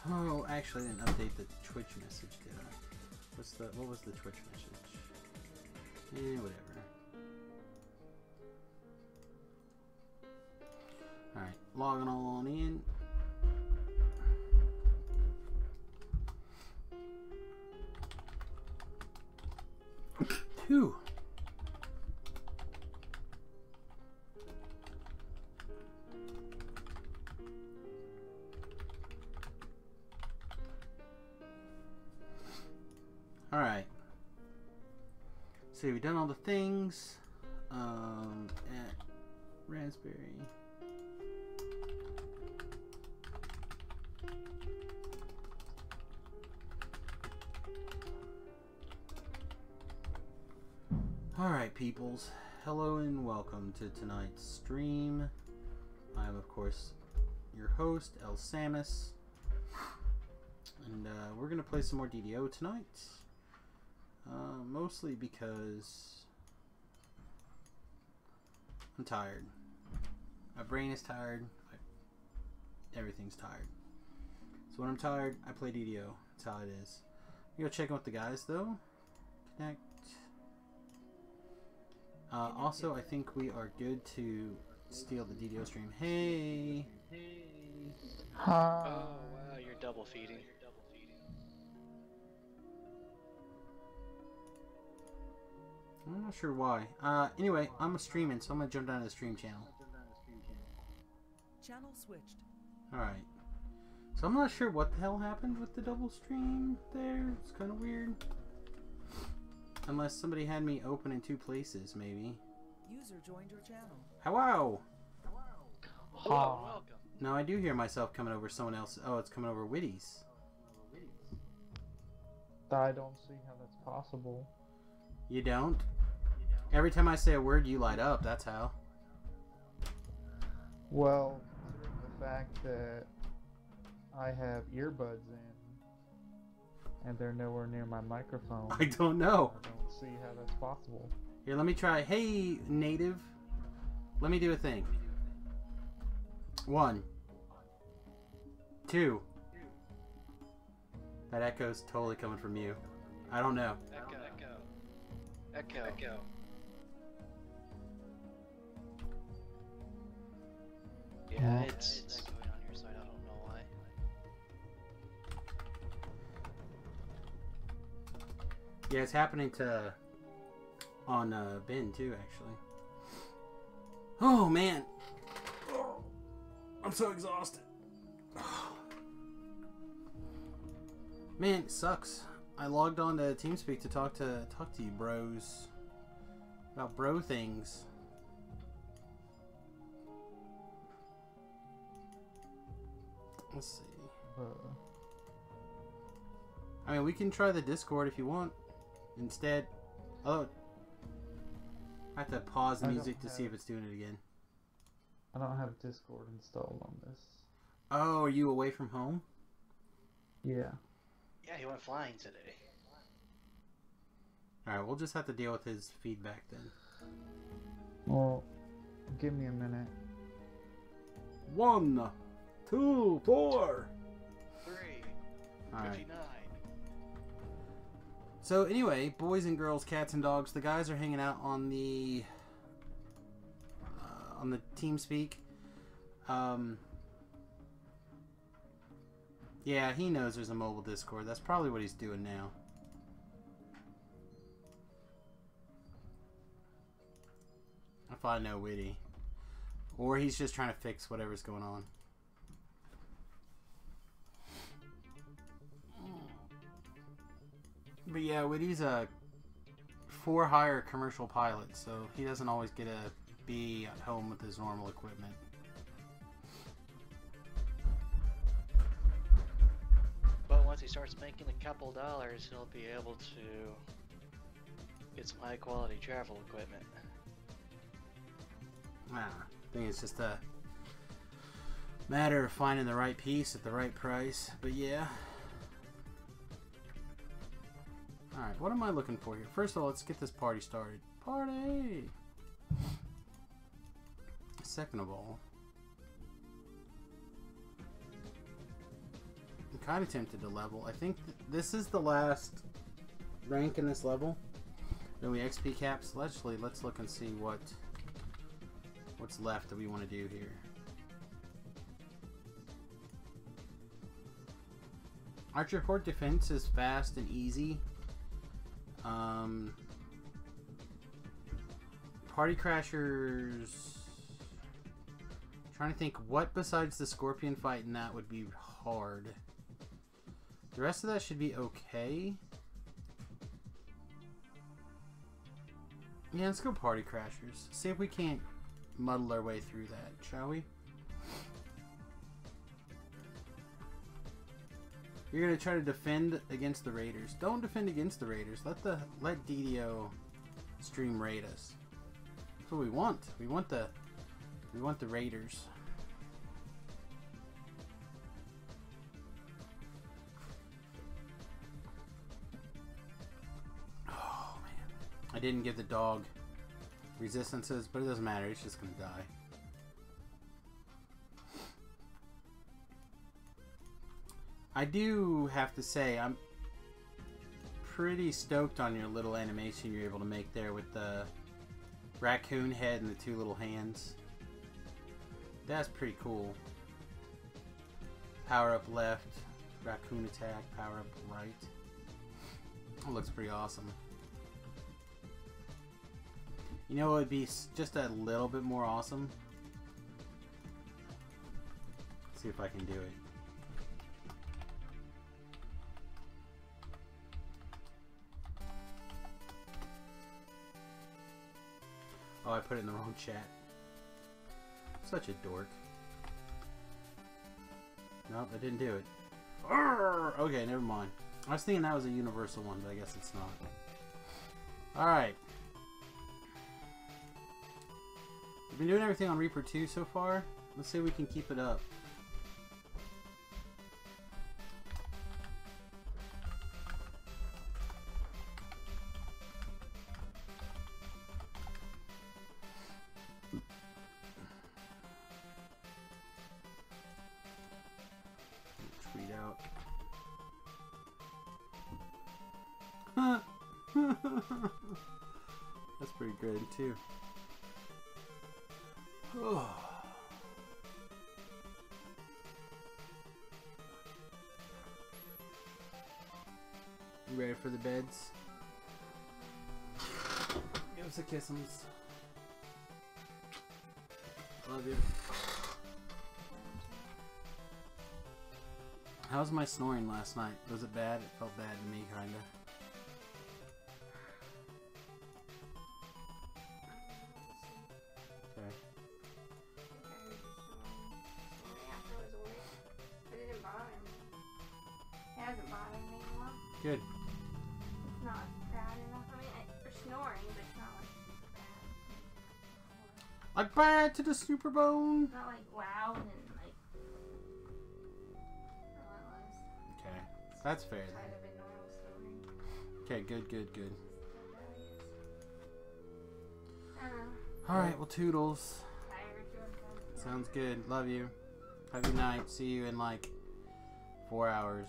Oh, actually, I didn't update the Twitch message, did I? What was the Twitch message? Whatever. Alright, logging on in. Phew. Alright. So we've done all the things. At Raspberry. Alright, peoples. Hello and welcome to tonight's stream. I am, of course, your host, Samius. And we're going to play some more DDO tonight. Mostly because I'm tired. My brain is tired. Everything's tired. So when I'm tired, I play DDO. That's how it is. I'm going to go check in with the guys, though. Connect. Also, I think we are good to steal the DDO stream. Hey! Oh, wow, you're double feeding. I'm not sure why. Anyway, I'm streaming, so I'm gonna jump down to the stream channel. Channel switched. Alright. So I'm not sure what the hell happened with the double stream there. It's kind of weird. Unless somebody had me open in two places, maybe. User joined your channel. Hello! Hello, welcome. No, I do hear myself coming over someone else. Oh, it's coming over Witty's. I don't see how that's possible. You don't? Every time I say a word, you light up. That's how. Well, considering the fact that I have earbuds in and they're nowhere near my microphone, I don't know. I don't see how that's possible. Here, let me try. Hey, native. Let me do a thing. 1, 2. That echo's totally coming from you. I don't know. Echo. Yeah, it's echoing on your side. I don't know why. Yeah, it's happening on Ben too, actually. Oh man, I'm so exhausted. Man, it sucks. I logged on to TeamSpeak to talk to you bros about bro things. Let's see. I mean, we can try the Discord if you want. Instead, oh, I have to pause the music to see if it's doing it again. I don't have Discord installed on this. Oh, are you away from home? Yeah. Yeah, he went flying today. Alright, we'll just have to deal with his feedback then. Well, give me a minute. 1, 2, 4. 3. Alright. 59. So anyway, boys and girls, cats and dogs, the guys are hanging out on the TeamSpeak. Yeah, he knows there's a mobile Discord. That's probably what he's doing now. If I know Witty. Or he's just trying to fix whatever's going on. But yeah, Witty's a for-hire commercial pilot, so he doesn't always get to be at home with his normal equipment. But once he starts making a couple dollars, he'll be able to get some high-quality travel equipment. I think it's just a matter of finding the right piece at the right price. But yeah. Alright, what am I looking for here? First of all, let's get this party started. Party! Second of all, I'm kind of tempted to level. I think this is the last rank in this level. Then we XP caps. Let's look and see what's left that we want to do here. Archer Horde defense is fast and easy. Party Crashers. Trying to think what besides the Scorpion fight in that would be hard. The rest of that should be okay. Yeah, let's go Party Crashers. See if we can't muddle our way through that, shall we? You're gonna try to defend against the raiders. Don't defend against the raiders. Let DDO stream raid us. That's what we want. We want the raiders. Oh man, I didn't give the dog resistances, but it doesn't matter. It's just gonna die. I do have to say, I'm pretty stoked on your little animation you're able to make there with the raccoon head and the two little hands. That's pretty cool. Power up left, raccoon attack, power up right. It looks pretty awesome. You know what would be just a little bit more awesome? Let's see if I can do it. Oh, I put it in the wrong chat. Such a dork. Nope, I didn't do it. Arrgh! Okay, never mind. I was thinking that was a universal one, but I guess it's not. Alright. We've been doing everything on Reaper 2 so far. Let's see if we can keep it up. That's pretty good too. Oh. You ready for the beds? Give us a kiss'ems. Love you. How was my snoring last night? Was it bad? It felt bad to me, kinda. Okay. It hasn't bothered me anymore. Good. It's not bad enough. I mean, for snoring, but it's not like Like bad to the super bone. it's not like loud and like relentless. Okay, that's fair. Kind of a normal snoring. Okay, good, good, good. Uh, All right, well, toodles. tired. Sounds good. Love you. Have a good night. See you in like 4 hours.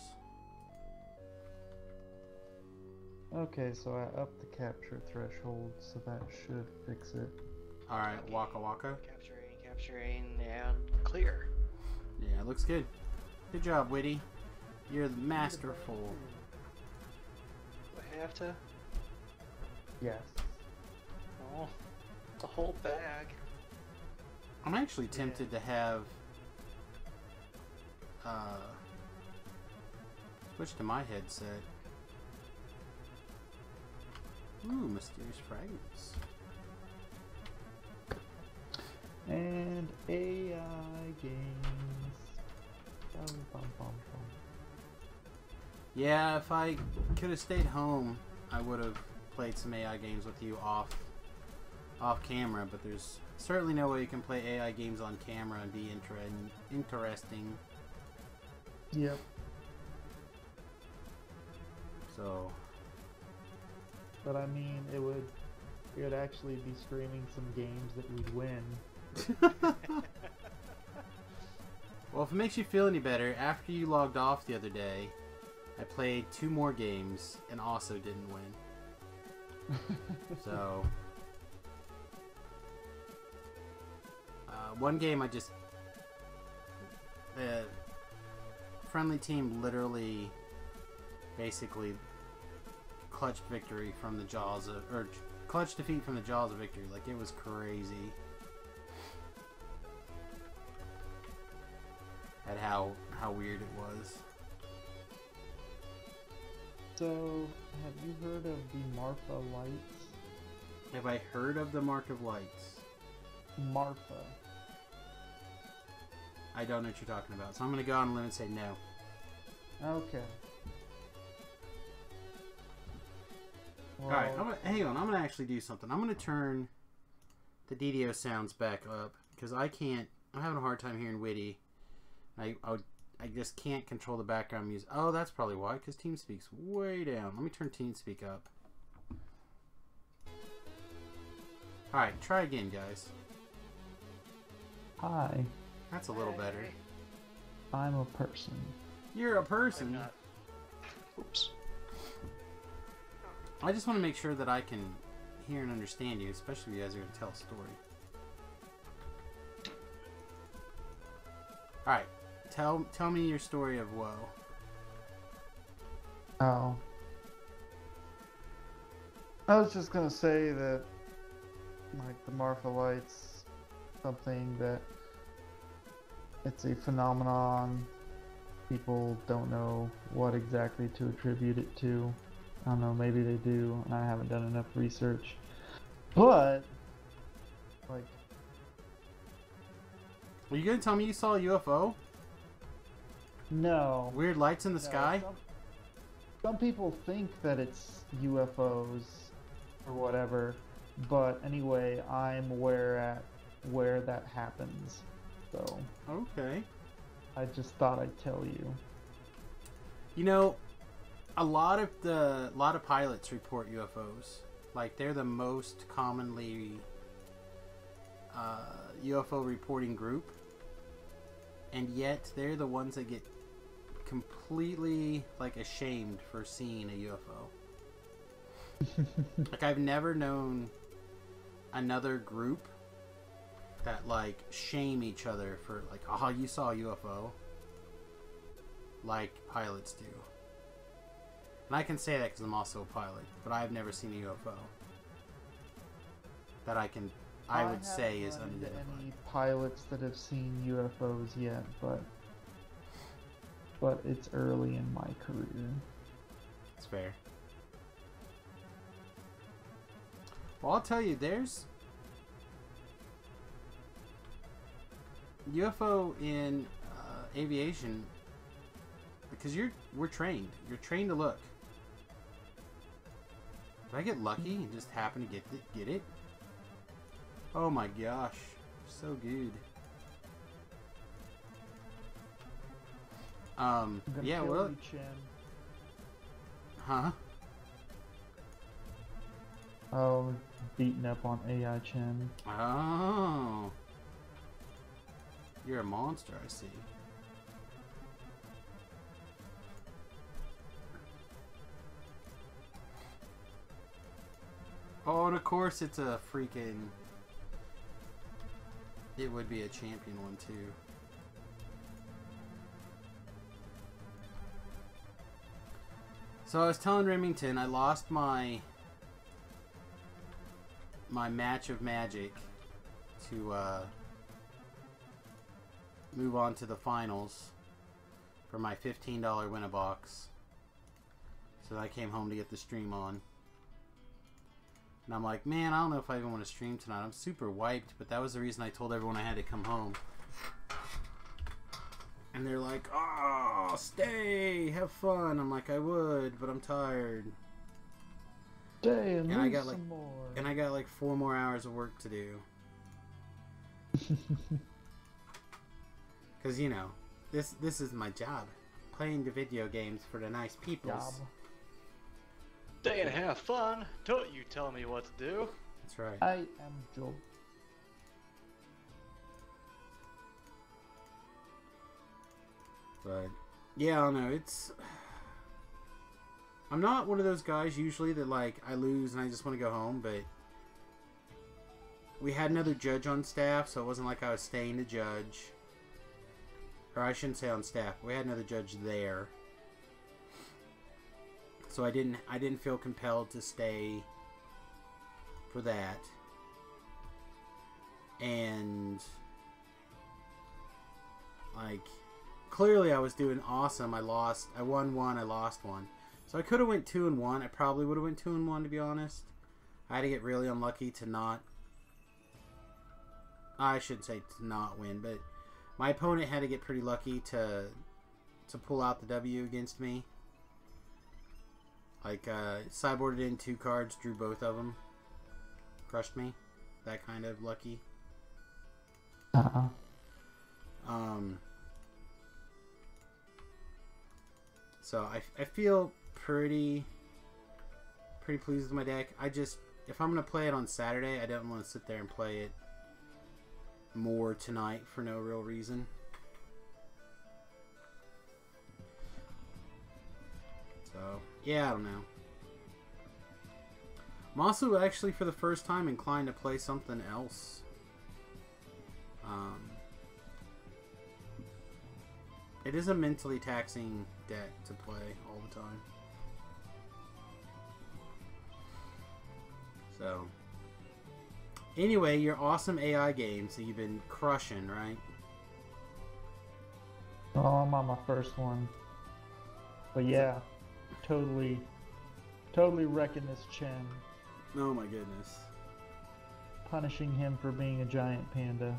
Okay, so I upped the capture threshold, so that should fix it. All right, Waka Waka. Capturing, and clear. Yeah, looks good. Good job, Witty. You're masterful. Do I have to? Yes. Oh, the whole bag. I'm actually tempted to have switch to my headset. Ooh, mysterious fragments. And AI games. Bum, bum, bum, bum. Yeah, if I could have stayed home, I would have played some AI games with you off camera, but there's certainly no way you can play AI games on camera and be interesting. Yep. So, But I mean, it would actually be streaming some games that we'd win. Well, if it makes you feel any better, after you logged off the other day, I played 2 more games and also didn't win. So, one game I just... The friendly team literally, basically, clutched victory from the jaws of... Or clutch defeat from the jaws of victory. Like, it was crazy. At how weird it was. So, have you heard of the Marfa lights? Have I heard of the Mark of Lights? Marfa. I don't know what you're talking about, so I'm going to go on a limb and say no. Okay. Well, Alright, hang on. I'm going to actually do something. I'm going to turn the DDO sounds back up, because I'm having a hard time hearing Witty. I just can't control the background music. Oh, that's probably why, because TeamSpeak's way down. Let me turn TeamSpeak up. Alright, try again, guys. Hi, That's a little better. I'm a person. You're a person. I'm not. Oops. I just want to make sure that I can hear and understand you, especially if you guys are going to tell a story. Alright, tell me your story of woe. Oh. I was just gonna say that, like, the Marfa lights, something that it's a phenomenon. People don't know what exactly to attribute it to. I don't know, maybe they do, and I haven't done enough research. But, like... Are you going to tell me you saw a UFO? No. Weird lights in the No, sky? Some people think that it's UFOs or whatever, but anyway, I'm aware where that happens. So Okay. I just thought I'd tell you. You know, a lot of pilots report UFOs. Like, they're the most commonly UFO reporting group, and yet they're the ones that get completely, like, ashamed for seeing a UFO. Like, I've never known another group that, like, shame each other for, like, oh, you saw a UFO, like pilots do. And I can say that because I'm also a pilot, but I've never seen a UFO that I would say is haven't run into unidentified. any pilots that have seen UFOs yet, but it's early in my career. It's fair. Well, I'll tell you, there's UFO in aviation because we're trained. You're trained to look. Did I get lucky and just happen to get it? Oh my gosh, so good. I'm gonna Yeah, kill well, you, Chen. huh? Oh, beating up on AI Chen. Oh, you're a monster, I see. Oh, and of course it's a freaking... It would be a champion one, too. So I was telling Remington I lost my match of Magic to move on to the finals for my $15 win-a-box. So I came home to get the stream on. And I'm like, man, I don't know if I even want to stream tonight. I'm super wiped, but that was the reason I told everyone I had to come home. And they're like, oh, stay, have fun. I'm like, I would, but I'm tired. Stay and I lose got, like, some more. And I got like 4 more hours of work to do. Because, you know, this is my job. Playing the video games for the nice peoples. Job. Stay and have fun. Don't you tell me what to do. That's right. I am Joe. But yeah, I don't know. I'm not one of those guys usually that like I lose and I just want to go home, but we had another judge on staff, so it wasn't like I was staying to judge. Or I shouldn't say on staff. We had another judge there. So I didn't feel compelled to stay for that. And like clearly I was doing awesome. I won one, I lost one. So I could have went 2-1. I probably would have went 2-1 to be honest. I had to get really unlucky to not. I shouldn't say to not win, but my opponent had to get pretty lucky to pull out the W against me. Like sideboarded in 2 cards, drew both of them, crushed me. That kind of lucky. So I feel pretty pleased with my deck. If I'm gonna play it on Saturday, I don't want to sit there and play it more tonight for no real reason. So yeah, I don't know. I'm also actually for the first time inclined to play something else. It is a mentally taxing deck to play all the time. So, anyway, your awesome AI games that you've been crushing, right? Oh, I'm on my first one. But yeah, totally wrecking this Chen. Oh my goodness. Punishing him for being a giant panda.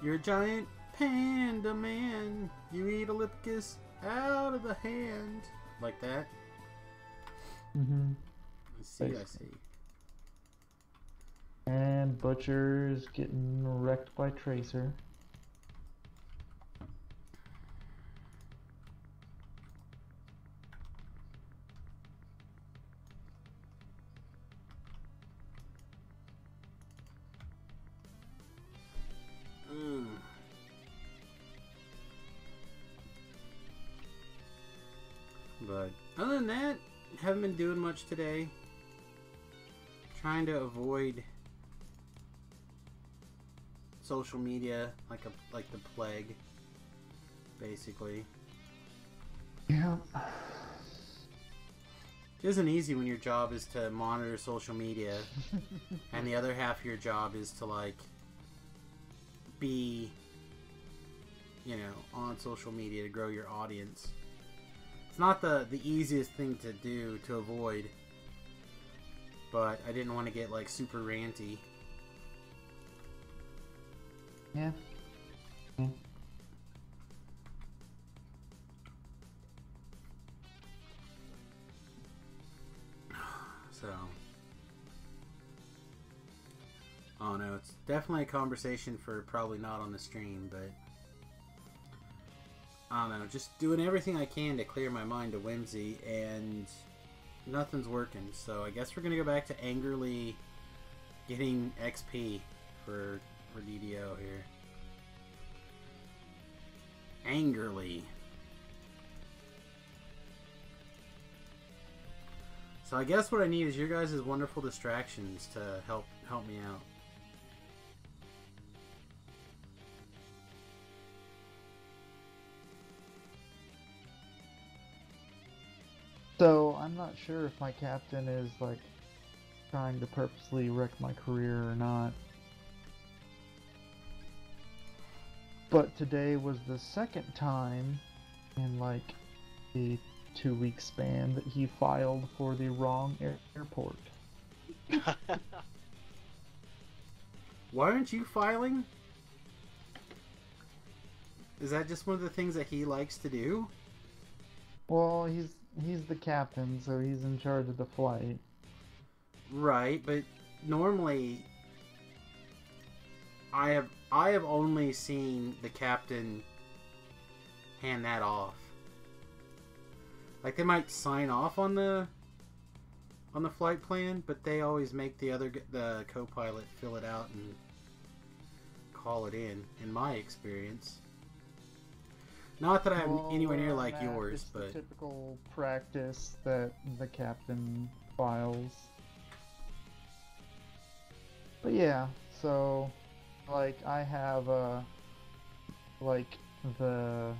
You're a giant panda man. You eat a lip kiss out of the hand. Like that? Mm-hmm. I see. And Butcher's getting wrecked by Tracer. But other than that, haven't been doing much today. Trying to avoid social media like the plague, basically. Yeah. It isn't easy when your job is to monitor social media, and the other half of your job is to like be, on social media to grow your audience. It's not the easiest thing to do to avoid, but I didn't want to get like super ranty. Yeah. So, oh no, it's definitely a conversation for probably not on the stream, but I don't know, just doing everything I can to clear my mind to Whimsy, and nothing's working. So I guess we're gonna go back to angrily getting XP for DDO here. Angrily. So I guess what I need is your guys' wonderful distractions to help me out. So I'm not sure if my captain is like trying to purposely wreck my career or not. But today was the second time in like a 2-week span that he filed for the wrong airport. Why aren't you filing? Is that just one of the things that he likes to do? Well, he's the captain, so he's in charge of the flight. Right, but normally I have only seen the captain hand that off. Like they might sign off on the flight plan, but they always make the co-pilot fill it out and call it in my experience. Not that I'm Well, anywhere near where like I'm at, yours, it's the but typical practice that the captain files. But yeah, so like I have like the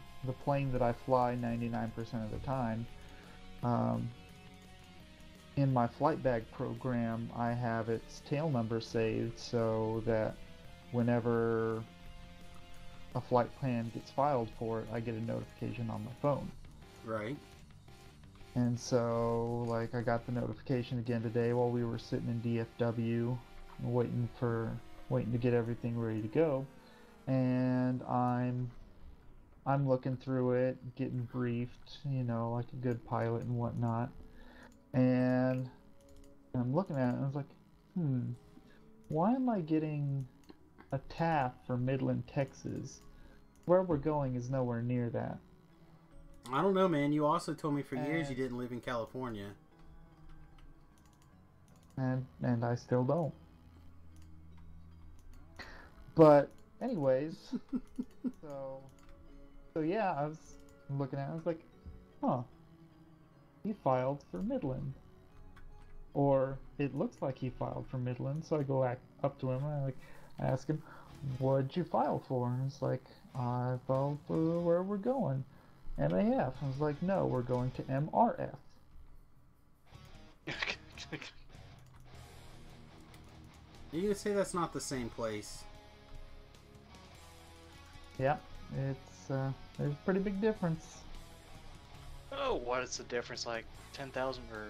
plane that I fly 99% of the time. In my flight bag program, I have its tail number saved so that whenever a flight plan gets filed for it, I get a notification on my phone. right. And so, like, I got the notification again today while we were sitting in DFW, waiting to get everything ready to go. And I'm looking through it, getting briefed, you know, like a good pilot and whatnot. And I'm looking at it and I was like, why am I getting a TAF for Midland, Texas? Where we're going is nowhere near that. I don't know, man. You also told me for years you didn't live in California. And I still don't. But anyways, so yeah, I was looking at it, I was like, huh, he filed for Midland. Or it looks like he filed for Midland, so I go up to him and I ask him, what'd you file for? And he's like, I filed for where we're going. MAF. I was like, no, we're going to MRF. You gonna say that's not the same place? Yeah, it's there's a pretty big difference. Oh, what is the difference? Like 10,000 or,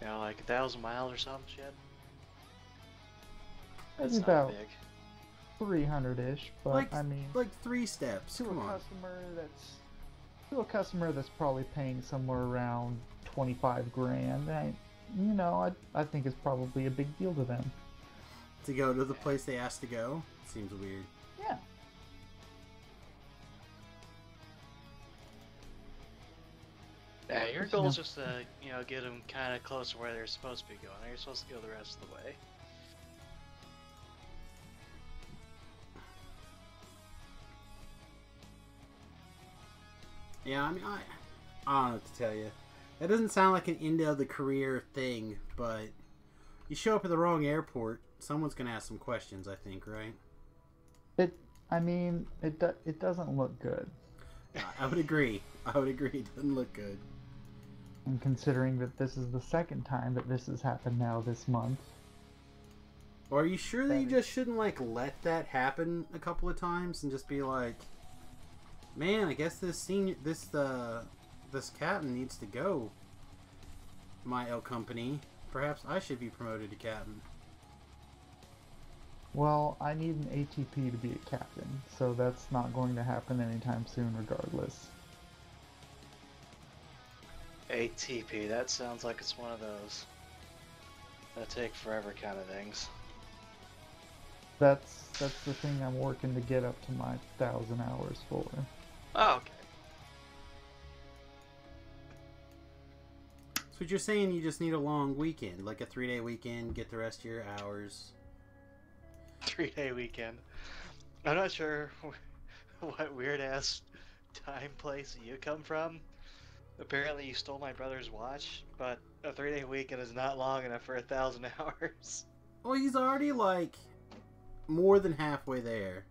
you know, like 1,000 miles or some shit? That's It's not about big. 300-ish, but Like, I mean, like 3 steps. to Come a on. customer that's probably paying somewhere around 25 grand, I think it's probably a big deal to them. To go to the place they asked to go? Seems weird. Yeah. Yeah, your goal is just to, you know, get them kind of close to where they're supposed to be going. You're supposed to go the rest of the way. Yeah, I mean, I don't know what to tell you. That doesn't sound like an end of the career thing, but you show up at the wrong airport, someone's gonna ask some questions, I think, right? It doesn't look good. I would agree. I would agree. It doesn't look good. And considering that this is the second time that this has happened now this month. Or are you sure that you just shouldn't, like, let that happen a couple of times and just be like, man, I guess this captain needs to go. My L company. Perhaps I should be promoted to captain. Well, I need an ATP to be a captain, so that's not going to happen anytime soon regardless. ATP, that sounds like it's one of those that take forever kind of things. That's the thing I'm working to get up to my 1,000 hours for. Oh, okay. So what you're saying, you just need a long weekend, like a 3-day weekend, get the rest of your hours. 3-day weekend. I'm not sure what weird ass time place you come from. Apparently you stole my brother's watch, but a 3-day weekend is not long enough for 1,000 hours. Well, he's already, like, more than halfway there.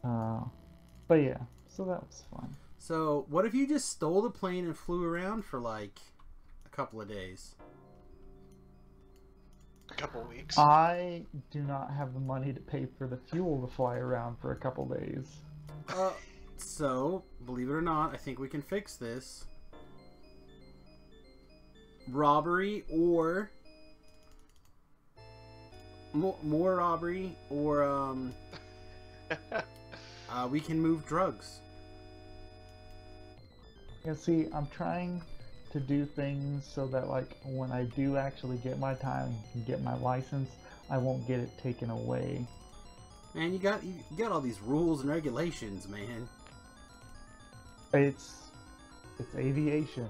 But yeah, so that was fun. So, what if you just stole the plane and flew around for, like, a couple of days? A couple weeks. I do not have the money to pay for the fuel to fly around for a couple days. So, believe it or not, I think we can fix this. Robbery or... More robbery or, we can move drugs. Yeah, see, I'm trying to do things so that, like, when I do actually get my time and get my license, I won't get it taken away. Man, you got all these rules and regulations, man. It's aviation.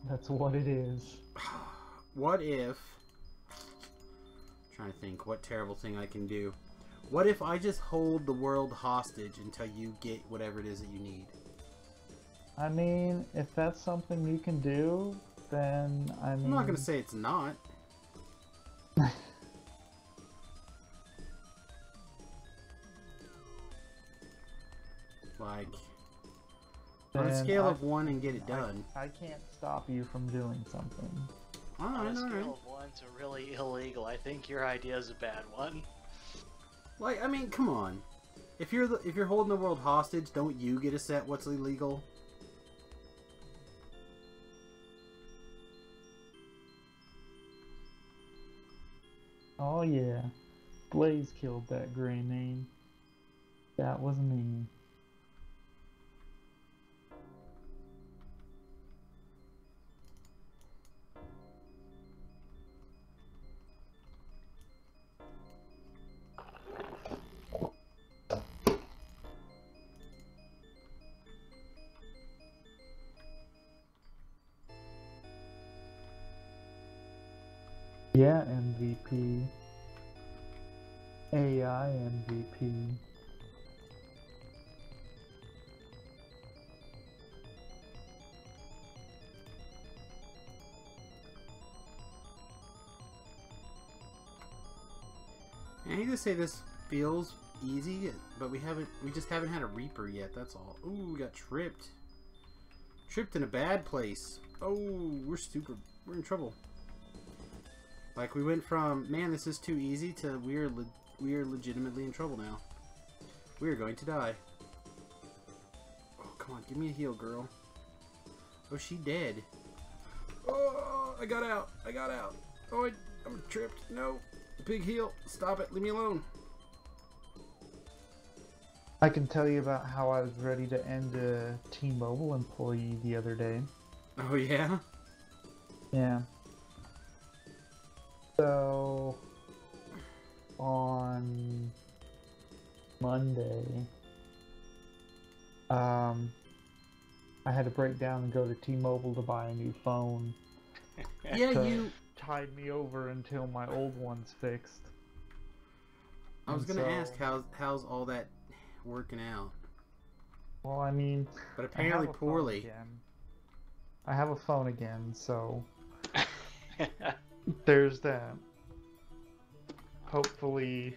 That's what it is. What if... I'm trying to think what terrible thing I can do. What if I just hold the world hostage until you get whatever it is that you need? I mean, if that's something you can do, then I mean... I'm not gonna say it's not. Like, on a then scale of 1 and get it done. I can't stop you from doing something. On a Alright, scale alright. of 1 to really illegal, I think your idea is a bad one. Like, I mean, come on. If you're holding the world hostage, don't you get to set what's illegal? Oh yeah, Blaze killed that gray name. That was me. Yeah, MVP. AI MVP. I hate to say this feels easy, but we just haven't had a Reaper yet, that's all. Ooh, we got tripped. Tripped in a bad place. Oh, we're in trouble. Like, we went from, man, this is too easy, to we are legitimately in trouble now. We are going to die. Oh, come on, give me a heal, girl. Oh, she dead. Oh, I got out. I got out. Oh, I'm tripped. No. Big heal. Stop it. Leave me alone. I can tell you about how I was ready to end a T-Mobile employee the other day. Oh, yeah? Yeah. So, on Monday, I had to break down and go to T-Mobile to buy a new phone. Yeah, So you... tied me over until my old one's fixed. I was And gonna so- ask, how's all that working out? Well, I mean, But I have apparently a phone poorly. again. I have a phone again, so there's that. Hopefully,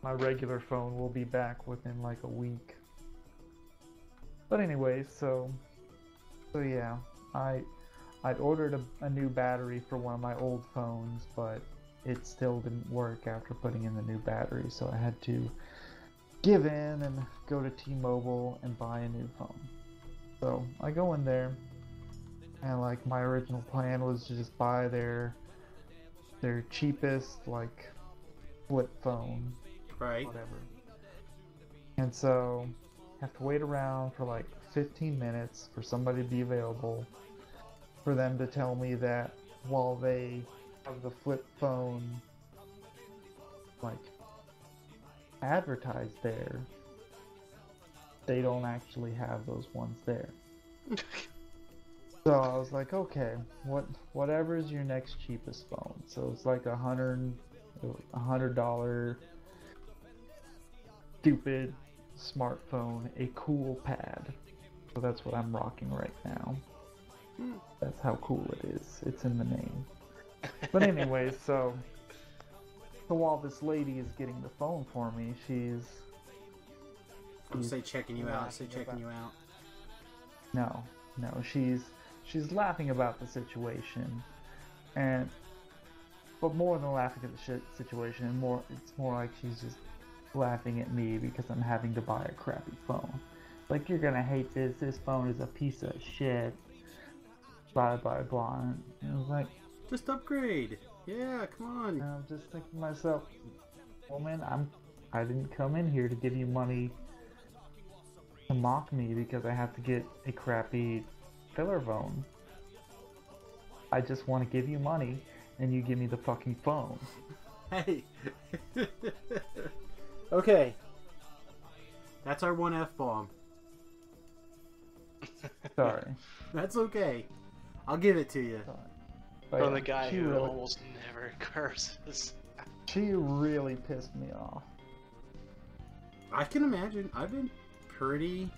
my regular phone will be back within like a week. But anyway, so yeah, I'd ordered a new battery for one of my old phones, but it still didn't work after putting in the new battery, so I had to give in and go to T-Mobile and buy a new phone. So I go in there, and like my original plan was to just buy their cheapest like flip phone, Right. whatever. And so have to wait around for like 15 minutes for somebody to be available, for them to tell me that while they have the flip phone like advertised there, they don't actually have those ones there. So I was like, okay, whatever is your next cheapest phone? So it's like $100 stupid smartphone, a cool pad. So that's what I'm rocking right now. That's how cool it is. It's in the name. But anyway, so while this lady is getting the phone for me, she's Say checking you out. Say checking you out. no, she's laughing about the situation, but more than laughing at the situation, it's more like she's just laughing at me because I'm having to buy a crappy phone. Like, you're gonna hate this. This phone is a piece of shit. Blah blah blah. And I was like, Just upgrade. Yeah, come on. and I'm just thinking to myself, woman, I didn't come in here to give you money to mock me because I have to get a crappy filler phone. I just want to give you money, and you give me the fucking phone. Hey. Okay. That's our one F-bomb. Sorry. That's okay. I'll give it to you. But From yeah, the guy she who really, almost never curses. she really pissed me off. I can imagine. I've been pretty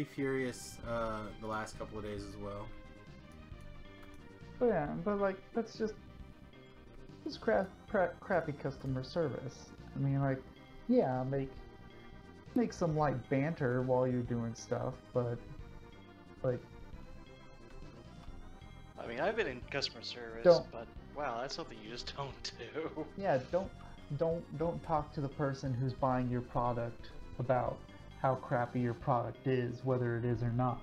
furious the last couple of days as well. But yeah, but like that's just crappy customer service. I mean, like, yeah, make some like banter while you're doing stuff, but like, I mean, I've been in customer service, but wow, that's something you just don't do. yeah, don't talk to the person who's buying your product about how crappy your product is, whether it is or not.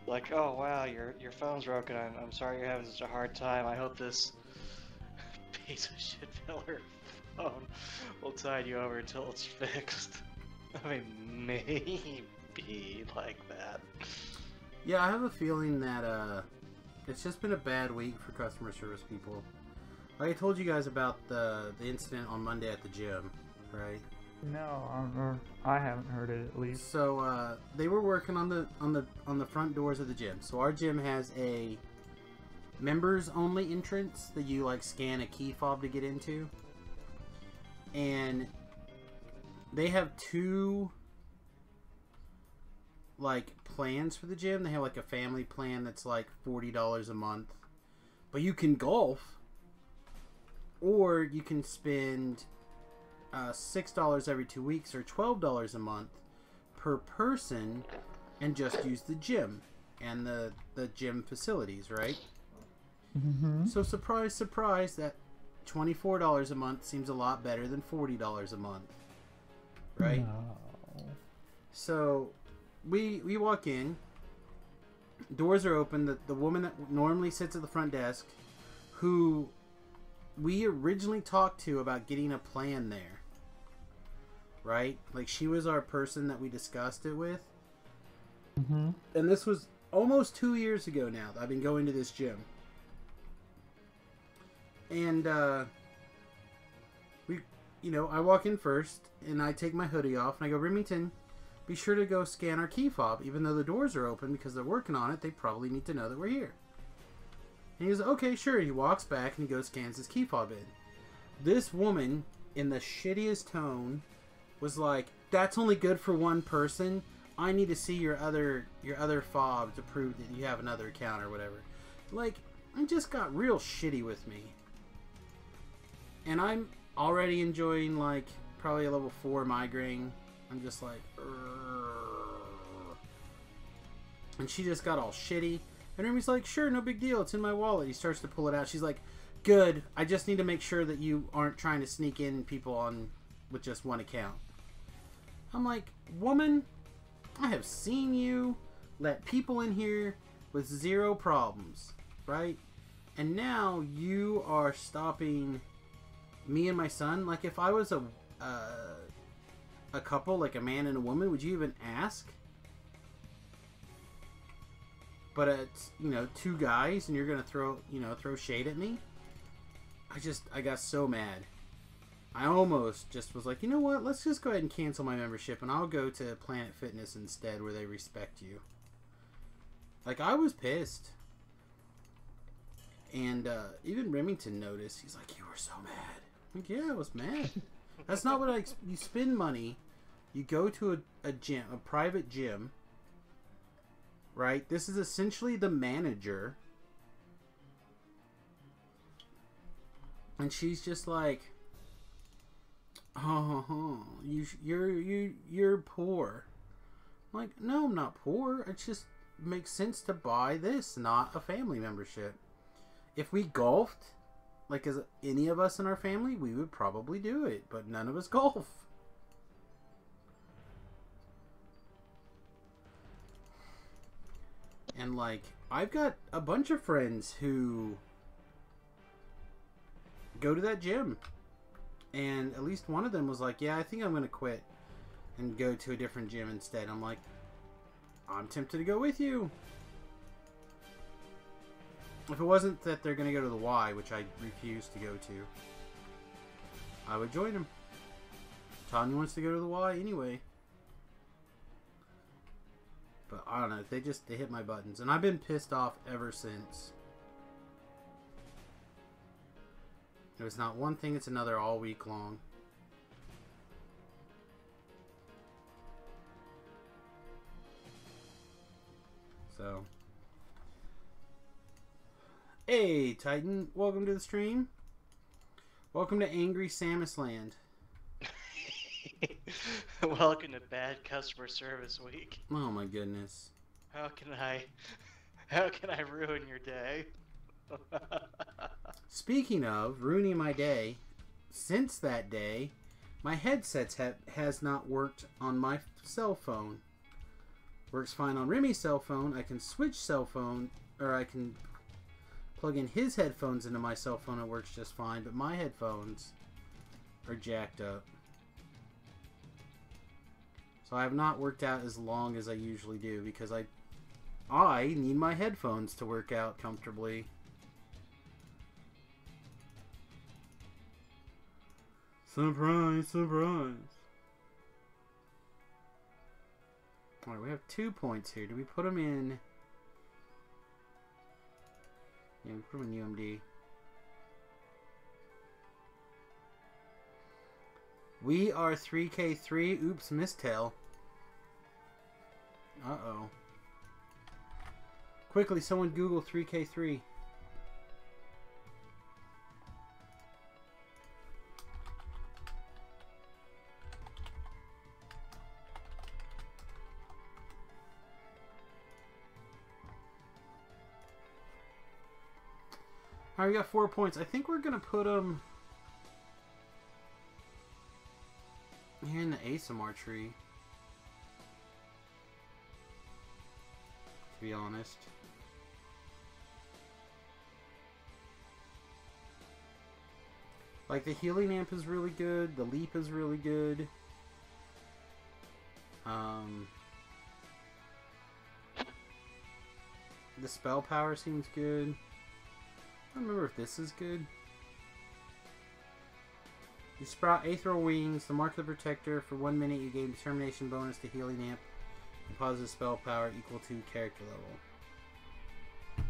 Like, oh wow, your phone's broken. I'm sorry you're having such a hard time. I hope this piece of shit filler phone will tide you over until it's fixed. I mean, maybe like that. Yeah, I have a feeling that it's just been a bad week for customer service people. Like I told you guys about the incident on Monday at the gym, right? No, I haven't heard it at least. So they were working on the front doors of the gym. So our gym has a members only entrance that you like scan a key fob to get into, and they have two like plans for the gym. They have like a family plan that's like $40 a month, but you can golf, or you can spend $6 every 2 weeks or $12 a month per person and just use the gym and the gym facilities, right? Mm-hmm. So surprise, surprise, that $24 a month seems a lot better than $40 a month, right? No. So we walk in, doors are open. The woman that normally sits at the front desk, who we originally talked to about getting a plan there, right? Like, she was our person that we discussed it with. Mm-hmm. And this was almost 2 years ago now that I've been going to this gym. And I walk in first and I take my hoodie off and I go, Remington, be sure to go scan our key fob. Even though the doors are open because they're working on it, they probably need to know that we're here. And he goes, okay, sure. He walks back and he goes scans his key fob in. This woman, in the shittiest tone, was like, that's only good for one person. I need to see your other fob to prove that you have another account or whatever. Like, it just got real shitty with me. And I'm already enjoying, like, probably a level 4 migraine. I'm just like, urgh. And she just got all shitty. And Remy's like, sure, no big deal. It's in my wallet. He starts to pull it out. She's like, good. I just need to make sure that you aren't trying to sneak in people on with just one account. I'm like, woman, I have seen you let people in here with 0 problems, right? And now you are stopping me and my son. Like, if I was a couple, like a man and a woman, would you even ask? But it's, 2 guys and you're gonna throw shade at me. I got so mad. I almost just was like, you know what? Let's just go ahead and cancel my membership and I'll go to Planet Fitness instead, where they respect you. Like, I was pissed. And even Remington noticed. He's like, you were so mad. I'm like, yeah, I was mad. That's not what you spend money. You go to a gym, a private gym. Right? This is essentially the manager. And she's just like, oh, you're poor. I'm like, no, I'm not poor. It just makes sense to buy this, not a family membership. If we golfed, like as any of us in our family, we would probably do it, but none of us golf. And like, I've got a bunch of friends who go to that gym. And at least one of them was like, yeah, I think I'm going to quit and go to a different gym instead. I'm like, I'm tempted to go with you. If it wasn't that they're going to go to the Y, which I refuse to go to, I would join them. Tanya wants to go to the Y anyway. But I don't know, they hit my buttons. And I've been pissed off ever since. It was not one thing, it's another all week long. So. Hey, Titan. Welcome to the stream. Welcome to Angry Samus Land. Welcome to Bad Customer Service Week. Oh my goodness. How can I ruin your day? Speaking of ruining my day, since that day, my headset has not worked on my cell phone. Works fine on Remy's cell phone. I can switch cell phone, or I can plug in his headphones into my cell phone. It works just fine, but my headphones are jacked up. So I have not worked out as long as I usually do because I need my headphones to work out comfortably. Surprise, surprise. Alright, we have 2 points here. Do we put them in? Yeah, we put them in UMD. We are 3K3. Oops, mistail. Uh-oh. Quickly, someone Google 3K3. Alright, we got 4 points. I think we're going to put them here in the ASMR tree. To be honest. Like, the healing amp is really good. The leap is really good. The spell power seems good. I don't remember if this is good. You sprout Aetherial Wings, the Mark of the Protector. For 1 minute, you gain determination bonus to healing amp and positive spell power equal to character level.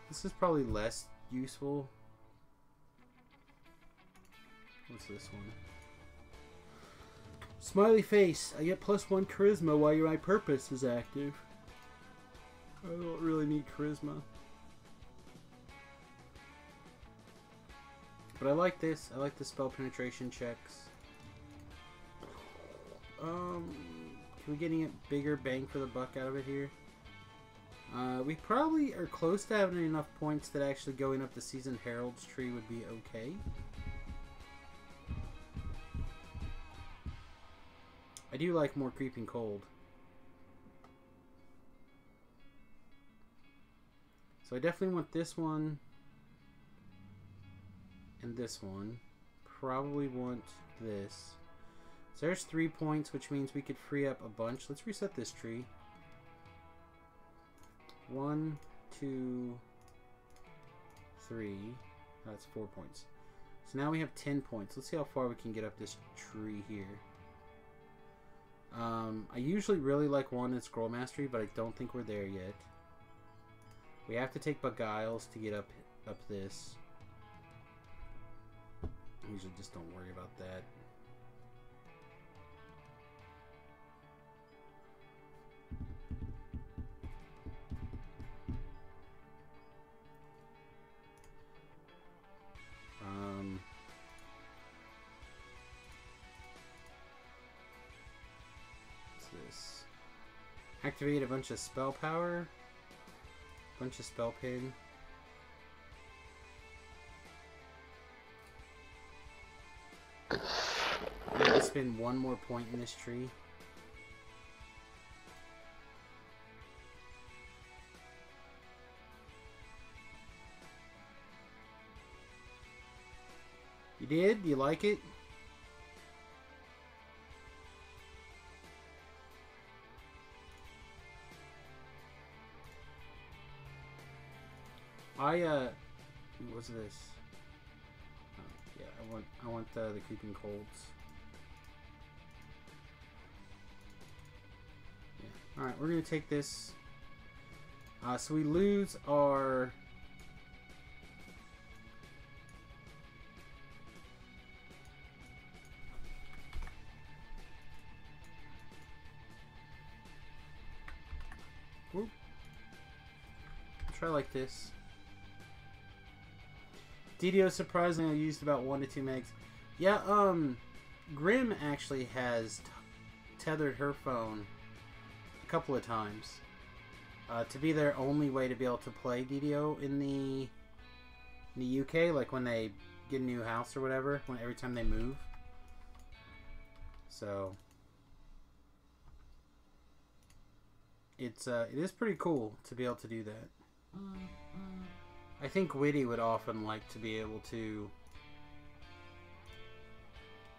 This is probably less useful. What's this one? Smiley face. I get +1 charisma while my purpose is active. I don't really need charisma. But I like this. I like the spell penetration checks. Can we get a bigger bang for the buck out of it here? We probably are close to having enough points that actually going up the Seasoned Herald's tree would be okay. I do like more Creeping Cold. So I definitely want this one. And this one. Probably want this. So there's 3 points, which means we could free up a bunch. Let's reset this tree. 1, 2, 3. That's 4 points. So now we have 10 points. Let's see how far we can get up this tree here. I usually really like Wand Scroll Mastery, but I don't think we're there yet. We have to take Beguiles to get up this. Usually just don't worry about that. What's this? Activate a bunch of spell power. Bunch of spell pin. I'm gonna spend 1 more point in this tree. You did? You like it? What's this? Yeah, I want the Creeping Colds. Yeah. Alright, we're gonna take this. So we lose our try like this. DDO surprisingly used about 1 to 2 megs. Yeah, Grim actually has tethered her phone a couple of times to be their only way to be able to play DDO in the UK, like when they get a new house or whatever, when every time they move. So it is pretty cool to be able to do that. I think Witty would often like to be able to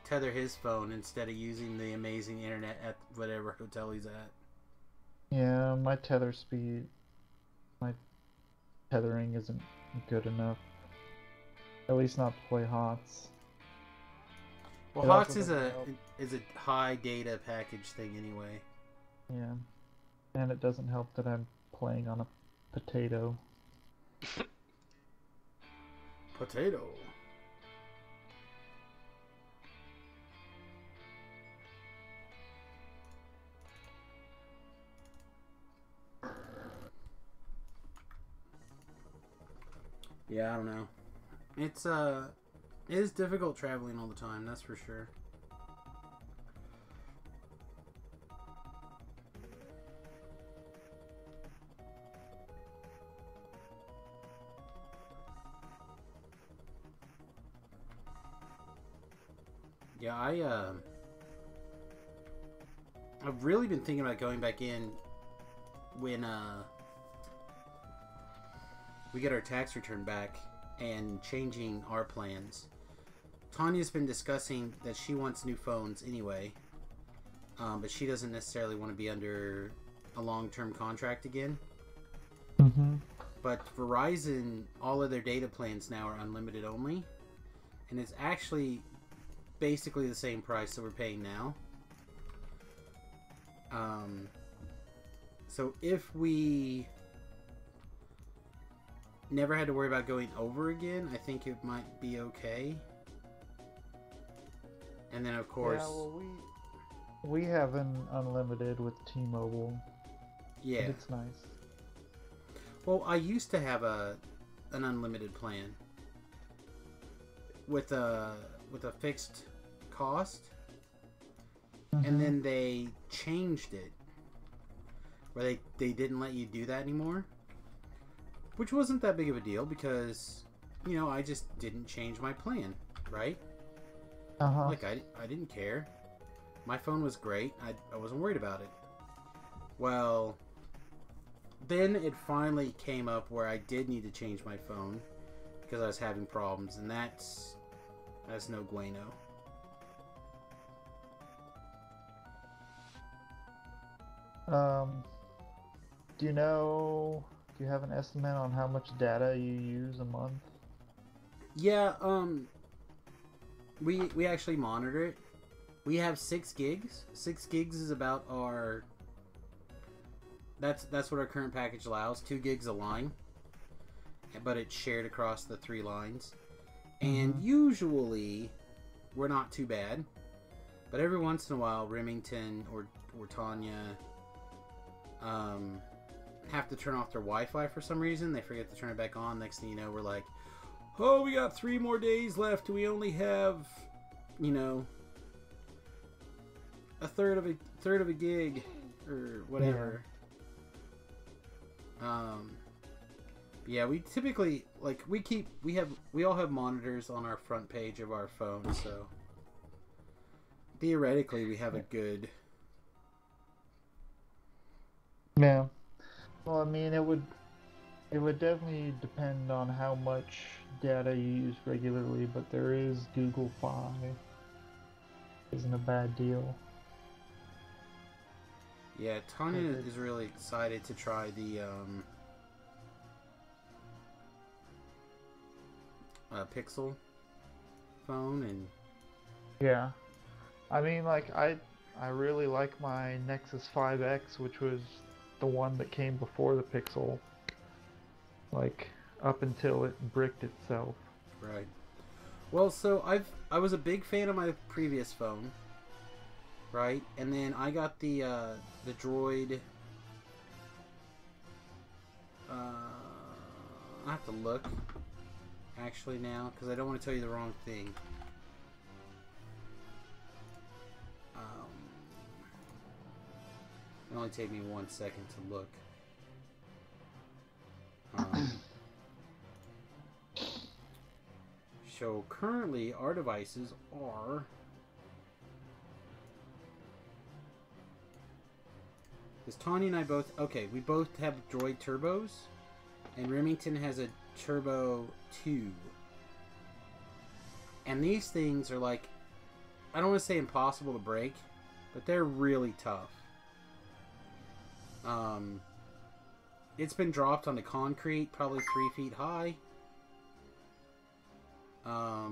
tether his phone instead of using the amazing internet at whatever hotel he's at. Yeah, my tethering isn't good enough. At least not to play HOTS. Well, It HOTS also is doesn't a help. high data package thing anyway. Yeah. And it doesn't help that I'm playing on a potato. Potato. Yeah, I don't know. It is difficult traveling all the time, that's for sure. Yeah, I've really been thinking about going back in when we get our tax return back and changing our plans. Tanya's been discussing that she wants new phones anyway, but she doesn't necessarily want to be under a long-term contract again. Mm-hmm. But Verizon, all of their data plans now are unlimited only, and it's actually basically the same price that we're paying now. So if we never had to worry about going over again, I think it might be okay. And then of course, Yeah, well, we have an unlimited with T-Mobile. yeah. And it's nice. Well, I used to have an unlimited plan with a fixed cost, and then they changed it where they didn't let you do that anymore, which wasn't that big of a deal because, you know, I just didn't change my plan, right? Like I didn't care. My phone was great. I wasn't worried about it. Well, then it finally came up where I did need to change my phone because I was having problems, and that's no bueno. Do you have an estimate on how much data you use a month? Yeah, we actually monitor it. We have 6 gigs. 6 gigs is about our... That's what our current package allows. 2 gigs a line. But it's shared across the 3 lines. And usually, we're not too bad. But every once in a while, Remington or Tanya have to turn off their Wi-Fi for some reason. They forget to turn it back on. Next thing you know, we're like, oh, we got 3 more days left. We only have, you know, a third of a gig or whatever. Yeah, we typically, like, we all have monitors on our front page of our phone, so theoretically we have a good... Yeah. Well, I mean, it would definitely depend on how much data you use regularly, but there is Google Fi. Isn't a bad deal. Yeah, Tanya is really excited to try the Pixel phone, and yeah, I mean, like, I really like my Nexus 5X, which was the one that came before the Pixel, like, up until it bricked itself. right. Well, so I was a big fan of my previous phone, right? And then I got the Droid I'll have to look actually now because I don't want to tell you the wrong thing. It'll only take me 1 second to look. So currently our devices are... Because Tanya and I both... Okay, we both have droid turbos. And Remington has a turbo 2. And these things are like... I don't want to say impossible to break. But they're really tough. It's been dropped onto concrete, probably 3 feet high. I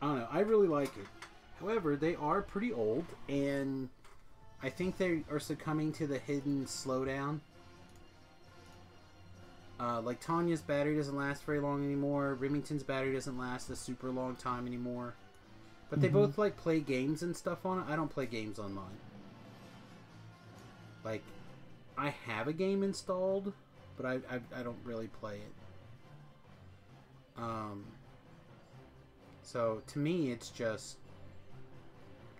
don't know. I really like it. However, they are pretty old, and I think they are succumbing to the hidden slowdown. Like Tanya's battery doesn't last very long anymore. Remington's battery doesn't last a super long time anymore. But they both like play games and stuff on it. I don't play games on mine. Like, I have a game installed, but I don't really play it. So to me, it's just,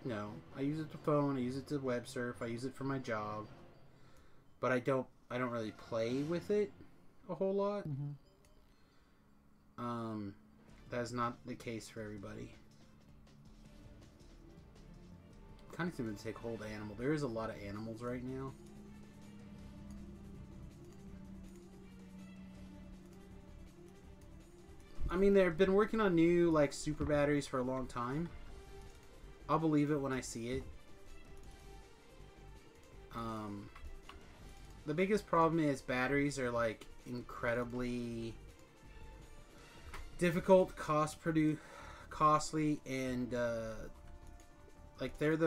you know, I use it to phone, I use it to web surf, I use it for my job, but I don't really play with it a whole lot. That's not the case for everybody. Kind of tempted to take hold animal. There is a lot of animals right now. I mean, they've been working on new, like, super batteries for a long time. I'll believe it when I see it. The biggest problem is batteries are, like, incredibly difficult, costly, and, like, they're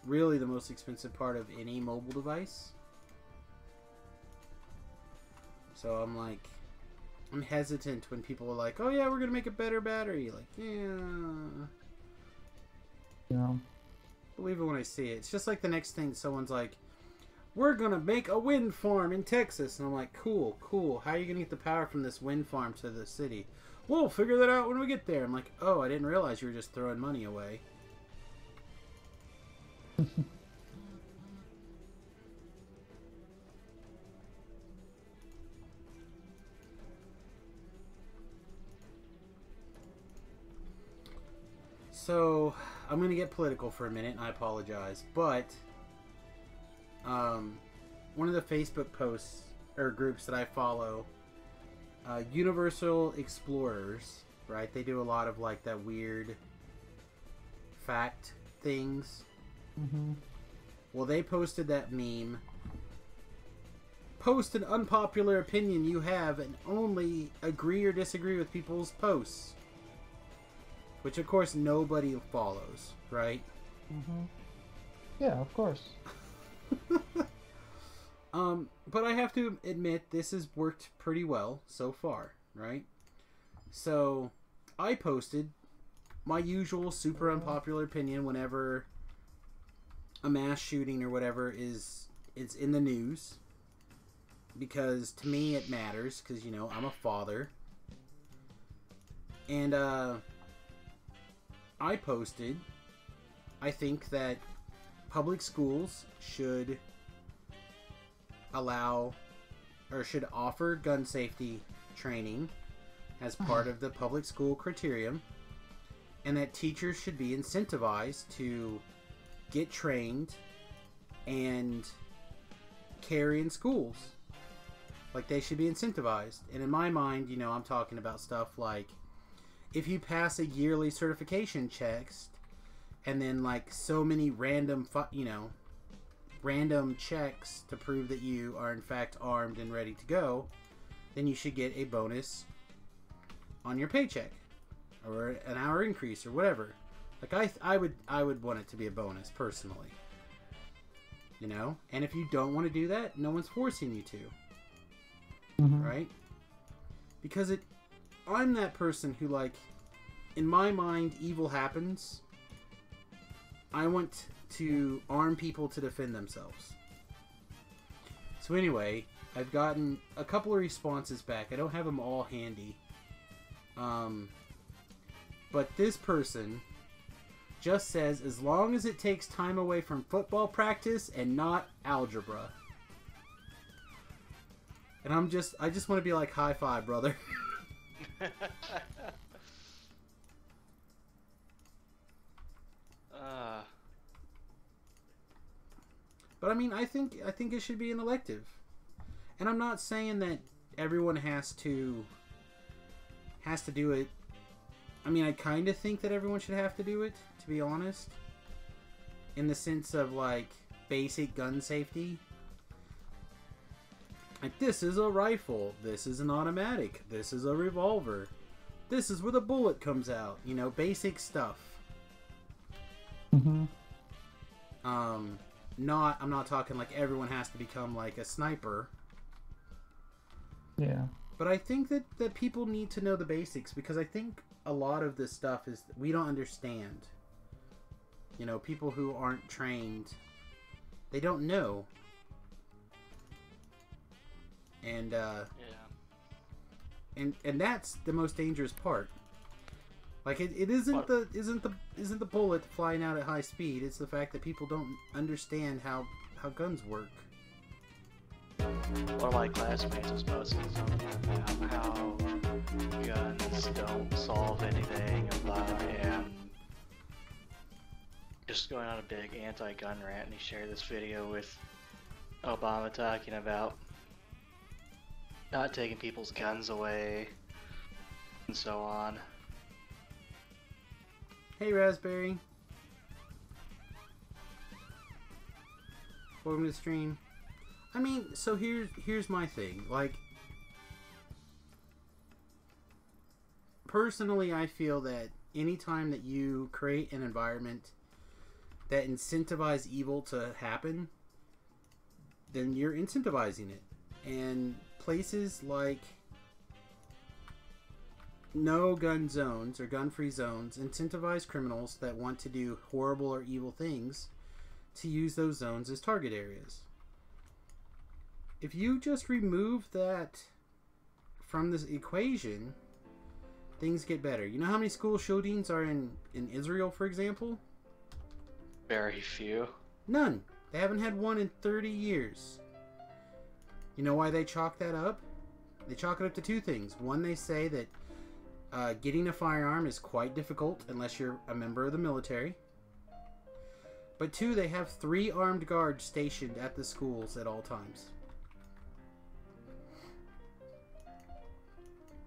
really the most expensive part of any mobile device. So I'm hesitant when people are like, oh yeah, we're gonna make a better battery. Like, yeah. Believe it when I see it. It's just like the next thing someone's like, we're gonna make a wind farm in Texas. And I'm like, cool. How are you gonna get the power from this wind farm to the city? We'll figure that out when we get there. I'm like, oh, I didn't realize you were just throwing money away. So, I'm going to get political for a minute, and I apologize, but one of the Facebook posts, or groups that I follow, Universal Explorers, right? They do a lot of, like, that weird fact things. Well, they posted that meme. Post an unpopular opinion you have and only agree or disagree with people's posts. Which, of course, nobody follows, right? Yeah, of course. But I have to admit, this has worked pretty well so far, right? So, I posted my usual super unpopular opinion whenever a mass shooting or whatever is in the news. Because, to me, it matters, because, you know, I'm a father. And, I posted, I think that public schools should allow, or should offer gun safety training as part of the public school criterion, and that teachers should be incentivized to get trained and carry in schools. Like, they should be incentivized. And in my mind, you know, I'm talking about stuff like, if you pass a yearly certification checks, and then like so many random checks to prove that you are in fact armed and ready to go, then you should get a bonus on your paycheck, or an hour increase, or whatever. Like I would want it to be a bonus personally, you know. And if you don't want to do that, no one's forcing you to, right? Because I'm that person who, like, in my mind, evil happens. I want to arm people to defend themselves. So anyway, I've gotten a couple of responses back. I don't have them all handy. But this person just says, as long as it takes time away from football practice and not algebra. And I just want to be like, high five, brother. But I mean, I think it should be an elective. And I'm not saying that everyone has to do it. I mean, I kind of think that everyone should have to do it, to be honest. In the sense of, like, basic gun safety. Like, this is a rifle. This is an automatic. This is a revolver. This is where the bullet comes out. You know, basic stuff. Mm-hmm. I'm not talking like everyone has to become like a sniper. Yeah. But I think that people need to know the basics, because I think a lot of this stuff is we don't understand. You know, people who aren't trained, they don't know. And and that's the most dangerous part. Like it isn't the bullet flying out at high speed. It's the fact that people don't understand how guns work. One of my classmates was posting something about how guns don't solve anything, and I am just going on a big anti-gun rant, and he shared this video with Obama talking about not taking people's guns away and so on. Hey, Raspberry. Welcome to the stream. I mean, so here's my thing. Like, personally, I feel that anytime that you create an environment that incentivizes evil to happen, then you're incentivizing it. And places like no gun zones or gun-free zones incentivize criminals that want to do horrible or evil things to use those zones as target areas. If you just remove that from this equation, things get better. You know how many school shootings are in Israel, for example? Very few. None. They haven't had one in 30 years. You know why they chalk that up? They chalk it up to two things. One, they say that getting a firearm is quite difficult unless you're a member of the military. But two, they have 3 armed guards stationed at the schools at all times.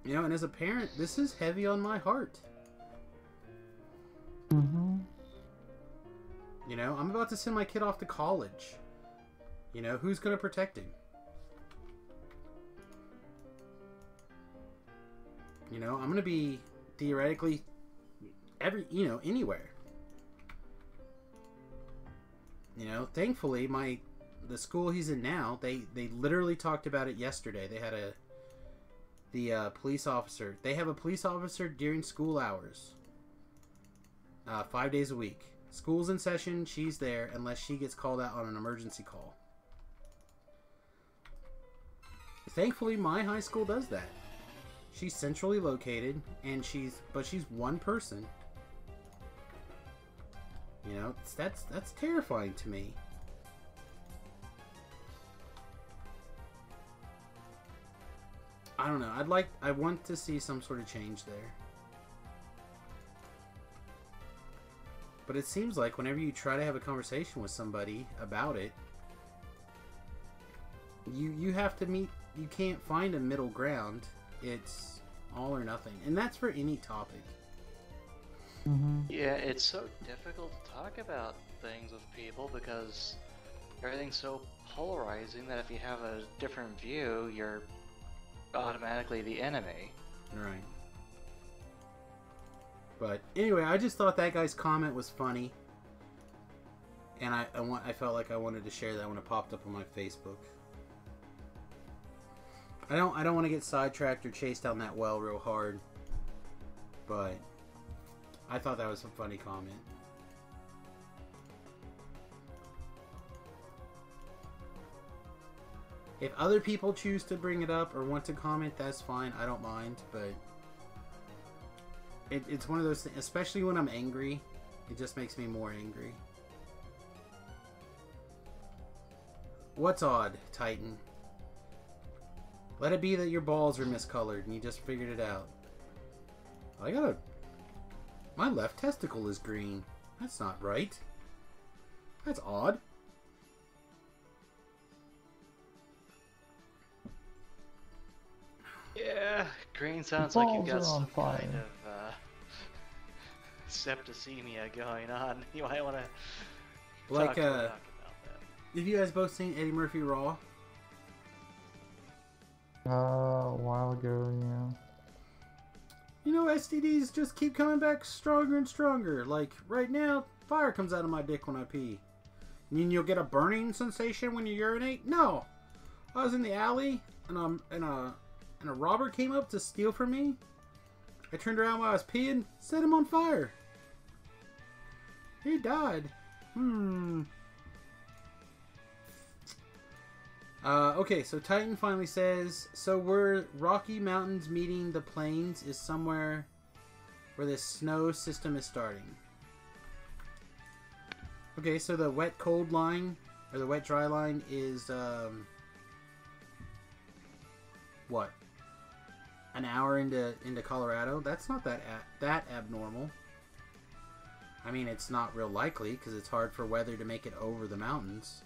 You know, and as a parent, this is heavy on my heart. Mm-hmm. You know, I'm about to send my kid off to college. You know, who's going to protect him? You know, I'm going to be theoretically anywhere. You know, thankfully, the school he's in now, they literally talked about it yesterday. They had the police officer. They have a police officer during school hours. 5 days a week. School's in session, she's there unless she gets called out on an emergency call. Thankfully, my high school does that. She's centrally located, and she's one person. You know, that's terrifying to me. I don't know. I want to see some sort of change there. But it seems like whenever you try to have a conversation with somebody about it, you have to meet. You can't find a middle ground. It's all or nothing, and that's for any topic. Mm-hmm. Yeah, it's so difficult to talk about things with people because everything's so polarizing that if you have a different view, you're automatically the enemy. Right. But anyway, I just thought that guy's comment was funny, and I felt like I wanted to share that when it popped up on my Facebook. I don't want to get sidetracked or chased down that well real hard. but I thought that was a funny comment. If other people choose to bring it up or want to comment, that's fine. I don't mind, but it's one of those things, especially when I'm angry, it just makes me more angry. What's odd, Titan? Let it be that your balls are miscolored and you just figured it out. My left testicle is green. That's not right. That's odd. Yeah, green sounds The like you've got balls are on some fire. kind of septicemia going on. You might want to Like, talk to the doc about that. have you guys both seen Eddie Murphy Raw? A while ago, yeah. You know, STDs just keep coming back stronger and stronger. Like, right now, fire comes out of my dick when I pee. You mean you'll get a burning sensation when you urinate? No. I was in the alley, and a robber came up to steal from me. I turned around while I was peeing, set him on fire. He died. Okay, so Titan finally says, so where Rocky Mountains meeting the plains is somewhere where the snow system is starting. Okay, so the wet cold line, or the wet dry line is, what? An hour into Colorado? That's not that abnormal. I mean, it's not real likely, because it's hard for weather to make it over the mountains.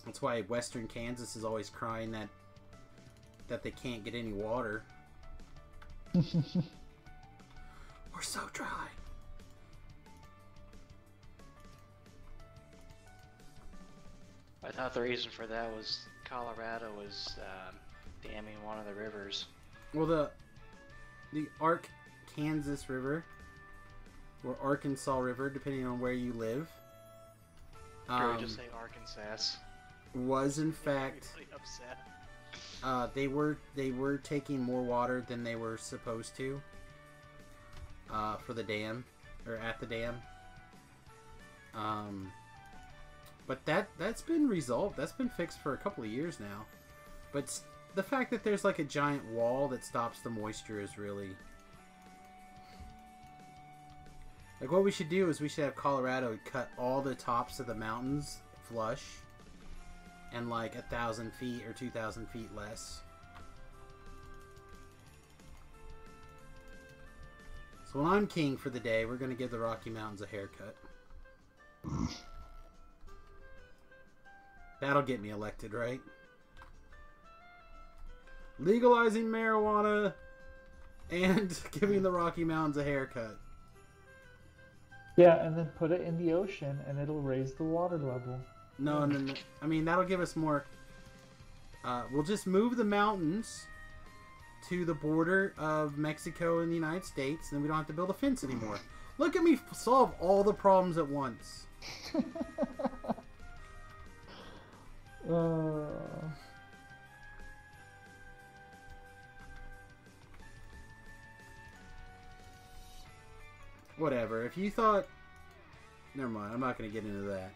That's why western Kansas is always crying that they can't get any water. We're so dry. I thought the reason for that was Colorado was damming one of the rivers. Well, the Arkansas River, or Arkansas River, depending on where you live, Or just say Arkansas. was in fact Really upset. they were taking more water than they were supposed to for the dam, or at the dam. But that's been resolved. That's been fixed for a couple of years now. But the fact that there's like a giant wall that stops the moisture is really... Like, what we should do is we should have Colorado cut all the tops of the mountains flush and like 1,000 feet or 2,000 feet less. So when I'm king for the day, we're going to give the Rocky Mountains a haircut. That'll get me elected, right? Legalizing marijuana and giving the Rocky Mountains a haircut. Yeah, and then put it in the ocean, and it'll raise the water level. No. I mean, that'll give us more... we'll just move the mountains to the border of Mexico and the United States, and then we don't have to build a fence anymore. Look at me solve all the problems at once. Whatever. If you thought... Never mind. I'm not going to get into that.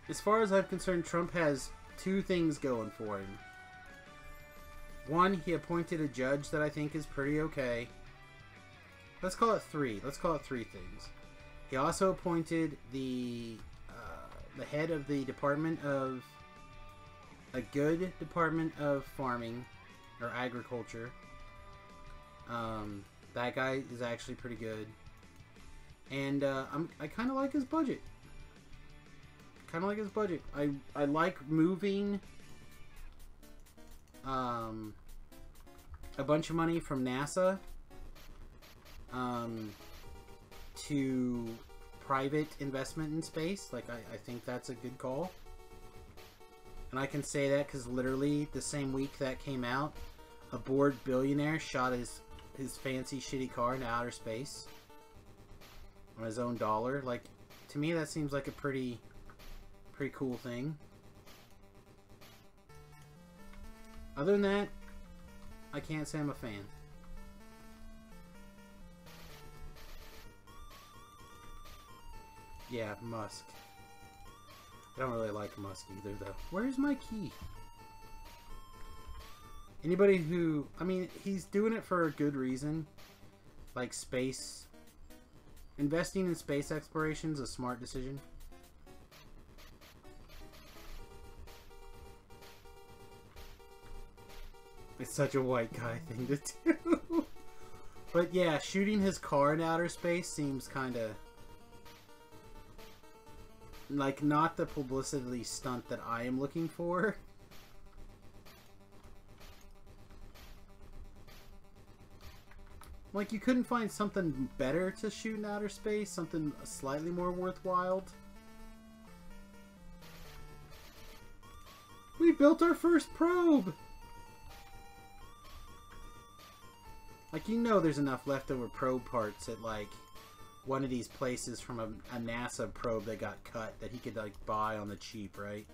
As far as I'm concerned, Trump has two things going for him. One, he appointed a judge that I think is pretty okay. Let's call it three. Let's call it three things. He also appointed the head of the Department of... a good Department of Farming, or Agriculture. That guy is actually pretty good. And I kind of like his budget. I like moving a bunch of money from NASA to private investment in space. Like, I think that's a good call. And I can say that because literally the same week that came out, a bored billionaire shot his fancy shitty car into outer space on his own dollar. Like, to me that seems like a pretty cool thing. Other than that, I can't say I'm a fan. Yeah, Musk. I don't really like Musk either, though. Where's my key? Anybody who... I mean, he's doing it for a good reason. Like space... Investing in space exploration is a smart decision. It's such a white guy thing to do. But yeah, shooting his car in outer space seems kind of... like, not the publicity stunt that I am looking for. Like, you couldn't find something better to shoot in outer space? Something slightly more worthwhile? We built our first probe! Like, you know there's enough leftover probe parts at, like, one of these places from a NASA probe that got cut that he could, like, buy on the cheap, right?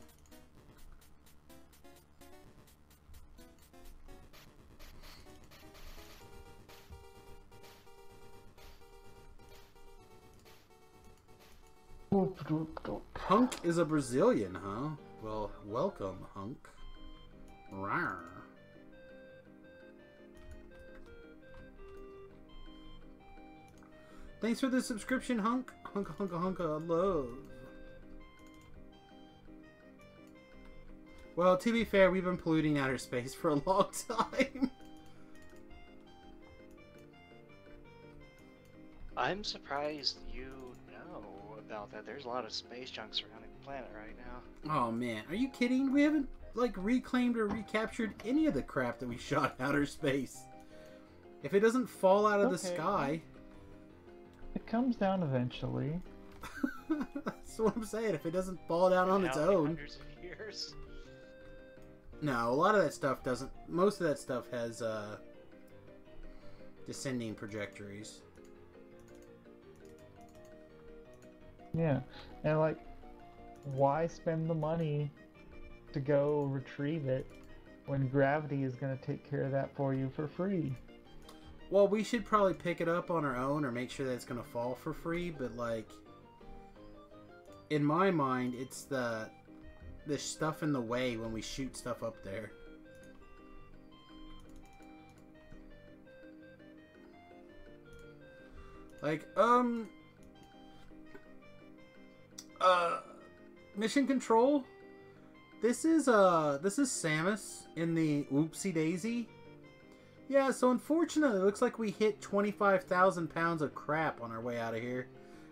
Hunk is a Brazilian, huh? Well, welcome, Hunk. Rawr. Thanks for the subscription, Hunk. Hunka, hunka, hunka, love. Well, to be fair, we've been polluting outer space for a long time. I'm surprised you know about that. There's a lot of space junk surrounding the planet right now. Oh man, are you kidding? We haven't, like, reclaimed or recaptured any of the crap that we shot in outer space. If it doesn't fall out of the sky... It comes down eventually. That's what I'm saying. If it doesn't fall down on its own. Hundreds of years. No, a lot of that stuff doesn't. Most of that stuff has descending trajectories. Yeah, and like, why spend the money to go retrieve it when gravity is going to take care of that for you for free? Well, we should probably pick it up on our own or make sure that it's going to fall for free, but like, in my mind, it's the stuff in the way when we shoot stuff up there. Like, Mission Control. This is Samius in the Oopsie Daisy. Yeah, so unfortunately, it looks like we hit 25,000 pounds of crap on our way out of here.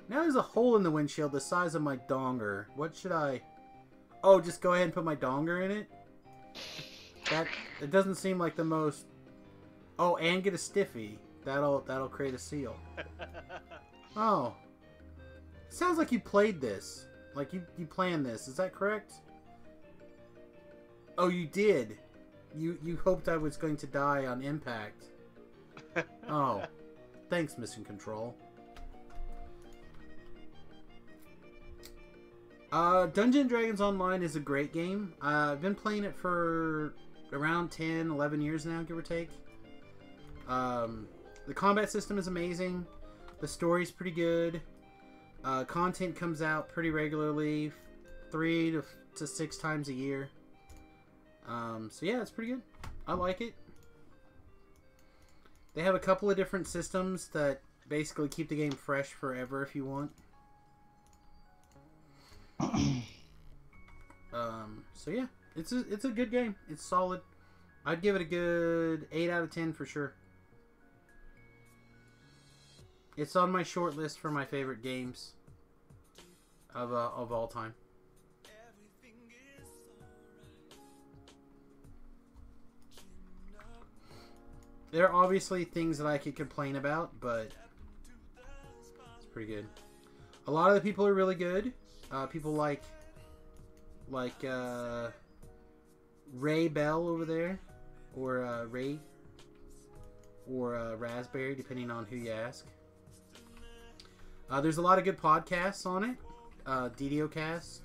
Now there's a hole in the windshield the size of my donger. What should I... Oh, just go ahead and put my donger in it? It doesn't seem like the most... Oh, and get a stiffy. That'll create a seal. Oh. Sounds like you played this. Like you planned this. Is that correct? Oh, you did. You hoped I was going to die on impact. Oh. Thanks, Mission Control. Dungeons & Dragons Online is a great game. I've been playing it for around 10, 11 years now, give or take. The combat system is amazing. The story's pretty good. Content comes out pretty regularly, 3 to 6 times a year. So yeah, it's pretty good. I like it. They have a couple of different systems that basically keep the game fresh forever if you want. So yeah, it's a good game. It's solid. I'd give it a good 8 out of 10 for sure. It's on my short list for my favorite games of all time. There are obviously things that I could complain about, but it's pretty good. A lot of the people are really good. People like Ray Bell over there, or Ray. or Raspberry, depending on who you ask. There's a lot of good podcasts on it. DDoCast,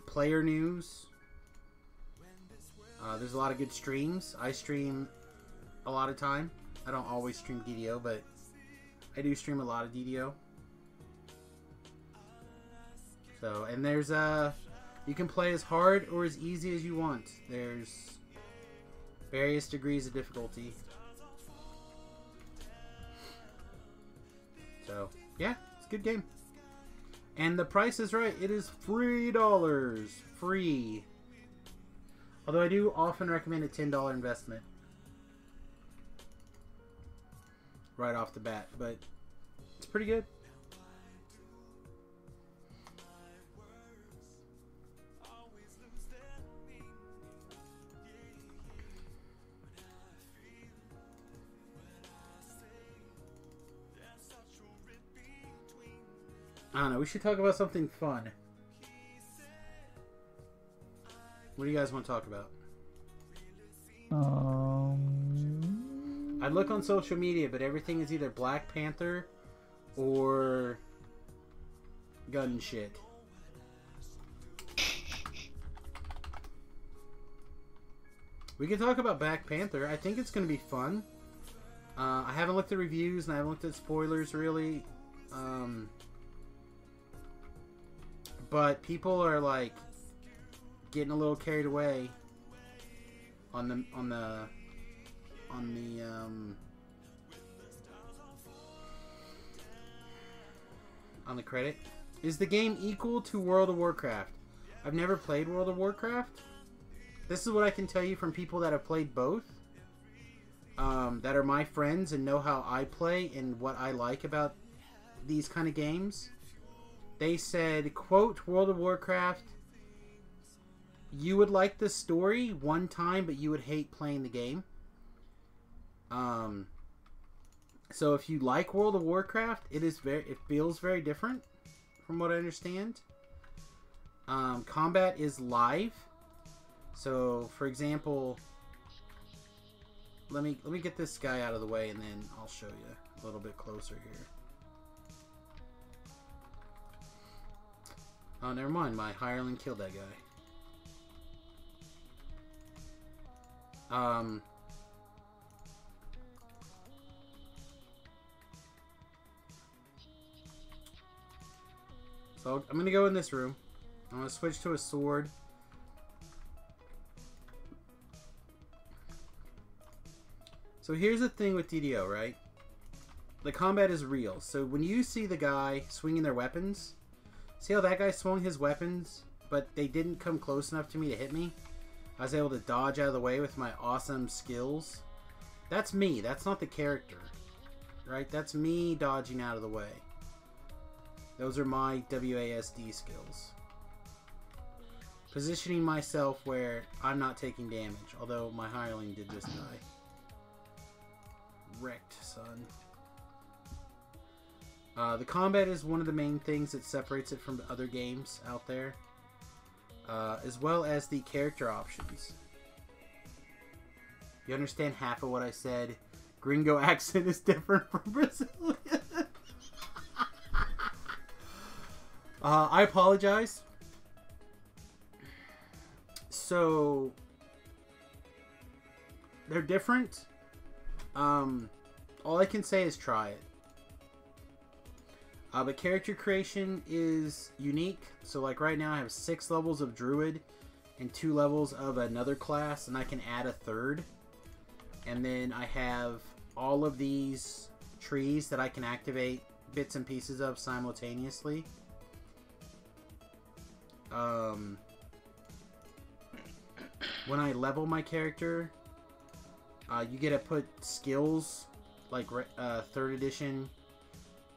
Player News. There's a lot of good streams. I stream a lot of time. I don't always stream DDO, but I do stream a lot of DDO. So, and there's you can play as hard or as easy as you want. There's various degrees of difficulty. So, yeah, it's a good game. And the price is right. It is $3. Free. Although I do often recommend a $10 investment. Right off the bat. But it's pretty good. I don't know. We should talk about something fun. What do you guys want to talk about? I look on social media, but everything is either Black Panther or gun shit. We can talk about Black Panther. I think it's going to be fun. I haven't looked at reviews and I haven't looked at spoilers really. But people are like getting a little carried away on the credit. Is the game equal to World of Warcraft? I've never played World of Warcraft. This is what I can tell you from people that have played both. That are my friends and know how I play and what I like about these kind of games. They said, quote, World of Warcraft, you would like the story one time, but you would hate playing the game. So if you like World of Warcraft, it feels very different from what I understand. Combat is live. So, for example, let me get this guy out of the way and then I'll show you a little bit closer here. Oh, never mind. My hireling killed that guy. So I'm going to go in this room. I'm going to switch to a sword. So here's the thing with DDO, right? The combat is real. So when you see the guy swinging their weapons, see how that guy swung his weapons, but they didn't come close enough to me to hit me? I was able to dodge out of the way with my awesome skills. That's me. That's not the character. Right? That's me dodging out of the way. Those are my WASD skills. Positioning myself where I'm not taking damage, although my hireling did just die. Wrecked, son. The combat is one of the main things that separates it from other games out there, as well as the character options. You understand half of what I said? Gringo accent is different from Brazilian. I apologize. So, they're different. All I can say is try it. But character creation is unique. So like right now I have 6 levels of Druid and 2 levels of another class, and I can add a third. And then I have all of these trees that I can activate bits and pieces of simultaneously. When I level my character, you get to put skills like 3rd edition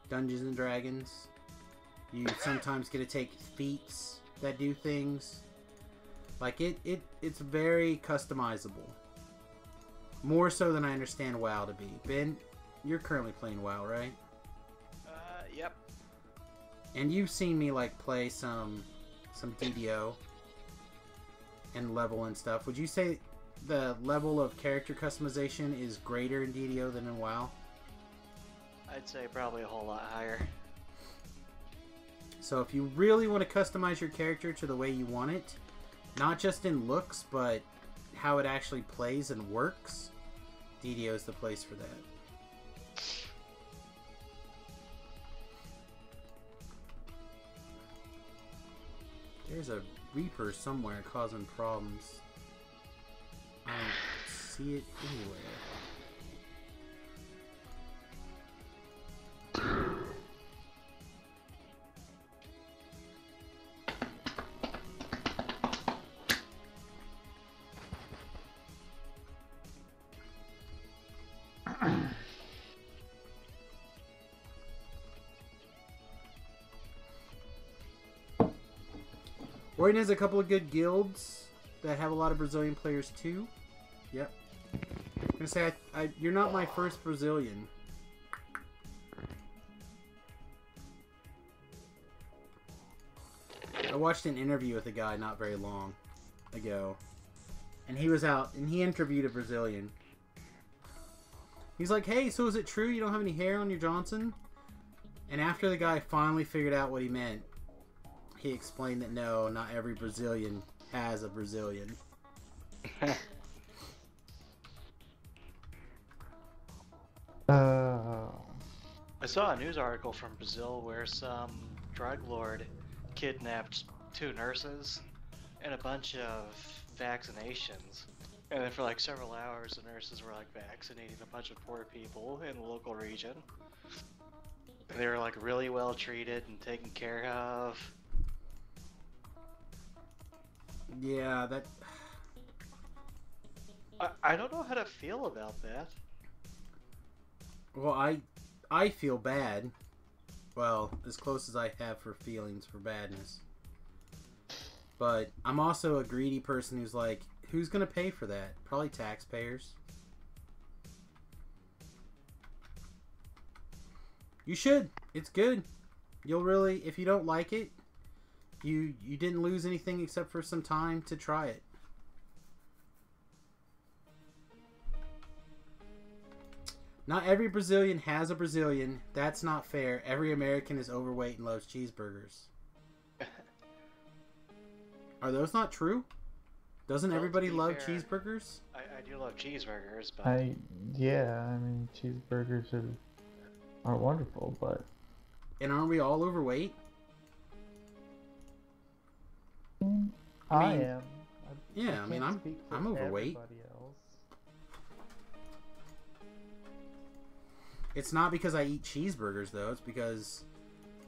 Dungeons and Dragons. You sometimes get to take feats that do things. Like it's very customizable. More so than I understand WoW to be. Ben, you're currently playing WoW, right? Yep. And you've seen me like play some DDO and level and stuff. Would you say the level of character customization is greater in DDO than in WoW. I'd say probably a whole lot higher. So if you really want to customize your character to the way you want it, not just in looks, but how it actually plays and works, DDO is the place for that. There's a Reaper somewhere causing problems. I don't see it anywhere. Oregon has a couple of good guilds that have a lot of Brazilian players too. Yep. I'm gonna say you're not my first Brazilian. I watched an interview with a guy not very long ago, and he was out and he interviewed a Brazilian. He's like, "Hey, so is it true you don't have any hair on your Johnson?" And after the guy finally figured out what he meant, he explained that no, not every Brazilian has a Brazilian. I saw a news article from Brazil where some drug lord kidnapped 2 nurses and a bunch of vaccinations. And then for like several hours, the nurses were like vaccinating a bunch of poor people in the local region. And they were like really well treated and taken care of. Yeah, that... I don't know how to feel about that. Well, I feel bad. Well, as close as I have for feelings for badness. But I'm also a greedy person who's like, who's going to pay for that? Probably taxpayers. You should. It's good. You'll really, if you don't like it, you didn't lose anything except for some time to try it. Not every Brazilian has a Brazilian. That's not fair. Every American is overweight and loves cheeseburgers. Are those not true? Doesn't Well, everybody to be love fair, cheeseburgers? I do love cheeseburgers, but I mean, cheeseburgers are wonderful, but And aren't we all overweight? I mean, am. yeah, I mean, can't speak for I'm overweight. everybody else. It's not because I eat cheeseburgers, though. It's because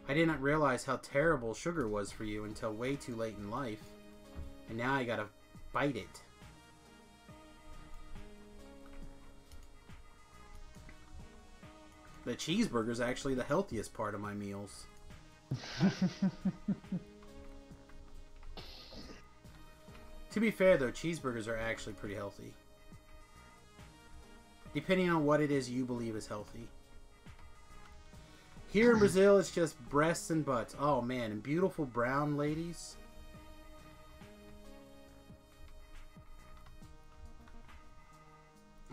I didn't realize how terrible sugar was for you until way too late in life. And now I gotta fight it. The cheeseburger's actually the healthiest part of my meals. To be fair, though, cheeseburgers are actually pretty healthy. Depending on what it is you believe is healthy. Here in Brazil, it's just breasts and butts. Oh, man. And beautiful brown ladies.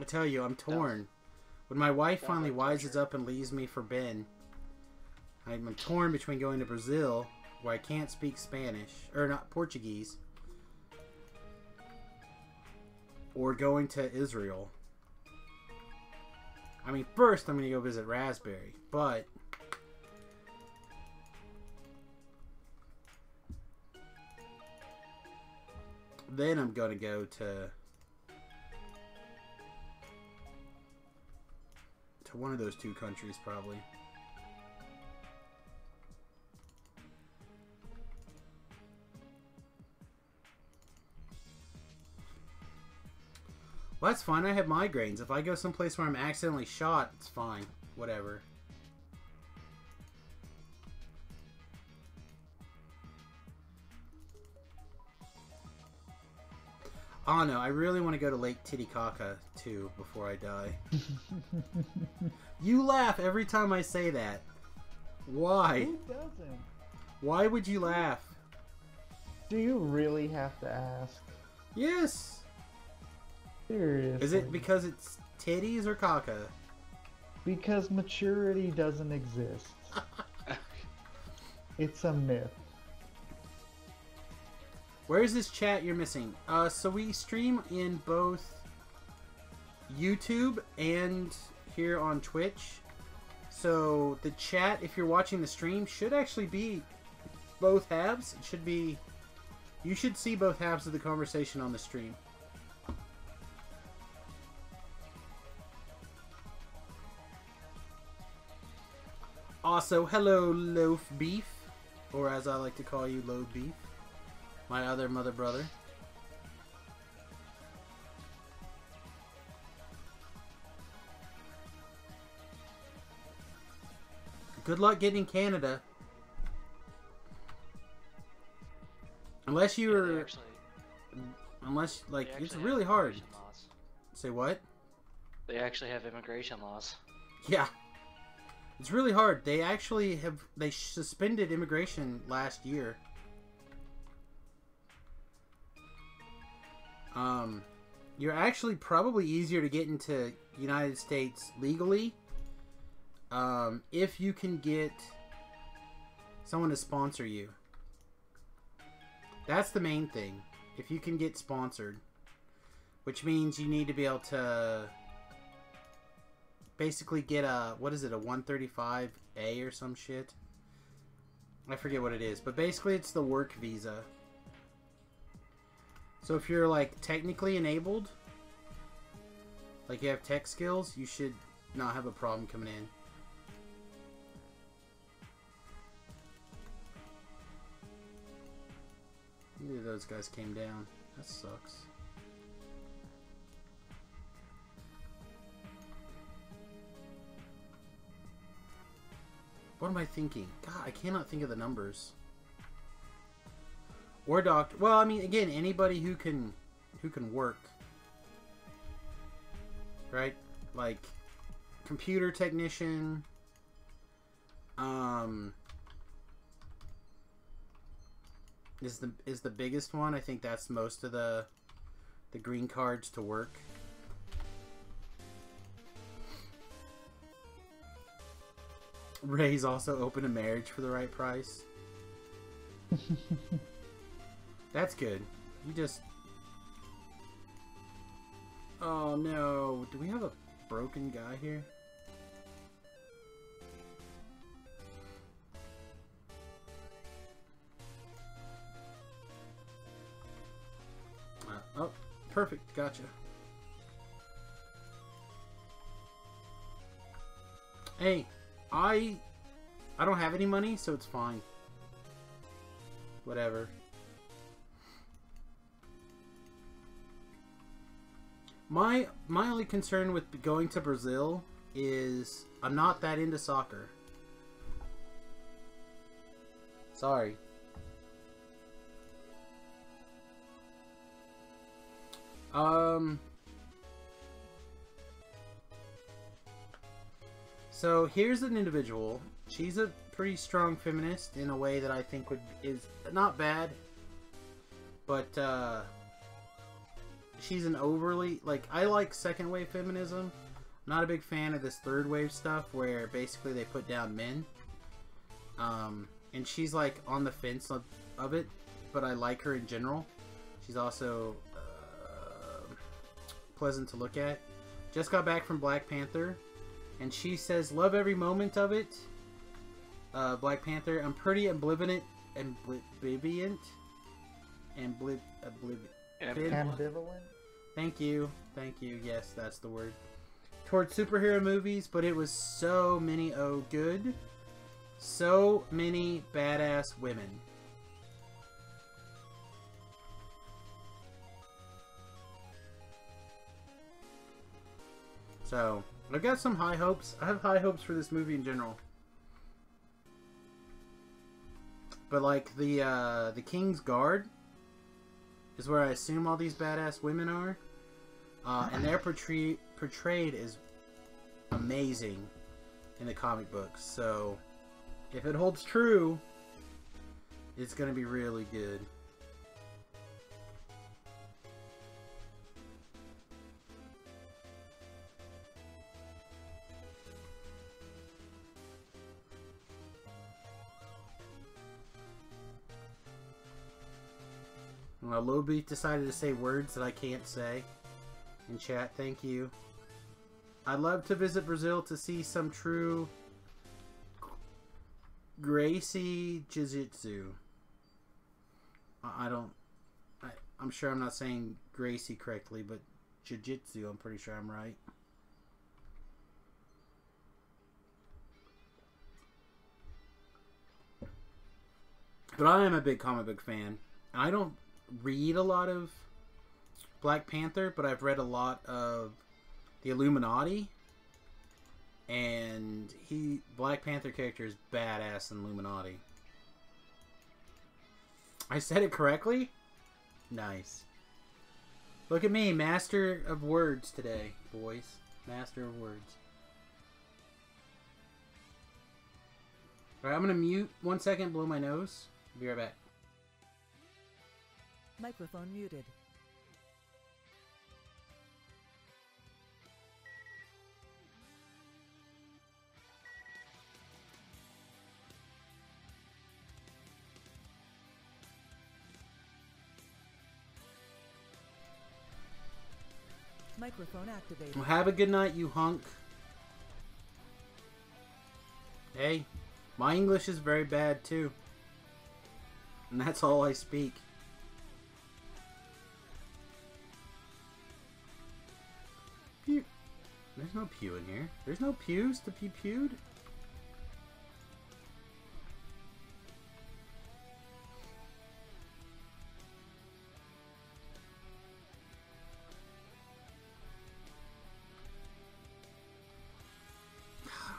I tell you, I'm torn. When my wife finally wises up and leaves me for Ben, I'm torn between going to Brazil, where I can't speak Spanish, or not Portuguese, or going to Israel. I mean, first I'm going to go visit Raspberry, but then I'm going to go to one of those 2 countries, probably. Well, that's fine. I have migraines. If I go someplace where I'm accidentally shot, it's fine. Whatever. Oh no, I really want to go to Lake Titicaca too before I die. You laugh every time I say that. Why? Who doesn't? Why would you laugh? Do you really have to ask? Yes. Seriously. Is it because it's titties or caca? Because maturity doesn't exist. It's a myth. Where's this chat you're missing? So we stream in both YouTube and here on Twitch. So the chat, if you're watching the stream, should actually be both halves. It should be... You should see both halves of the conversation on the stream. Also, hello, Loaf Beef. Or as I like to call you, Loaf Beef. My other mother brother. Good luck getting in Canada. Unless you were... Unless, like, it's really hard. Say what? They actually have immigration laws. Yeah. It's really hard. They actually have... They suspended immigration last year. You're actually probably easier to get into United States legally if you can get someone to sponsor you. That's the main thing. If you can get sponsored, which means you need to be able to basically get a, what is it, a 135A or some shit? I forget what it is, but basically it's the work visa. So if you're, like, technically enabled, like you have tech skills, you should not have a problem coming in. Neither of those guys came down. That sucks. What am I thinking? God, I cannot think of the numbers. Or doctor. Well, I mean, again, anybody who can work, right? Like computer technician. Is the biggest one. I think that's most of the green cards to work. Ray's also open to marriage for the right price. That's good. You just... Oh no. Do we have a broken guy here? Oh, perfect. Gotcha. Hey, I don't have any money, so it's fine. Whatever. My only concern with going to Brazil is I'm not that into soccer. Sorry. So here's an individual. She's a pretty strong feminist in a way that I think is not bad, but she's an overly, like, I like second wave feminism. I'm not a big fan of this third wave stuff where basically they put down men. And she's like on the fence of it, but I like her in general. She's also pleasant to look at. Just got back from Black Panther, and she says, love every moment of it. Black Panther, I'm pretty ambivalent. Thank you. Yes, that's the word. Towards superhero movies, but it was so many good. So many badass women. So, I've got some high hopes. I have high hopes for this movie in general. But like the King's Guard is where I assume all these badass women are. And they're portrayed as amazing in the comic books. So, if it holds true, it's going to be really good. Low Beat decided to say words that I can't say. In chat, thank you. I'd love to visit Brazil to see some true Gracie Jiu-Jitsu. I'm sure I'm not saying Gracie correctly, but Jiu-Jitsu, I'm pretty sure I'm right. But I am a big comic book fan. I don't read a lot of Black Panther, but I've read a lot of the Illuminati. And Black Panther character is badass in Illuminati. I said it correctly? Nice. Look at me, master of words today, boys. Master of words. Alright, I'm gonna mute 1 second, blow my nose. Be right back. Microphone muted. Microphone activated. Well, have a good night, you hunk. Hey, my English is very bad too. And that's all I speak. Pew. There's no pew in here. There's no pews to be pewed.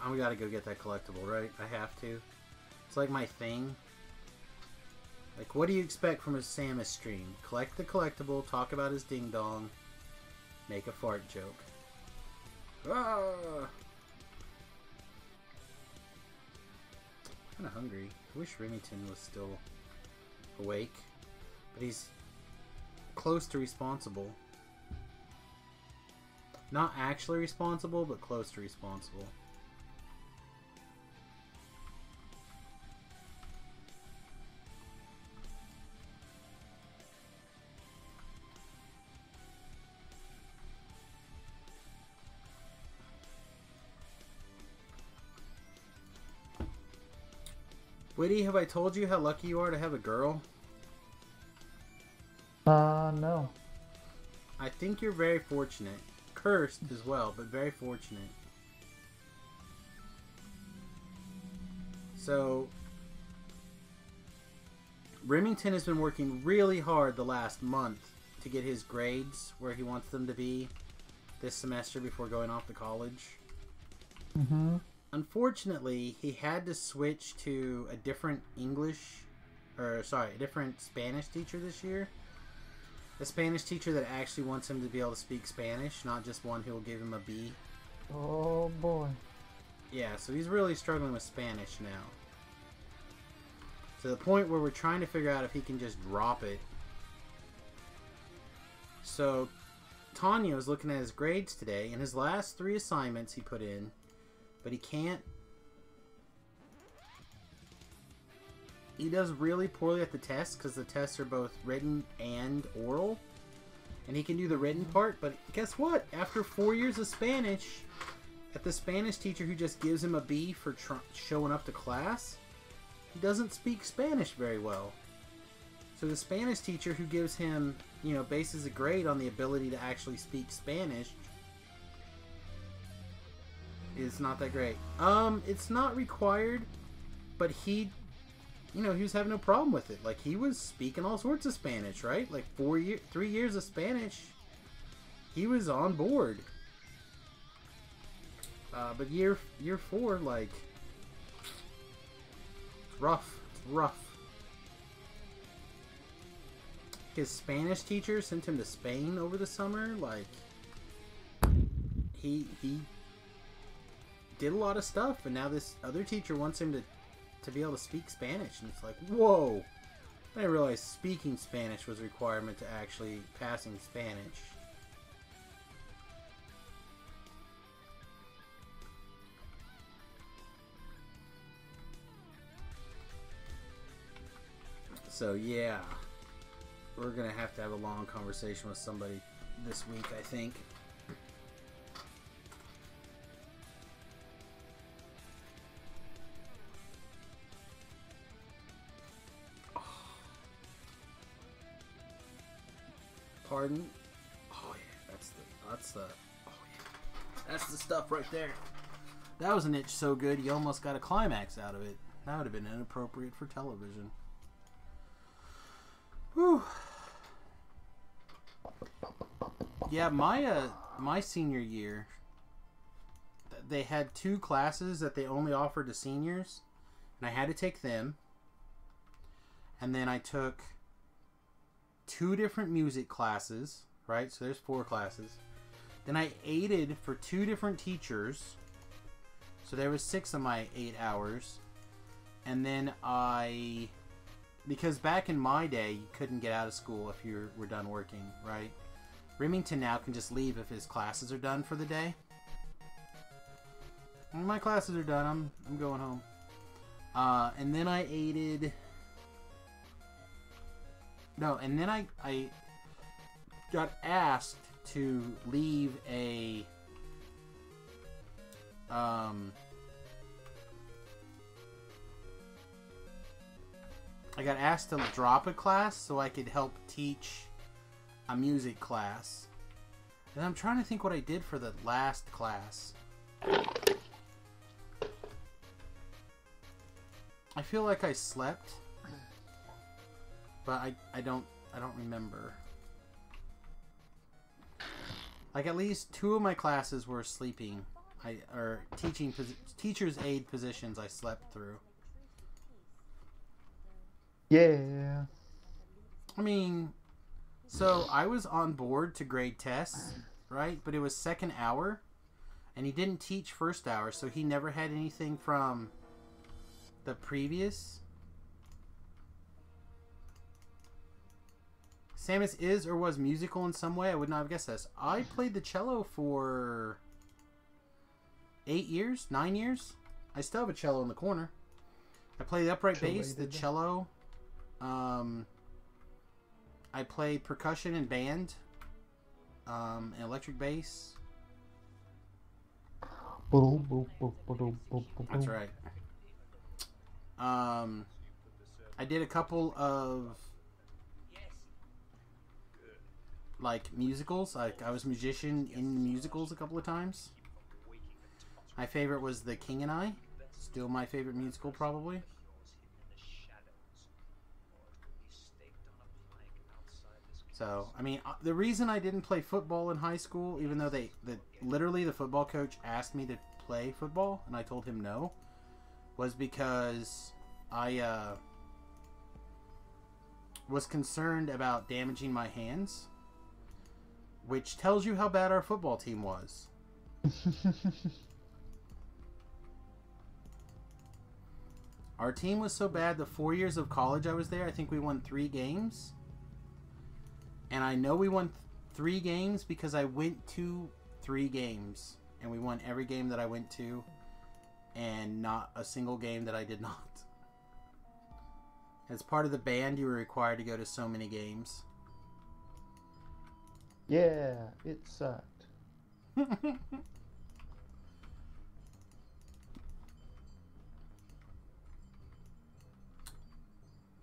We gotta go get that collectible, right? I have to. It's like my thing. Like, what do you expect from a Samus stream? Collect the collectible, talk about his ding-dong, make a fart joke. Ah! I'm kinda hungry. I wish Remington was still awake. But he's close to responsible. Not actually responsible, but close to responsible. Witty, have I told you how lucky you are to have a girl? No. I think you're very fortunate. Cursed as well, but very fortunate. So, Remington has been working really hard the last month to get his grades where he wants them to be this semester before going off to college. Mm-hmm. Unfortunately, he had to switch to a different a different Spanish teacher this year. A Spanish teacher that actually wants him to be able to speak Spanish, not just one who will give him a B. Oh boy. Yeah, so he's really struggling with Spanish now. To the point where we're trying to figure out if he can just drop it. So, Tanya was looking at his grades today, and his last 3 assignments he put in, but he can't. He does really poorly at the tests because the tests are both written and oral. And he can do the written part, but guess what? After 4 years of Spanish, at the Spanish teacher who just gives him a B for showing up to class, he doesn't speak Spanish very well. So the Spanish teacher who gives him, bases a grade on the ability to actually speak Spanish is not that great. It's not required, but he was having no problem with it. Like, he was speaking all sorts of Spanish, right? Like 3 years of Spanish, he was on board. But year 4, like, it's rough. It's rough. His Spanish teacher sent him to Spain over the summer. Like, he did a lot of stuff, and now this other teacher wants him to be able to speak Spanish, and it's like, whoa! I didn't realize speaking Spanish was a requirement to actually passing Spanish. So yeah. we're gonna have to have a long conversation with somebody this week, I think. Pardon? Oh yeah, that's the oh yeah. That's the stuff right there. That was an itch so good you almost got a climax out of it. That would have been inappropriate for television. Whew. Yeah, my senior year, they had 2 classes that they only offered to seniors, and I had to take them. And then I took 2 different music classes, right? So there's 4 classes. Then I aided for 2 different teachers. So there was 6 of my 8 hours. And then because back in my day, you couldn't get out of school if you were done working, right? Remington now can just leave if his classes are done for the day. When my classes are done, I'm going home. And then I aided... No, and then I got asked to leave a... I got asked to drop a class so I could help teach a music class. And I'm trying to think what I did for the last class. I feel like I slept, but I don't remember. Like at least 2 of my classes were sleeping. Or teacher's aid positions I slept through. Yeah. I mean, so I was on board to grade tests, right? But it was second hour, and he didn't teach first hour, so he never had anything from the previous. Samius is or was musical in some way. I would not have guessed this. I played the cello for 8 years, 9 years. I still have a cello in the corner. I play the upright bass, the cello. I play percussion and band, and electric bass. That's right. I did a couple of like musicals. I was a musician in musicals a couple of times. My favorite was The King and I. Still my favorite musical, probably. So, I mean, the reason I didn't play football in high school, even though literally the football coach asked me to play football, and I told him no, was because I was concerned about damaging my hands, which tells you how bad our football team was. Our team was so bad, the 4 years of college I was there, I think we won 3 games. And I know we won 3 games because I went to 3 games. And we won every game that I went to. And not a single game that I did not. As part of the band, you were required to go to so many games. Yeah, it sucked.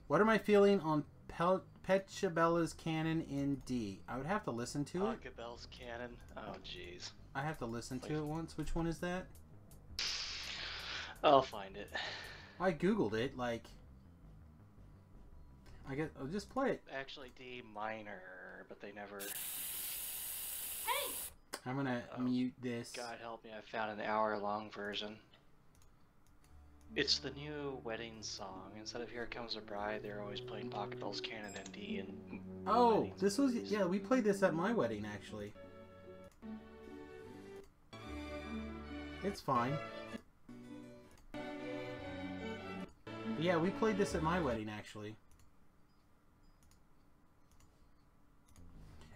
What am I feeling on Petchabella's Canon in D? I would have to listen to it. Acapel's Canon? Oh, jeez. I have to listen to it once. Which one is that? I'll find it. I googled it, like... I'll just play it. Actually, D minor, but they never... Hey! I'm gonna mute this. God help me, I found an hour-long version. It's the new wedding song. Instead of Here Comes the Bride, they're always playing Pocketbell's Canon and D and... Oh, this was... Yeah, we played this at my wedding, actually. It's fine. But yeah, we played this at my wedding, actually.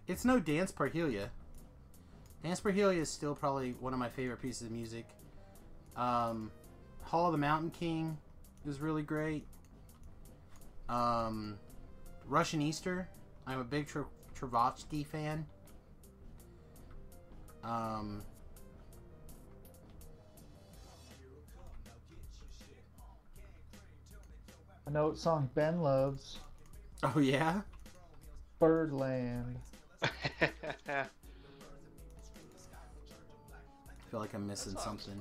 It's no Dance Parhelia. Dance Parhelia is still probably one of my favorite pieces of music. Hall of the Mountain King is really great. Russian Easter. I'm a big Drd5 fan. I know what song Ben loves. Oh yeah? Birdland. I feel like I'm missing something.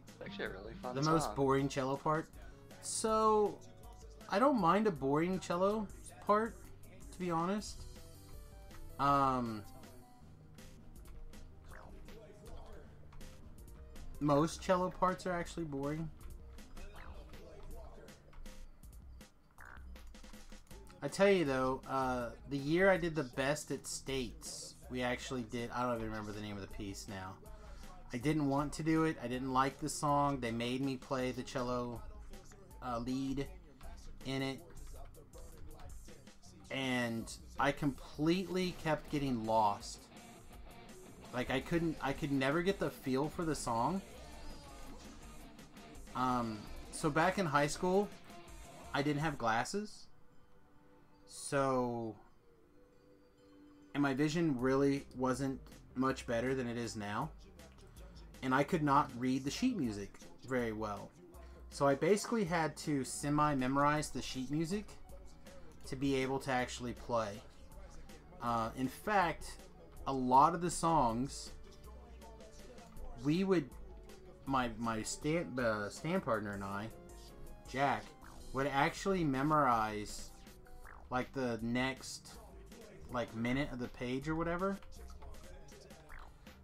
It's actually a really fun The song. most boring cello part? So, I don't mind a boring cello part, to be honest. Most cello parts are actually boring. I tell you though, the year I did the best at States, we actually did, I don't even remember the name of the piece now. I didn't want to do it, I didn't like the song, they made me play the cello lead in it. And I completely kept getting lost. Like I could never get the feel for the song. So back in high school, I didn't have glasses. So, and my vision really wasn't much better than it is now. And I could not read the sheet music very well. So I basically had to semi-memorize the sheet music to be able to actually play. In fact, a lot of the songs, we would, my stand partner and I, Jack, would actually memorize like the next like minute of the page or whatever.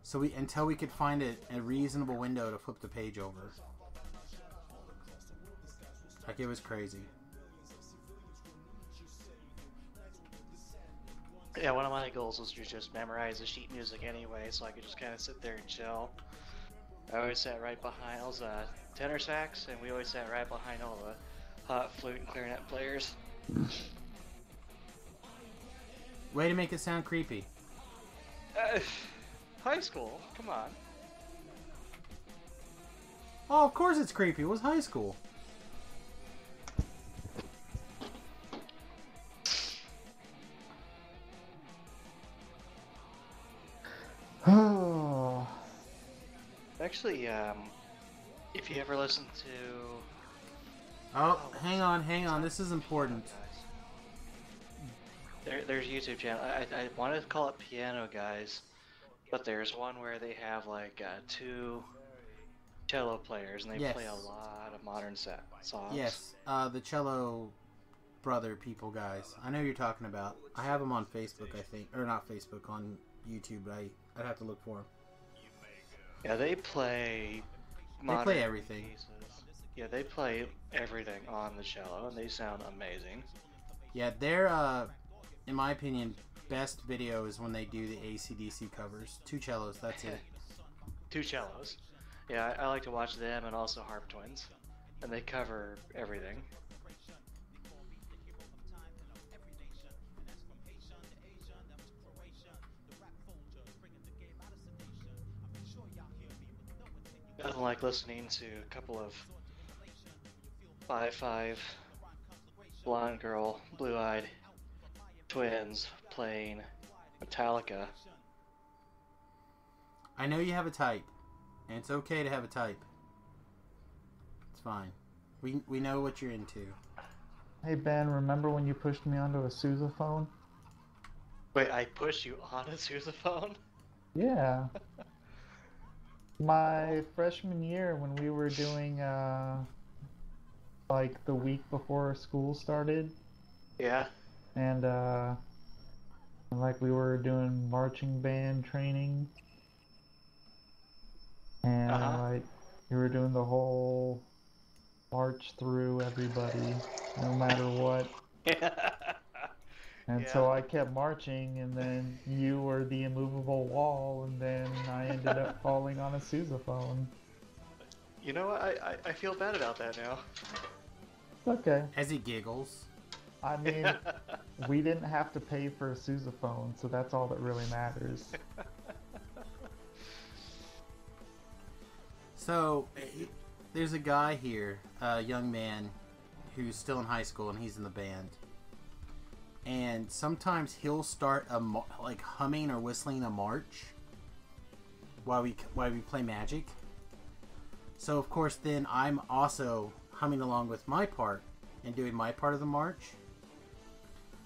So until we could find a reasonable window to flip the page over. Like it was crazy. Yeah, one of my goals was to just memorize the sheet music anyway, so I could just kind of sit there and chill. I always sat right behind, I was a tenor sax, and we always sat right behind all the hot flute and clarinet players. Way to make it sound creepy. High school, come on. Oh, of course it's creepy. It was high school. Oh. Actually, if you ever listen to... Oh, hang on. This is important. There's a YouTube channel. I wanted to call it Piano Guys, but there's one where they have like 2 cello players and they play a lot of modern songs. Yes, the cello brother people guys. I know who you're talking about. I have them on Facebook, I think, or not Facebook, on YouTube. But I'd have to look for them. Yeah, they play. They play everything. Pieces. Yeah, they play everything on the cello, and they sound amazing. Yeah, they're in my opinion, best video is when they do the AC/DC covers. 2 cellos, that's it. 2 cellos. Yeah, I like to watch them and also Harp Twins, and they cover everything. Nothing like listening to a couple of 5'5", blonde girl, blue-eyed twins playing Metallica. I know you have a type, and it's okay to have a type. It's fine. We know what you're into. Hey Ben, remember when you pushed me onto a sousaphone? Wait, I pushed you on a sousaphone? Yeah. My freshman year when we were doing like the week before school started. Yeah. And like we were doing marching band training. And like we were doing the whole march through everybody, no matter what. And so I kept marching, and then you were the immovable wall, and then I ended up falling on a sousaphone. You know what? I feel bad about that now. Okay. As he giggles. I mean, we didn't have to pay for a sousaphone, so that's all that really matters. So, there's a guy here, a young man, who's still in high school, and he's in the band. And sometimes he'll start like humming or whistling a march while we play Magic. So of course then I'm also humming along with my part and doing my part of the march.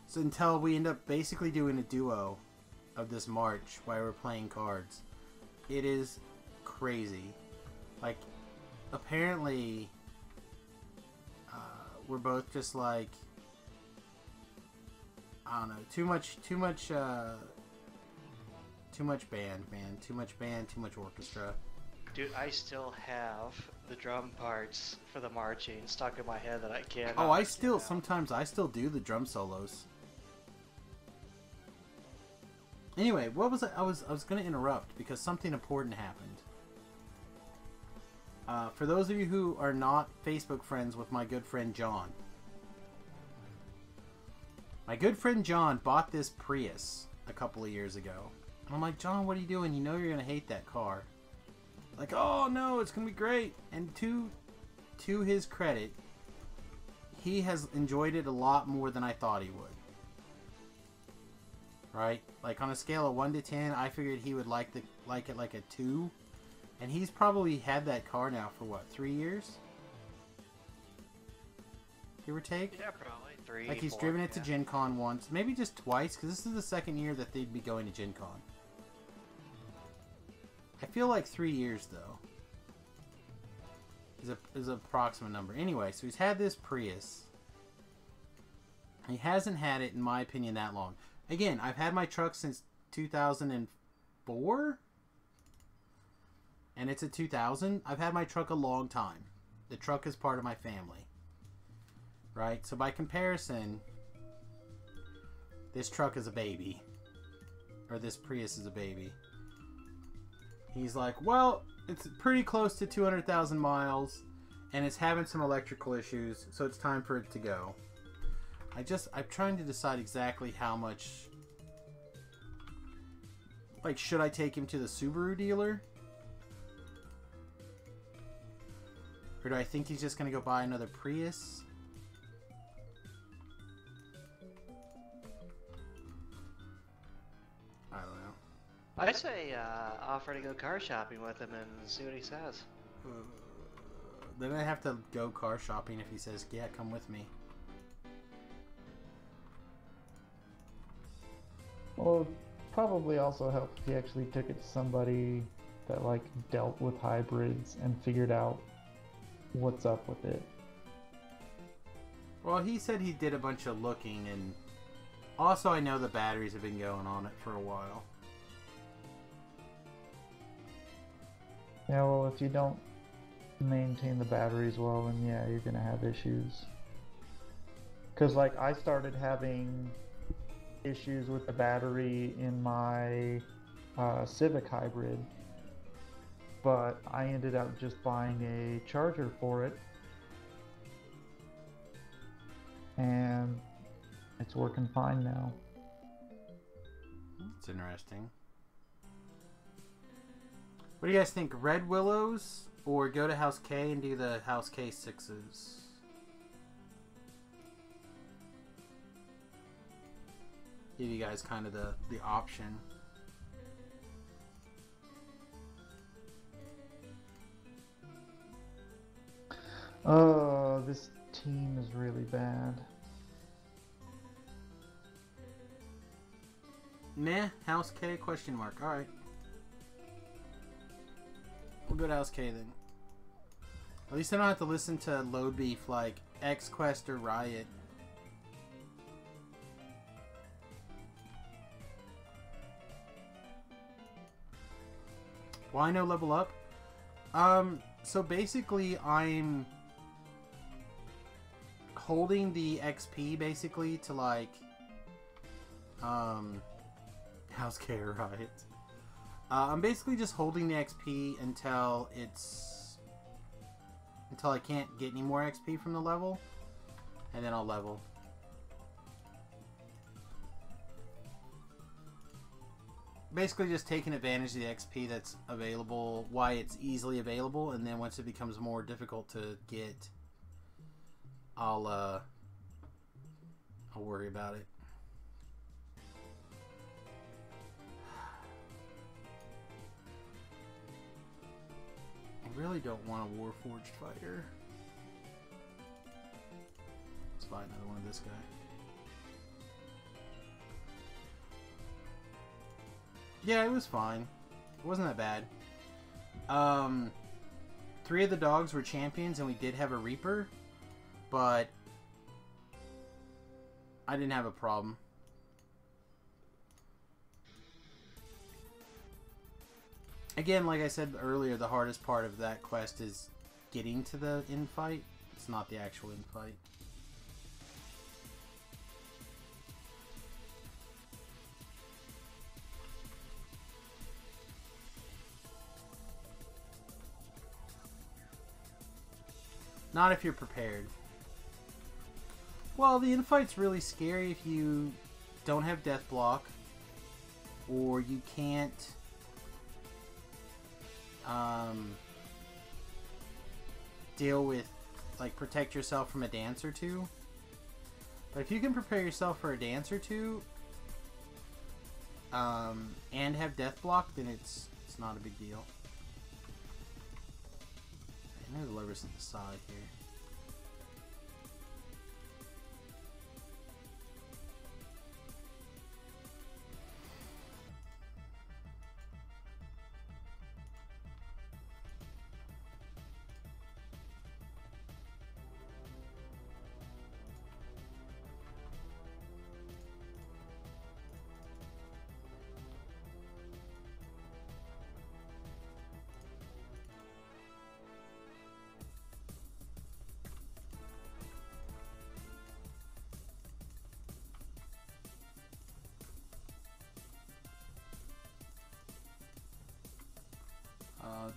So until we end up basically doing a duo of this march while we're playing cards. It is crazy. Like, apparently we're both just like, I don't know, too much band, man. Too much band, too much orchestra. Dude, I still have the drum parts for the marching stuck in my head that I can't. Oh, sometimes I still do the drum solos. Anyway, what was I was going to interrupt because something important happened. For those of you who are not Facebook friends with my good friend John. My good friend John bought this Prius a couple of years ago. And I'm like, John, what are you doing? You know you're going to hate that car. Like, oh no, it's going to be great. And to his credit, he has enjoyed it a lot more than I thought he would. Right? Like, on a scale of 1 to 10, I figured he would like it like a 2. And he's probably had that car now for, what, 3 years? Give or take? Yeah, probably. 3, Like, he's 4, driven it to yeah. Gen Con once. Maybe just twice, because this is the second year that they'd be going to Gen Con. I feel like 3 years, though. Is an approximate number. Anyway, so he's had this Prius. He hasn't had it, in my opinion, that long. Again, I've had my truck since 2004. And it's a 2000. I've had my truck a long time. The truck is part of my family. Right? So by comparison, this truck is a baby. Or this Prius is a baby. He's like, well, it's pretty close to 200,000 miles. And it's having some electrical issues. So it's time for it to go. I'm trying to decide exactly how much. Like, should I take him to the Subaru dealer? Or do I think he's just going to go buy another Prius? I don't know. I'd say offer to go car shopping with him and see what he says. Then I have to go car shopping if he says, yeah, come with me. Well, it'd probably also help if he actually took it to somebody that like dealt with hybrids and figured out what's up with it. Well, he said he did a bunch of looking, and also I know the batteries have been going on it for a while. Yeah, well, if you don't maintain the batteries well, then yeah, you're gonna have issues. Because like I started having issues with the battery in my Civic hybrid, but I ended up just buying a charger for it, and it's working fine now. That's interesting. What do you guys think? Red Willows or go to House K and do the House K 6s? Give you guys kind of the option. Oh, this team is really bad. Meh, House K question mark. Alright. We'll go to House K then. At least I don't have to listen to Load Beef like X Quest or Riot. Why no level up? So basically I'm holding the XP basically to like House K or Riot. I'm basically just holding the XP until I can't get any more XP from the level, and then I'll level. Basically just taking advantage of the XP that's available, why it's easily available, and then once it becomes more difficult to get, I'll worry about it. I really don't want a Warforged fighter. Let's buy another one of this guy. Yeah, it was fine. It wasn't that bad. 3 of the dogs were champions, and we did have a Reaper, but I didn't have a problem. Again, like I said earlier, the hardest part of that quest is getting to the infight. It's not the actual infight. Not if you're prepared. Well, the infight's really scary if you don't have death block, or you can't deal with, like, protect yourself from a dance or two. But if you can prepare yourself for a dance or two, and have death block, then it's not a big deal. I know the lever's at the side here.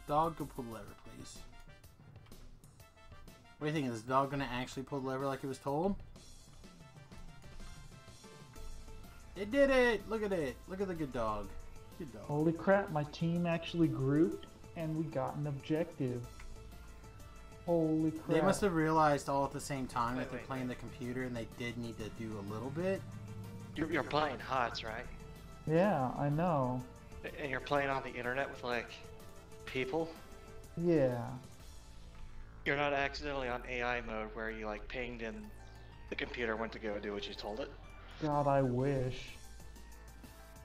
Dog, go pull the lever, please. What do you think? Is the dog going to actually pull the lever like it was told? It did it! Look at it! Look at the good dog. Good dog. Holy crap, my team actually grouped and we got an objective. Holy crap. They must have realized all at the same time that they're playing the computer, and they did need to do a little bit. You're playing HOTS, right? Yeah, I know. And you're playing on the internet with, like, people? Yeah. You're not accidentally on AI mode where you, like, pinged and the computer went to go do what you told it? God, I wish.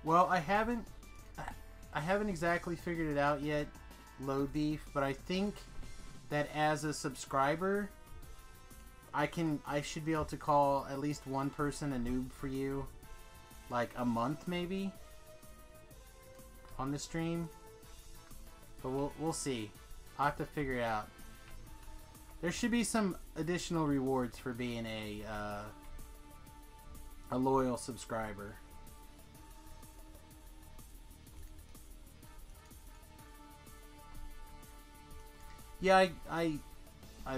Well, I haven't exactly figured it out yet, Load Beef, but I think that as a subscriber, I should be able to call at least one person a noob for you, like a month maybe, on the stream. But we'll see. I'll have to figure it out. There should be some additional rewards for being a loyal subscriber. Yeah, I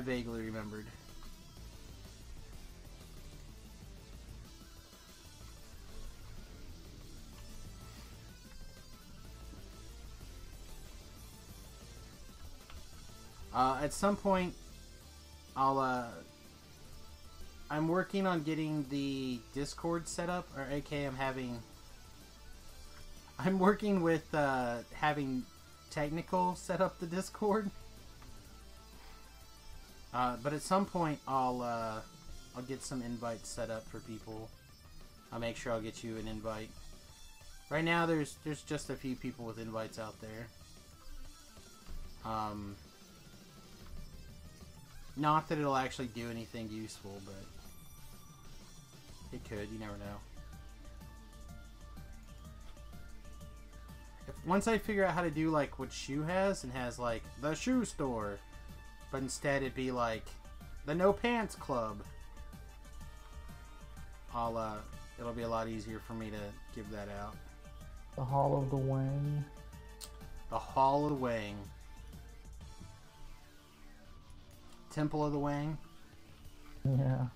vaguely remembered. At some point, I'm working on getting the Discord set up, or AK I'm working with having Technical set up the Discord. But at some point, I'll get some invites set up for people. I'll make sure I'll get you an invite. Right now, there's just a few people with invites out there. Not that it'll actually do anything useful, but it could. You never know. Once I figure out how to do like what Shoe has, and has like the shoe store, but instead it'd be like the No Pants Club, it'll be a lot easier for me to give that out. The Hall of the Wang. The Hall of the Wang. Temple of the Wang. Yeah.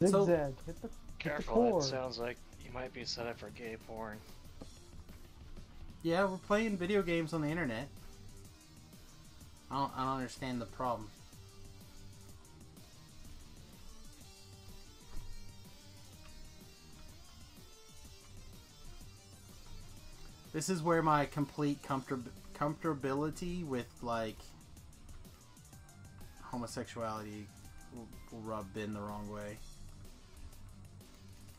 So- Zigzag, hit the Careful, cord. that sounds like you might be set up for gay porn. Yeah, we're playing video games on the internet. I don't understand the problem. This is where my complete comfortability with, like, homosexuality will rub in the wrong way.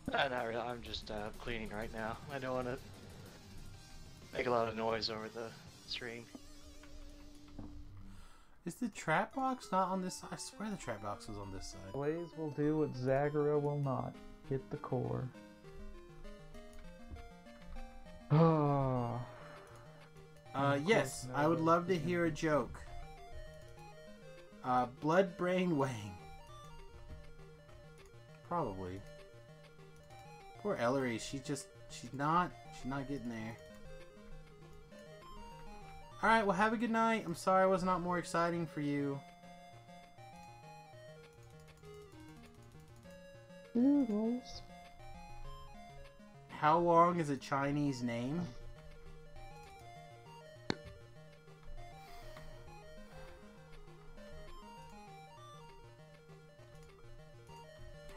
Not really. I'm just cleaning right now. I don't want to make a lot of noise over the stream. Is the trap box not on this side? I swear the trap box was on this side. Blaze will do what Zagara will not. Hit the core. Oh. Yes, I would love to hear a joke. Blood Brain Wang. Probably. Poor Ellery, she's not getting there. Alright, well have a good night. I'm sorry I was not more exciting for you. Noodles. How long is a Chinese name?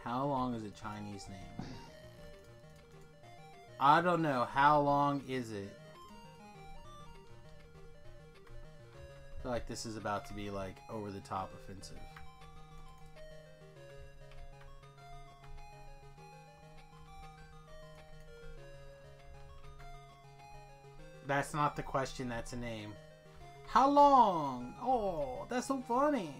How long is a Chinese name? I don't know. How long is it? I feel like this is about to be like over the top offensive. That's not the question, that's a name. How long? Oh, that's so funny.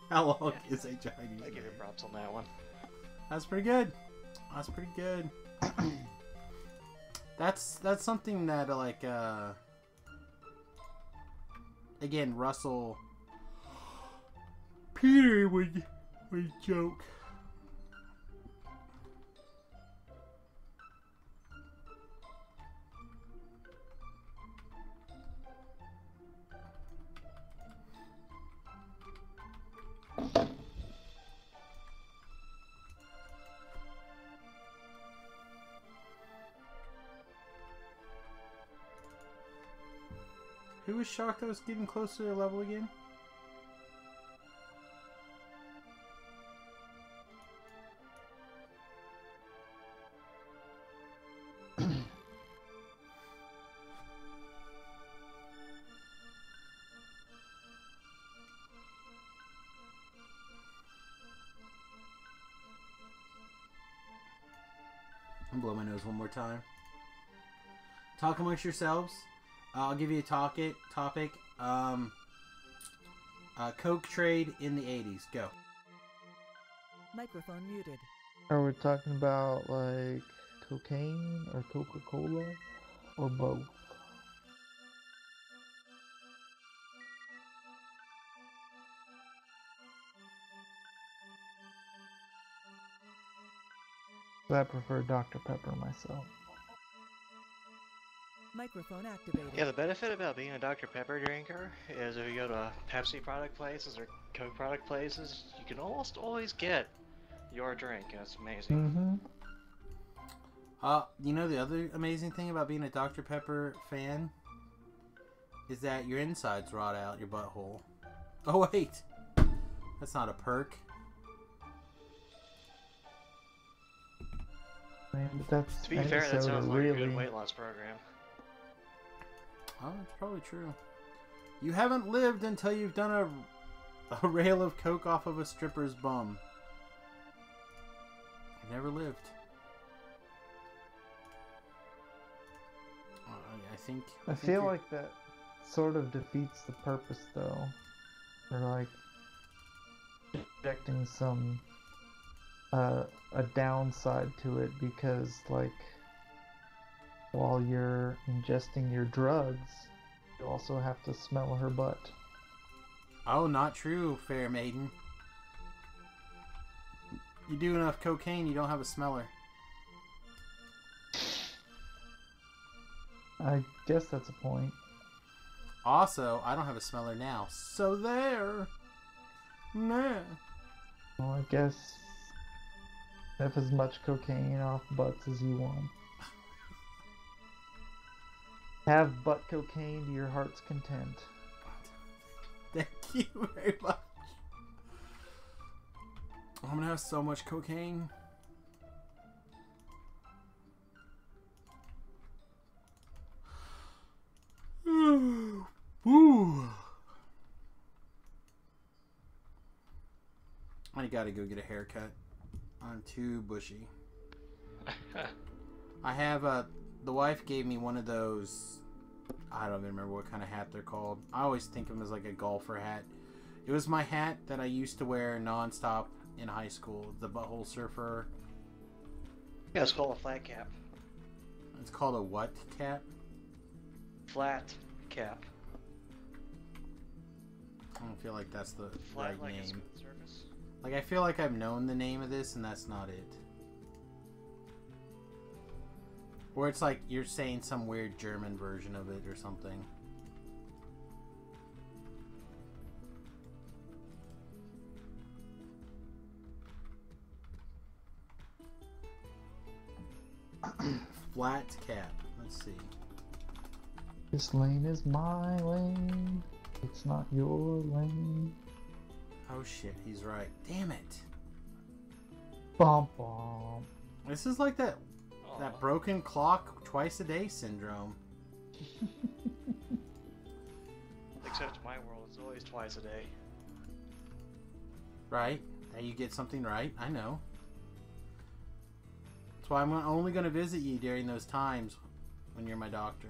How long is a Chinese I give you name? props on that one. That's pretty good. That's pretty good. That's something that like again Russell Peter would joke. Who was shocked I was getting closer to their level again? I'll blow my nose one more time. Talk amongst yourselves. I'll give you a topic. Coke trade in the 80s. Go. Microphone muted. Are we talking about like cocaine or Coca-Cola or both? I prefer Dr. Pepper myself. Microphone activated. Yeah, the benefit about being a Dr. Pepper drinker is if you go to Pepsi product places or Coke product places, you can almost always get your drink, and it's amazing. You know the other amazing thing about being a Dr. Pepper fan is that your insides rot out your butthole. Oh wait, that's not a perk. Man, but that's To be fair, that soda, sounds like really. a good weight loss program. Oh, that's probably true. You haven't lived until you've done a rail of coke off of a stripper's bum. I've never lived. I feel like that sort of defeats the purpose, though. Or like injecting some a downside to it, because like while you're ingesting your drugs, you also have to smell her butt. Oh, not true, fair maiden. You do enough cocaine, you don't have a smeller. I guess that's a point. Also, I don't have a smeller now, so there. Nah. Well, I guess have as much cocaine off butts as you want. Have butt cocaine to your heart's content. Thank you very much. I'm gonna have so much cocaine. Woo. I gotta go get a haircut. I'm too bushy. I have the wife gave me one of those, I don't even remember what kind of hat they're called. I always think of them as like a golfer hat. It was my hat that I used to wear nonstop in high school. The butthole surfer. Yeah, it's called a flat cap. It's called a what cap? Flat cap. I don't feel like that's the Flat right like a name. smooth surface. Like, I feel like I've known the name of this and that's not it. Or it's like you're saying some weird German version of it or something. Flat cap. Let's see. This lane is my lane. It's not your lane. Oh shit, he's right. Damn it. Bum bum. This is like that Aw. broken clock twice a day syndrome. Except in my world, it's always twice a day. Right? That you get something right. I know. That's why I'm only going to visit you during those times when you're my doctor.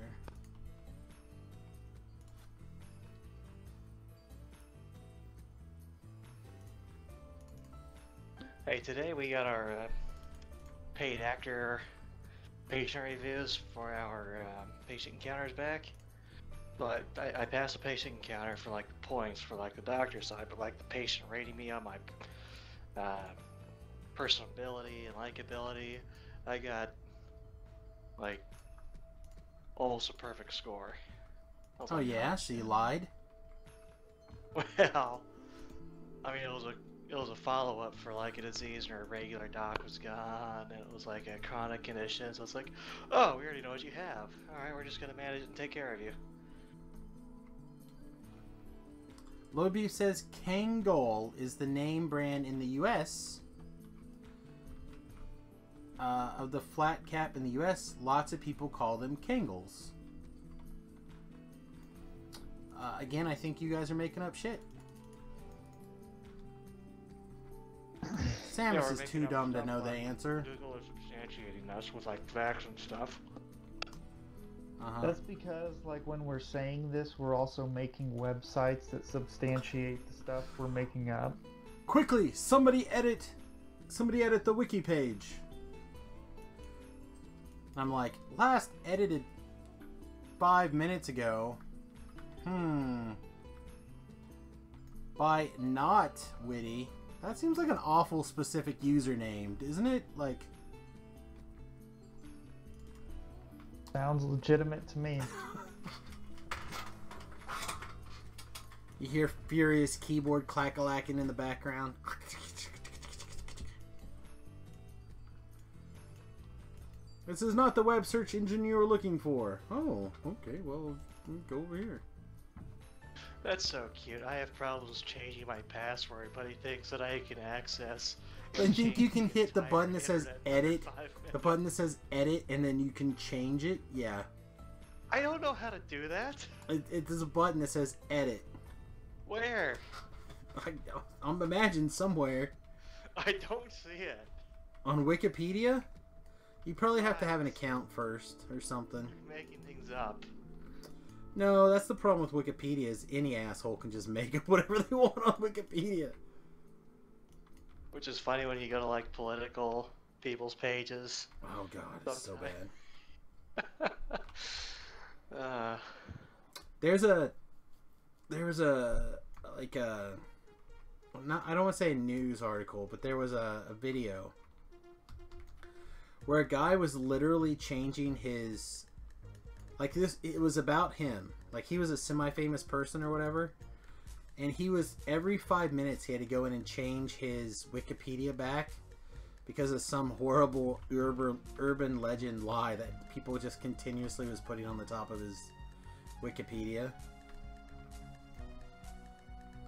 Hey, today we got our paid actor patient reviews for our patient encounters back. But I passed the patient encounter for like the points for like the doctor side, but like the patient rating me on my personability and likability, I got like almost a perfect score. I was Oh like, yeah? So you lied? well, I mean it was a follow up for like a disease and our regular doc was gone, and it was like a chronic condition. So it's like, oh, we already know what you have. All right, we're just gonna manage and take care of you. Low Beef says Kangol is the name brand in the U.S. Of the flat cap in the U.S. Lots of people call them Kangles. Again, I think you guys are making up shit. Samus is too dumb to know the answer. Google is substantiating us with like facts and stuff. That's because, like, when we're saying this, we're also making websites that substantiate the stuff we're making up. Quickly, somebody edit the wiki page. I'm like, last edited 5 minutes ago. By not witty. That seems like an awful specific username, isn't it? Like, Sounds legitimate to me. you hear furious keyboard clack-a-lacking in the background. This is not the web search engine you were looking for. Oh, okay, well, go over here. That's so cute. I have problems changing my password, but he thinks that I can access. I think you can hit the entire button that says internet in edit. 5 minutes. The button that says edit, and then you can change it. Yeah. I don't know how to do that. There's a button that says edit. Where? I'm imagined somewhere. I don't see it. On Wikipedia? You probably have to have an account first or something. You're making things up. No, that's the problem with Wikipedia is any asshole can just make up whatever they want on Wikipedia. Which is funny when you go to like political people's pages. Oh god, it's so bad. There was a like a not I don't want to say a news article, but there was a video where a guy was literally changing his like this. It was about him, like he was a semi-famous person or whatever, and he was every 5 minutes he had to go in and change his Wikipedia back because of some horrible urban legend lie that people just continuously was putting on the top of his Wikipedia.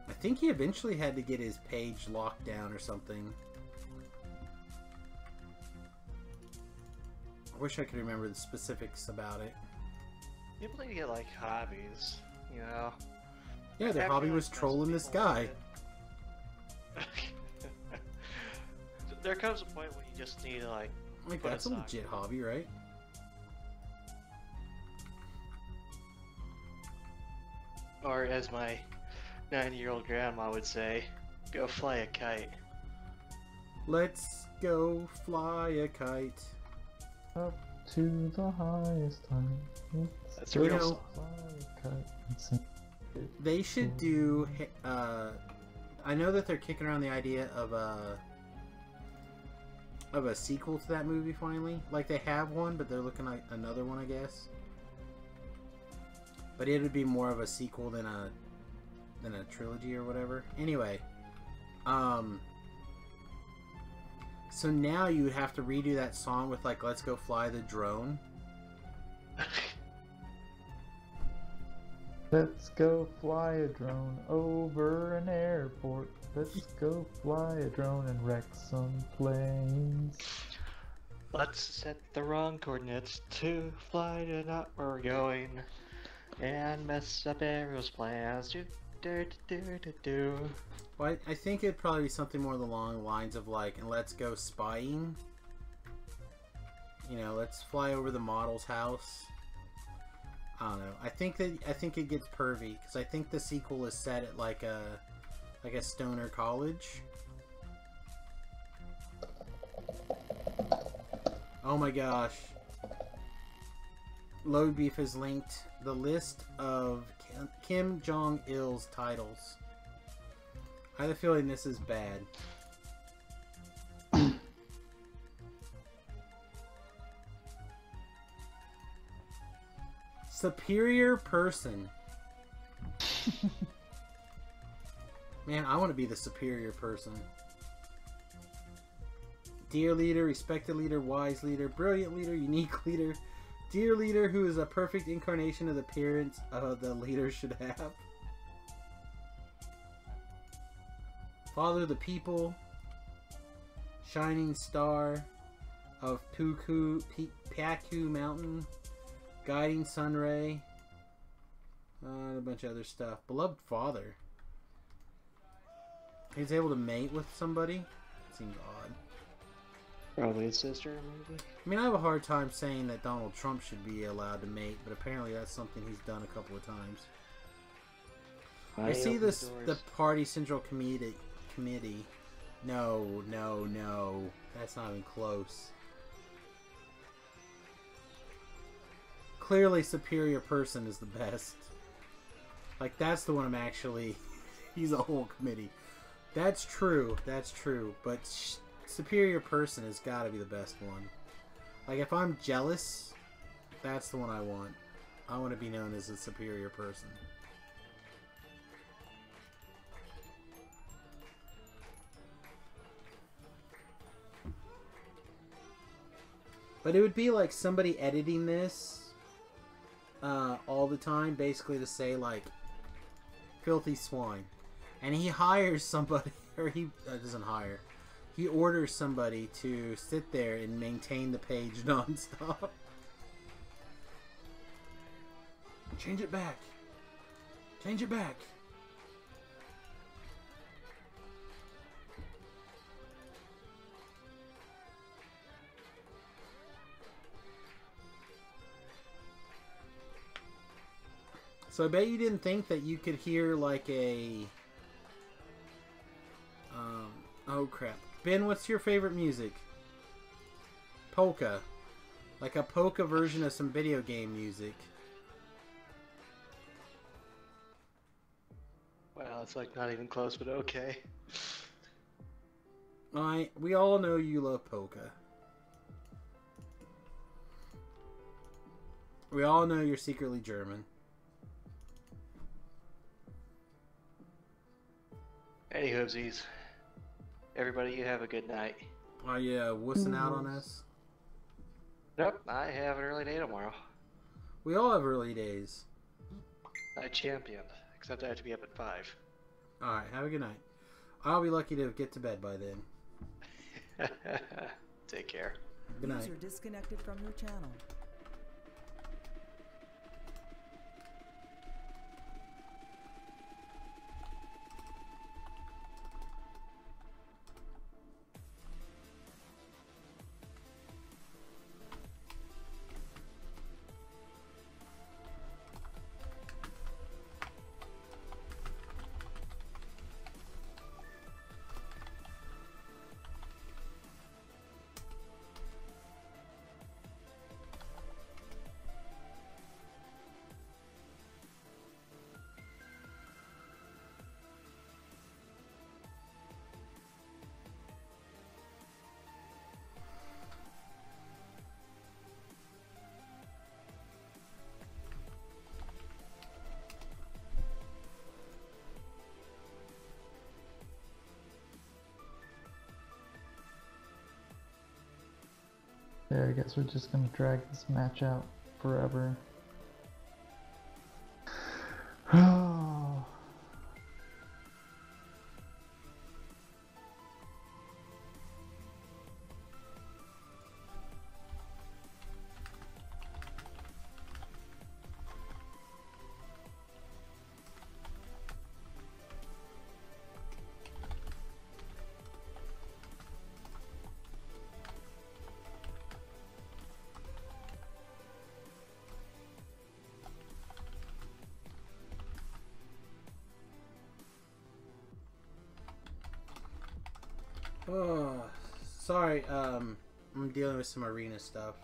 I think he eventually had to get his page locked down or something. I wish I could remember the specifics about it. People need to get like hobbies, you know. Yeah, their After, hobby like, was most trolling this people guy. There comes a point when you just need to like. Like, put that's a aside. legit hobby, right? Or as my 90-year-old grandma would say, go fly a kite. Let's go fly a kite. Up to the highest height. That's a real know, song. Fly a kite and sing. They should do. I know that they're kicking around the idea of a sequel to that movie finally. Like they have one, but they're looking like another one, I guess. But it would be more of a sequel than a trilogy or whatever. Anyway, so now you would have to redo that song with like "Let's Go Fly the Drone." Let's go fly a drone over an airport. Let's go fly a drone and wreck some planes. Let's set the wrong coordinates to fly to not where we're going, and mess up Ariel's plans. Do. Well, I think it'd probably be something more along the lines of like, and let's go spying. You know, let's fly over the model's house. I don't know. I think it gets pervy because I think the sequel is set at like a stoner college. Oh my gosh. Load Beef has linked the list of Kim Jong-il's titles. I have a feeling this is bad. Superior person. Man, I want to be the superior person. Dear leader, respected leader, wise leader, brilliant leader, unique leader. Dear leader who is a perfect incarnation of the appearance the leader should have. Father of the people. Shining star of Paku Mountain. Guiding sunray. A bunch of other stuff. Beloved father. He's able to mate with somebody? Seems odd. Probably his sister, maybe? I mean, I have a hard time saying that Donald Trump should be allowed to mate, but apparently that's something he's done a couple of times. I see this, the Party Central Committee. No. That's not even close. Clearly, superior person is the best. Like, that's the one I'm actually... He's a whole committee. That's true. But superior person has got to be the best one. Like, if I'm jealous, that's the one I want. I want to be known as a superior person. But it would be like somebody editing this all the time, basically to say, like, filthy swine. And he hires somebody, or he doesn't hire. He orders somebody to sit there and maintain the page nonstop. Change it back. Change it back. So I bet you didn't think that you could hear like a... oh crap. Ben, what's your favorite music? Polka. Like a polka version of some video game music. Wow, it's like not even close, but okay. We all know you love polka. We all know you're secretly German. Any hoopsies. Everybody, you have a good night. Are you wussing out on us? Nope, I have an early day tomorrow. We all have early days. I championed, except I have to be up at 5. Alright, have a good night. I'll be lucky to get to bed by then. Take care. Good night. User disconnected from your channel. Yeah, I guess we're just gonna drag this match out forever. Oh. Oh, sorry, I'm dealing with some arena stuff.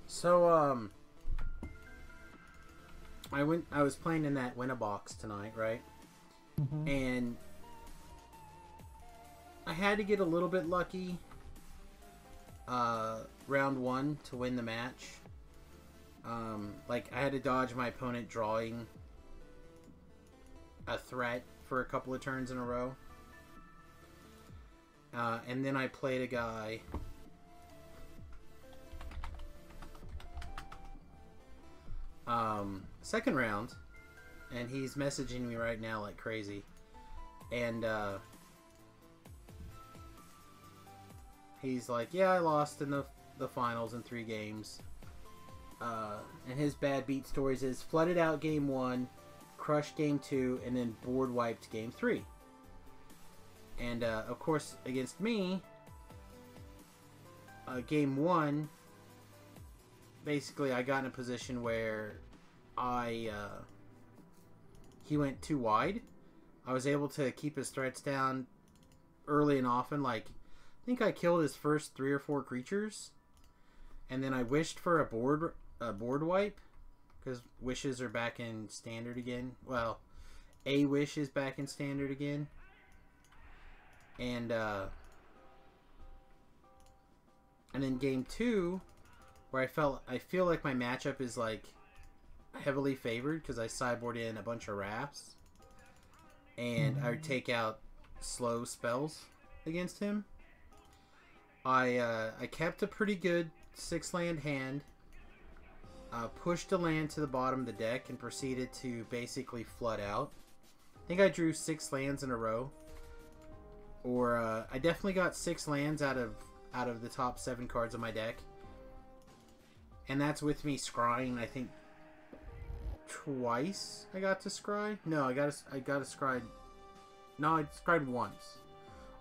So, I was playing in that win-a-box tonight, right? Mm-hmm. And I had to get a little bit lucky round 1 to win the match. Like, I had to dodge my opponent drawing a threat for a couple of turns in a row. And then I played a guy second round, and he's messaging me right now like crazy. And he's like, yeah, I lost in the finals in 3 games. And his bad beat stories is flooded out game 1, crushed game 2, and then board wiped game 3. And of course, against me, game 1, basically I got in a position where he went too wide. I was able to keep his threats down early and often. Like, I think I killed his first 3 or 4 creatures, and then I wished for a board wipe, because wishes are back in standard again. Well, a wish is back in standard again, and then game 2, where I feel like my matchup is like heavily favored because I sideboard in a bunch of rafts, and I would take out slow spells against him. I kept a pretty good 6-land hand, pushed a land to the bottom of the deck, and proceeded to basically flood out. I think I drew 6 lands in a row, or I definitely got 6 lands out of the top 7 cards of my deck, and that's with me scrying. I think twice I got to scry. No, I got to scry. No, I scryed once.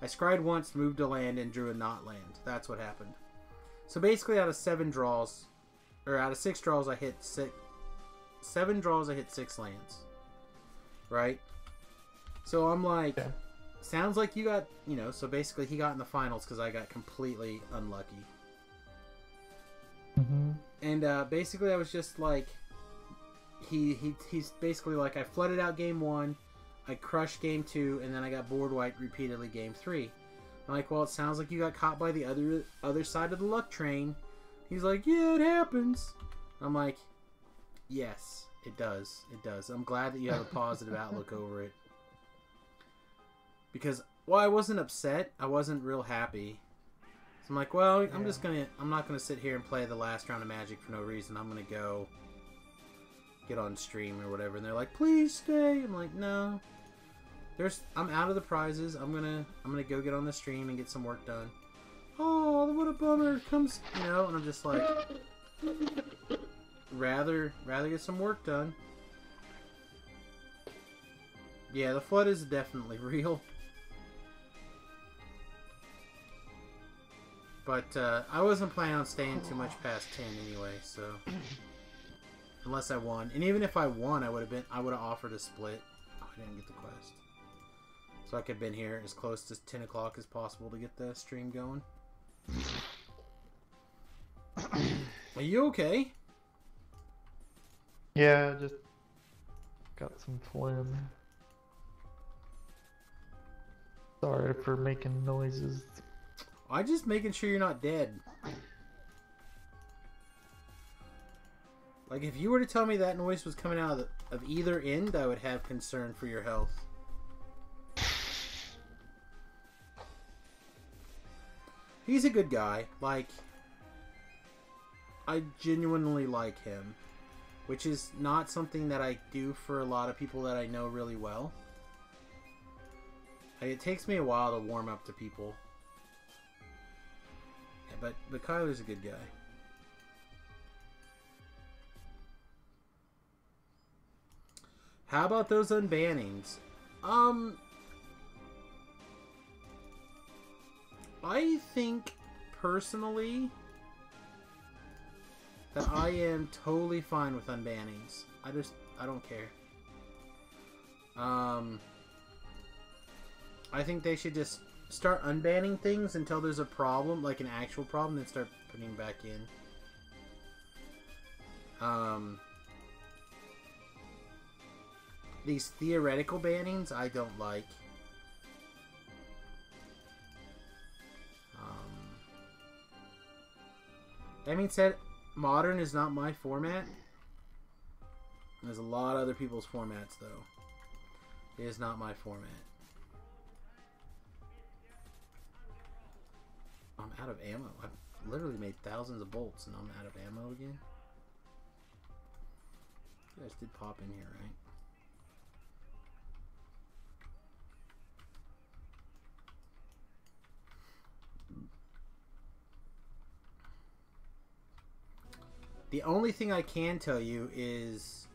I scryed once, moved a land, and drew a not land. That's what happened. So basically, out of 7 draws, or out of 6 draws, I hit 7 draws. I hit 6 lands. Right. So I'm like, yeah. Sounds like you got, so basically he got in the finals because I got completely unlucky. Mm-hmm. And basically I was just like, he's basically like, I flooded out game 1, I crushed game 2, and then I got board wiped repeatedly game 3. I'm like, well, it sounds like you got caught by the other side of the luck train. He's like, yeah, it happens. I'm like, yes, it does. It does. I'm glad that you have a positive outlook over it. Because, well, I wasn't upset. I wasn't real happy. So I'm like, well, I'm not going to sit here and play the last round of Magic for no reason. I'm going to go get on stream or whatever. And they're like, please stay. I'm like, no. I'm out of the prizes. I'm gonna go get on the stream and get some work done. Oh, what a bummer. Comes, you know, and I'm just like, rather get some work done. Yeah, the flood is definitely real. But I wasn't planning on staying too much past 10 anyway, so unless I won, and even if I won, I would have offered a split. Oh, I didn't get the quest. So I could have been here as close to 10 o'clock as possible to get the stream going. Are you okay? Yeah, just got some phlegm. Sorry for making noises. I'm just making sure you're not dead. Like, if you were to tell me that noise was coming out of either end, I would have concern for your health. He's a good guy. Like, I genuinely like him. Which is not something that I do for a lot of people that I know really well. Like, it takes me a while to warm up to people. Yeah, but Kyler's a good guy. How about those unbannings? I think, personally, that I am totally fine with unbannings. I don't care. I think they should just start unbanning things until there's a problem, like an actual problem, then start putting them back in. These theoretical bannings, I don't like. That being said, Modern is not my format. There's a lot of other people's formats, though. It is not my format. I'm out of ammo. I've literally made thousands of bolts, and I'm out of ammo again. You guys did pop in here, right? The only thing I can tell you is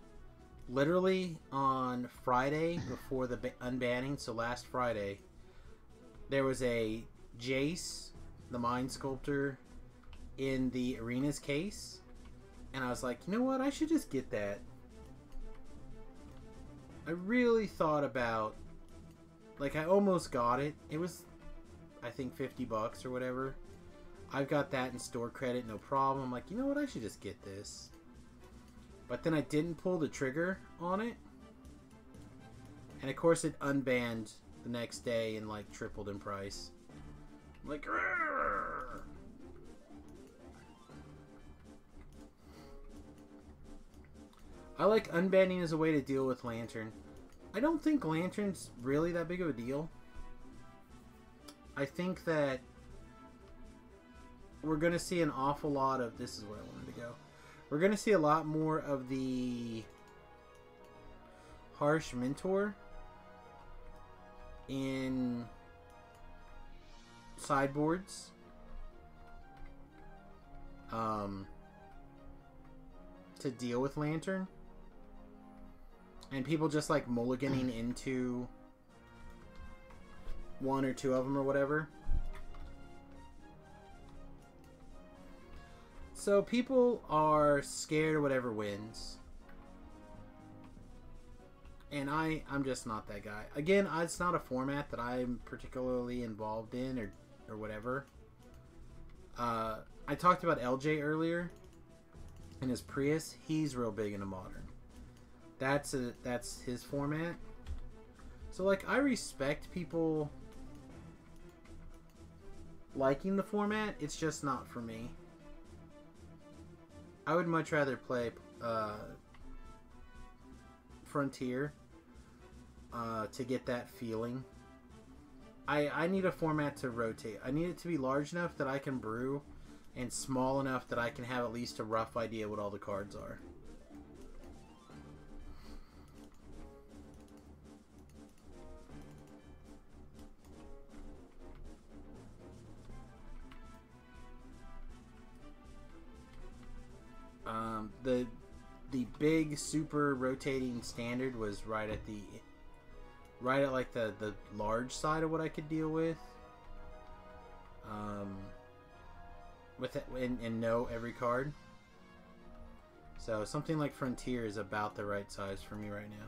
literally on Friday before the unbanning, so last Friday, there was a Jace, the Mind Sculptor, in the Arenas case. And I was like, you know what? I should just get that. I really thought about, like, I almost got it. It was, I think, $50 or whatever. I've got that in store credit, no problem. I'm like, you know what? I should just get this. But then I didn't pull the trigger on it. And of course it unbanned the next day and like tripled in price. I'm like, Rrr! I like unbanning as a way to deal with Lantern. I don't think Lantern's really that big of a deal. I think that we're going to see an awful lot of... This is where I wanted to go. We're going to see a lot more of the Harsh Mentor in sideboards. To deal with Lantern. And people just like mulliganing into one or two of them or whatever. So people are scared of whatever wins. And I'm just not that guy. Again, it's not a format that I'm particularly involved in or whatever. I talked about LJ earlier. And his Prius, he's real big into Modern. That's his format. So like I respect people liking the format. It's just not for me. I would much rather play Frontier to get that feeling. I need a format to rotate. I need it to be large enough that I can brew, and small enough that I can have at least a rough idea what all the cards are. The big super rotating standard was right at like the large side of what I could deal with. With it and know every card. So something like Frontier is about the right size for me right now.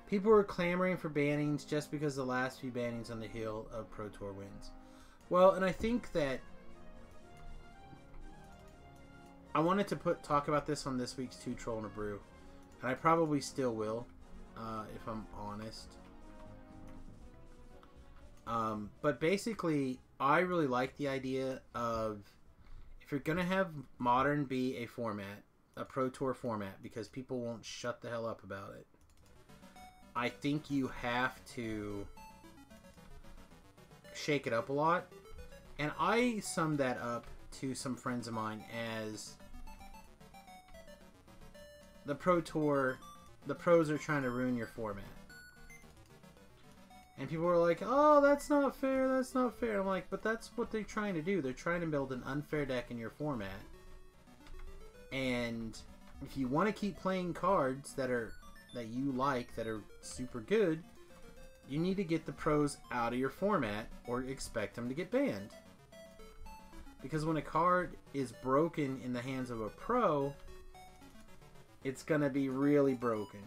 People were clamoring for bannings just because the last few bannings on the heel of Pro Tour wins. Well, and I think that I wanted to talk about this on this week's Two Troll and a Brew, and I probably still will, if I'm honest. But basically, I really like the idea of, if you're gonna have Modern be a format, a Pro Tour format, because people won't shut the hell up about it, I think you have to shake it up a lot. And I summed that up to some friends of mine as the Pro Tour, the pros are trying to ruin your format. And people were like, oh, that's not fair, that's not fair. I'm like, but that's what they're trying to do. They're trying to build an unfair deck in your format. And if you want to keep playing cards that you like, that are super good, you need to get the pros out of your format or expect them to get banned. Because when a card is broken in the hands of a pro, it's going to be really broken.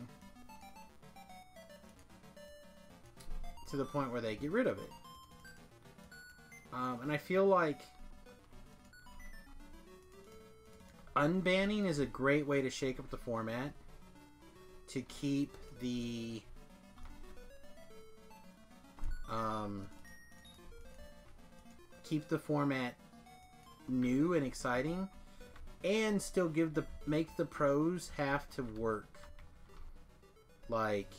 To the point where they get rid of it. And I feel like unbanning is a great way to shake up the format. To keep the format new and exciting, and still make the pros have to work. Like,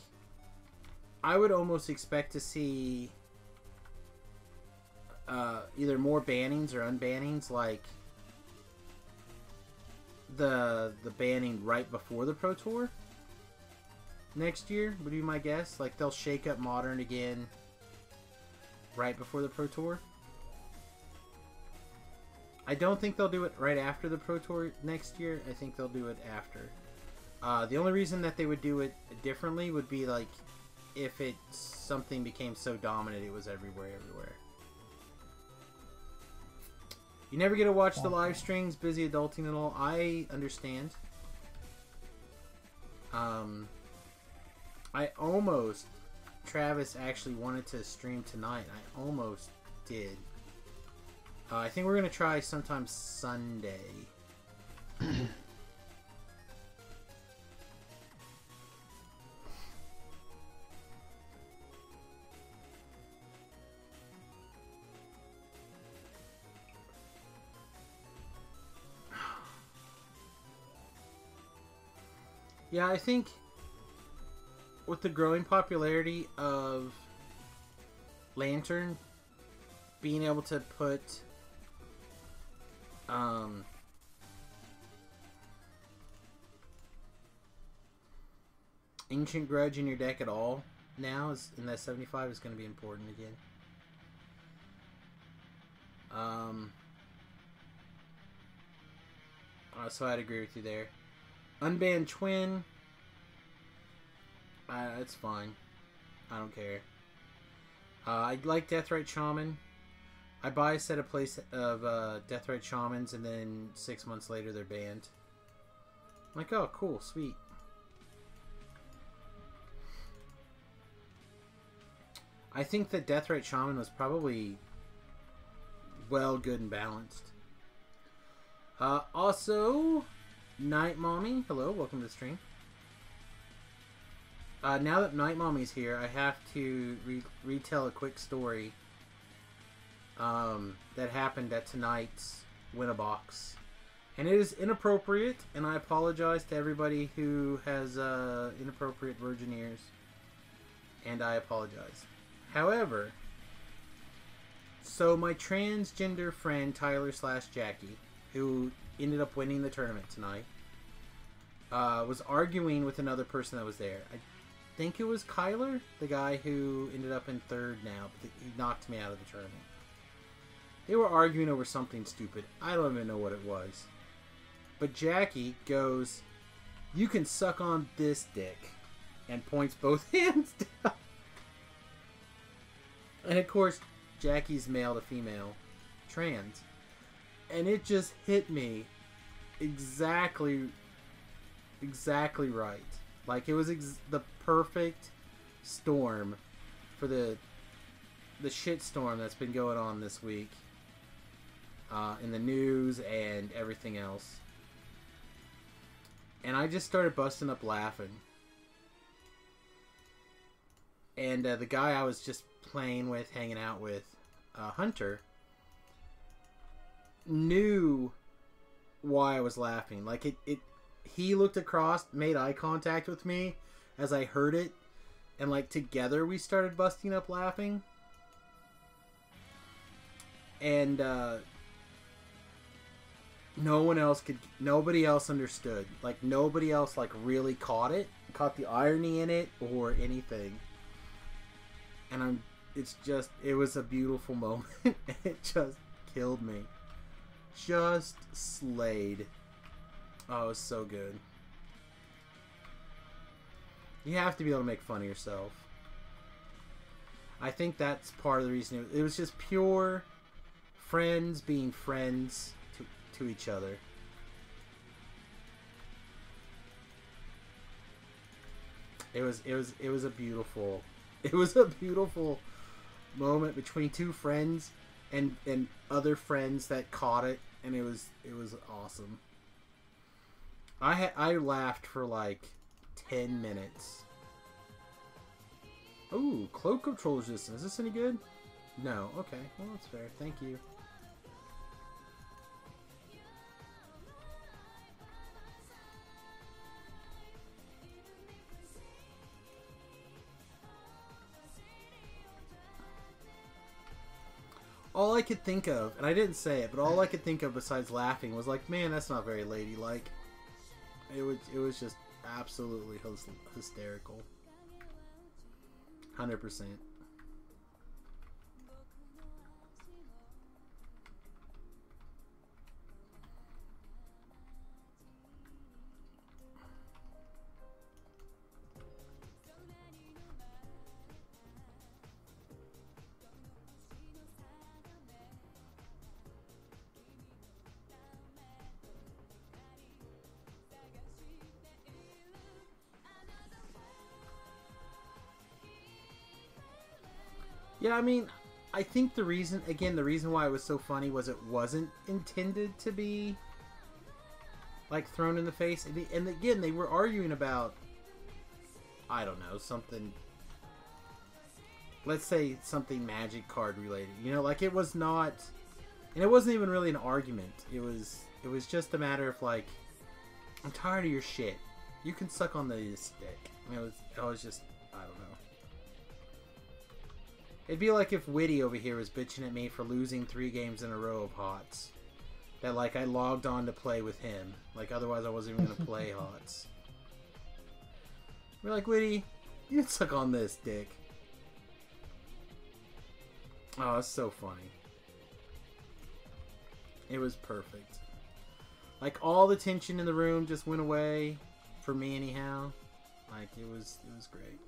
I would almost expect to see either more bannings or unbannings, like the banning right before the Pro Tour next year would be my guess. Like, they'll shake up Modern again right before the Pro Tour. I don't think they'll do it right after the Pro Tour next year. I think they'll do it after. The only reason that they would do it differently would be like if something became so dominant it was everywhere. You never get to watch the live streams, busy adulting and all. I understand. Travis actually wanted to stream tonight. I almost did. I think we're going to try sometime Sunday. Yeah, I think with the growing popularity of Lantern, being able to put Ancient Grudge in your deck at all now in that 75 is going to be important again. So I'd agree with you there. Unbanned Twin, it's fine. I don't care. I like Deathrite Shaman. I buy a set of Deathrite Shamans, and then 6 months later they're banned. I'm like, oh, cool, sweet. I think that Deathrite Shaman was probably well, good, and balanced. Also, Night Mommy, hello, welcome to the stream. Now that Night Mommy's here, I have to retell a quick story that happened at tonight's Win-A-Box. And it is inappropriate, and I apologize to everybody who has inappropriate virgin ears. And I apologize. However, so my transgender friend Tyler/Jackie, who ended up winning the tournament tonight, was arguing with another person that was there. I think it was Kyler, the guy who ended up in third now, but he knocked me out of the tournament. They were arguing over something stupid. I don't even know what it was. But Jackie goes, "You can suck on this dick," and points both hands down. And of course, Jackie's male to female, trans. And it just hit me exactly right. Like, it was the perfect storm for the shit storm that's been going on this week in the news and everything else. And I just started busting up laughing. And the guy I was just playing with, hanging out with, Hunter, knew why I was laughing. Like, he looked across, made eye contact with me as I heard it, and like together we started busting up laughing. And nobody else understood. Like, nobody else like really caught the irony in it or anything. And it was a beautiful moment. It just killed me. Just slayed. Oh, it was so good. You have to be able to make fun of yourself. I think that's part of the reason. It was just pure friends being friends to each other. It was a beautiful moment between two friends and other friends that caught it, and it was awesome. I laughed for like 10 minutes. Ooh, cloak control resistance. Is this any good? No. Okay. Well, that's fair. Thank you. All I could think of, and I didn't say it, but all I could think of besides laughing was like, man, that's not very ladylike. It was just absolutely hysterical. 100%. Yeah, I mean, I think the reason why it was so funny was it wasn't intended to be, like, thrown in the face. And again, they were arguing about, I don't know, something, let's say something Magic card related. You know, like, it was not, and it wasn't even really an argument. It was just a matter of, like, I'm tired of your shit. You can suck on this dick. I mean, it was just, I don't know. It'd be like if Witty over here was bitching at me for losing 3 games in a row of HOTS. That, like, I logged on to play with him. Like, otherwise I wasn't even going to play HOTS. We're like, Witty, you can suck on this, dick. Oh, it's so funny. It was perfect. Like, all the tension in the room just went away. For me, anyhow. Like, it was great.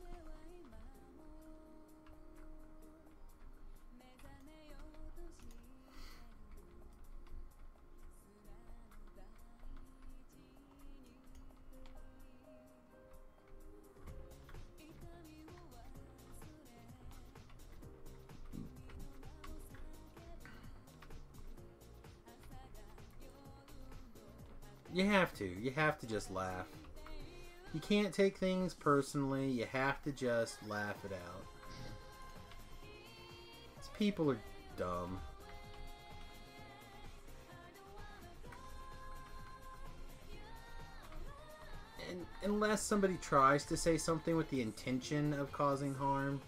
You have to. You have to just laugh. You can't take things personally. You have to just laugh it out. These people are dumb. unless somebody tries to say something with the intention of causing harm.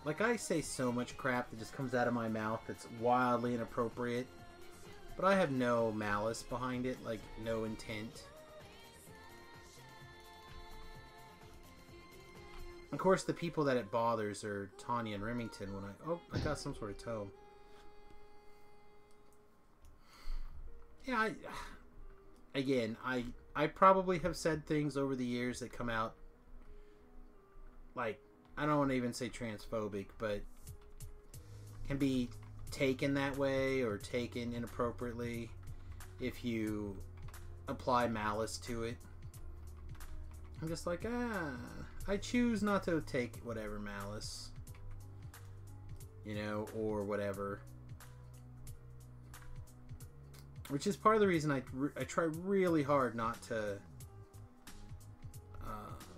Like, I say so much crap that just comes out of my mouth that's wildly inappropriate. But I have no malice behind it, like, no intent. Of course, the people that it bothers are Tanya and Remington when I... Oh, I got some sort of toe. Yeah, again, I probably have said things over the years that come out, like, I don't want to even say transphobic, but can be taken that way or taken inappropriately if you apply malice to it. I'm just like, I choose not to take whatever malice, you know, or whatever. Which is part of the reason I try really hard not to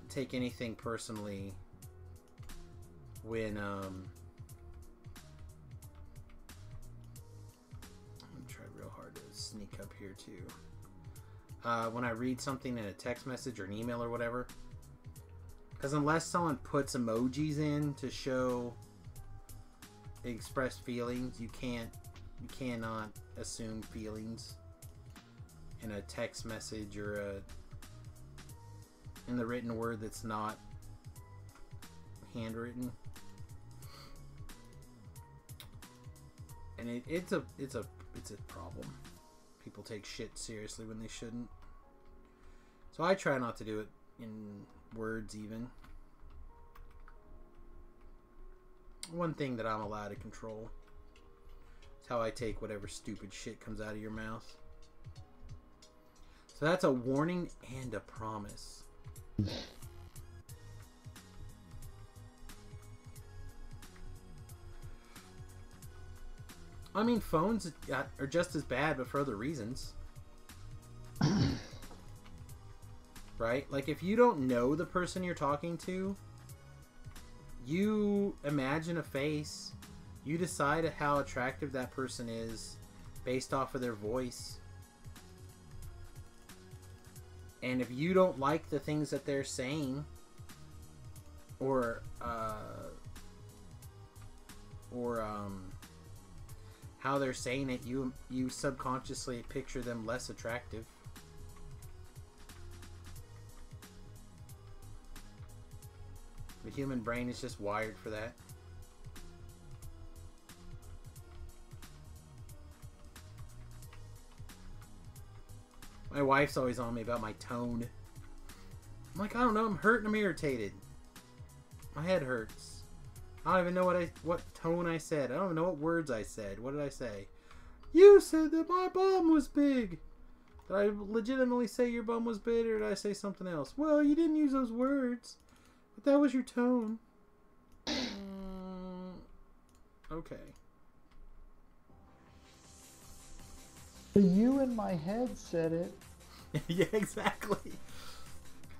take anything personally when I'm gonna try real hard to sneak up here too. When I read something in a text message or an email or whatever, because unless someone puts emojis in to show express feelings, you cannot assume feelings in a text message or in the written word that's not handwritten. And it's a problem. People take shit seriously when they shouldn't. So I try not to do it in words even. One thing that I'm allowed to control is how I take whatever stupid shit comes out of your mouth. So that's a warning and a promise. I mean, phones are just as bad, but for other reasons. Right? Like, if you don't know the person you're talking to, you imagine a face. You decide how attractive that person is based off of their voice. And if you don't like the things that they're saying, or how they're saying it, you subconsciously picture them less attractive. The human brain is just wired for that. My wife's always on me about my tone. I'm like, I don't know, I'm hurt and I'm irritated. My head hurts. I don't even know what tone I said. I don't even know what words I said. What did I say? You said that my bum was big. Did I legitimately say your bum was big, or did I say something else? Well, you didn't use those words. But that was your tone. Okay. You in my head said it. Yeah, exactly.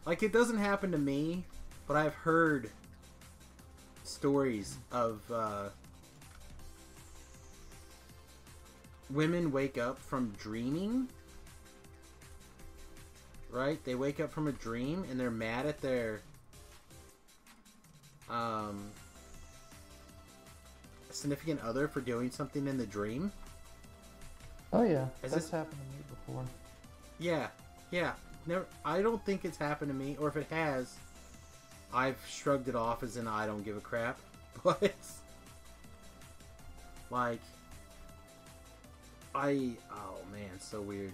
Like, it doesn't happen to me, but I've heard stories of women wake up from dreaming. Right? They wake up from a dream and they're mad at their significant other for doing something in the dream. Oh yeah, that's happened to me before. Yeah. Never. I don't think it's happened to me, or if it has, I've shrugged it off as in I don't give a crap. But like, oh man, so weird.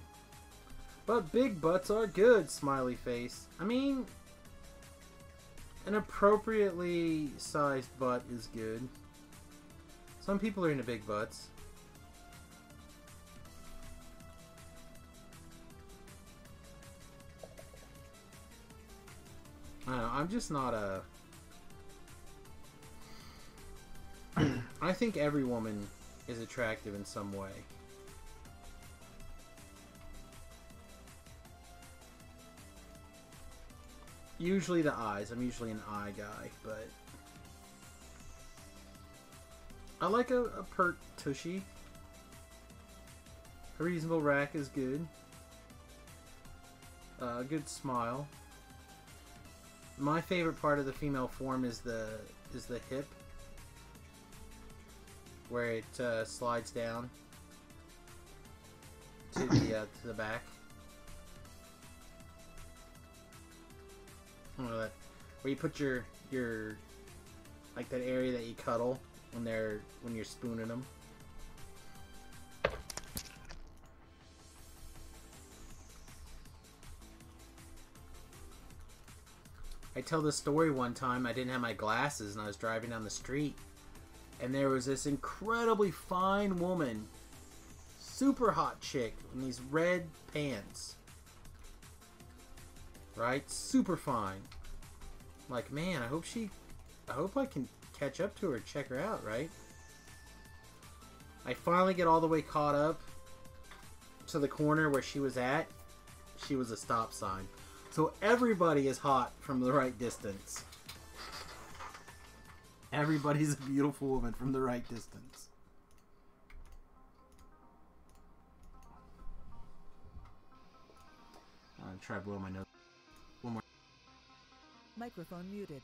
But big butts are good, smiley face. I mean, an appropriately sized butt is good. Some people are into big butts. I don't know, I'm just not a... I think every woman is attractive in some way. Usually the eyes. I'm usually an eye guy, but... I like a pert tushy. A reasonable rack is good. A good smile. My favorite part of the female form is the hip, where it slides down to the back. I don't know that, where you put your like that area that you cuddle when you're spooning them. I tell this story one time. I didn't have my glasses and I was driving down the street, and there was this incredibly fine woman, super hot chick in these red pants, right? Super fine. Like, man, I hope I can catch up to her and check her out, right? I finally get all the way caught up to the corner where she was at. She was a stop sign. So everybody is hot from the right distance. Everybody's a beautiful woman from the right distance. I'm gonna try blowing my nose. One more. Microphone muted.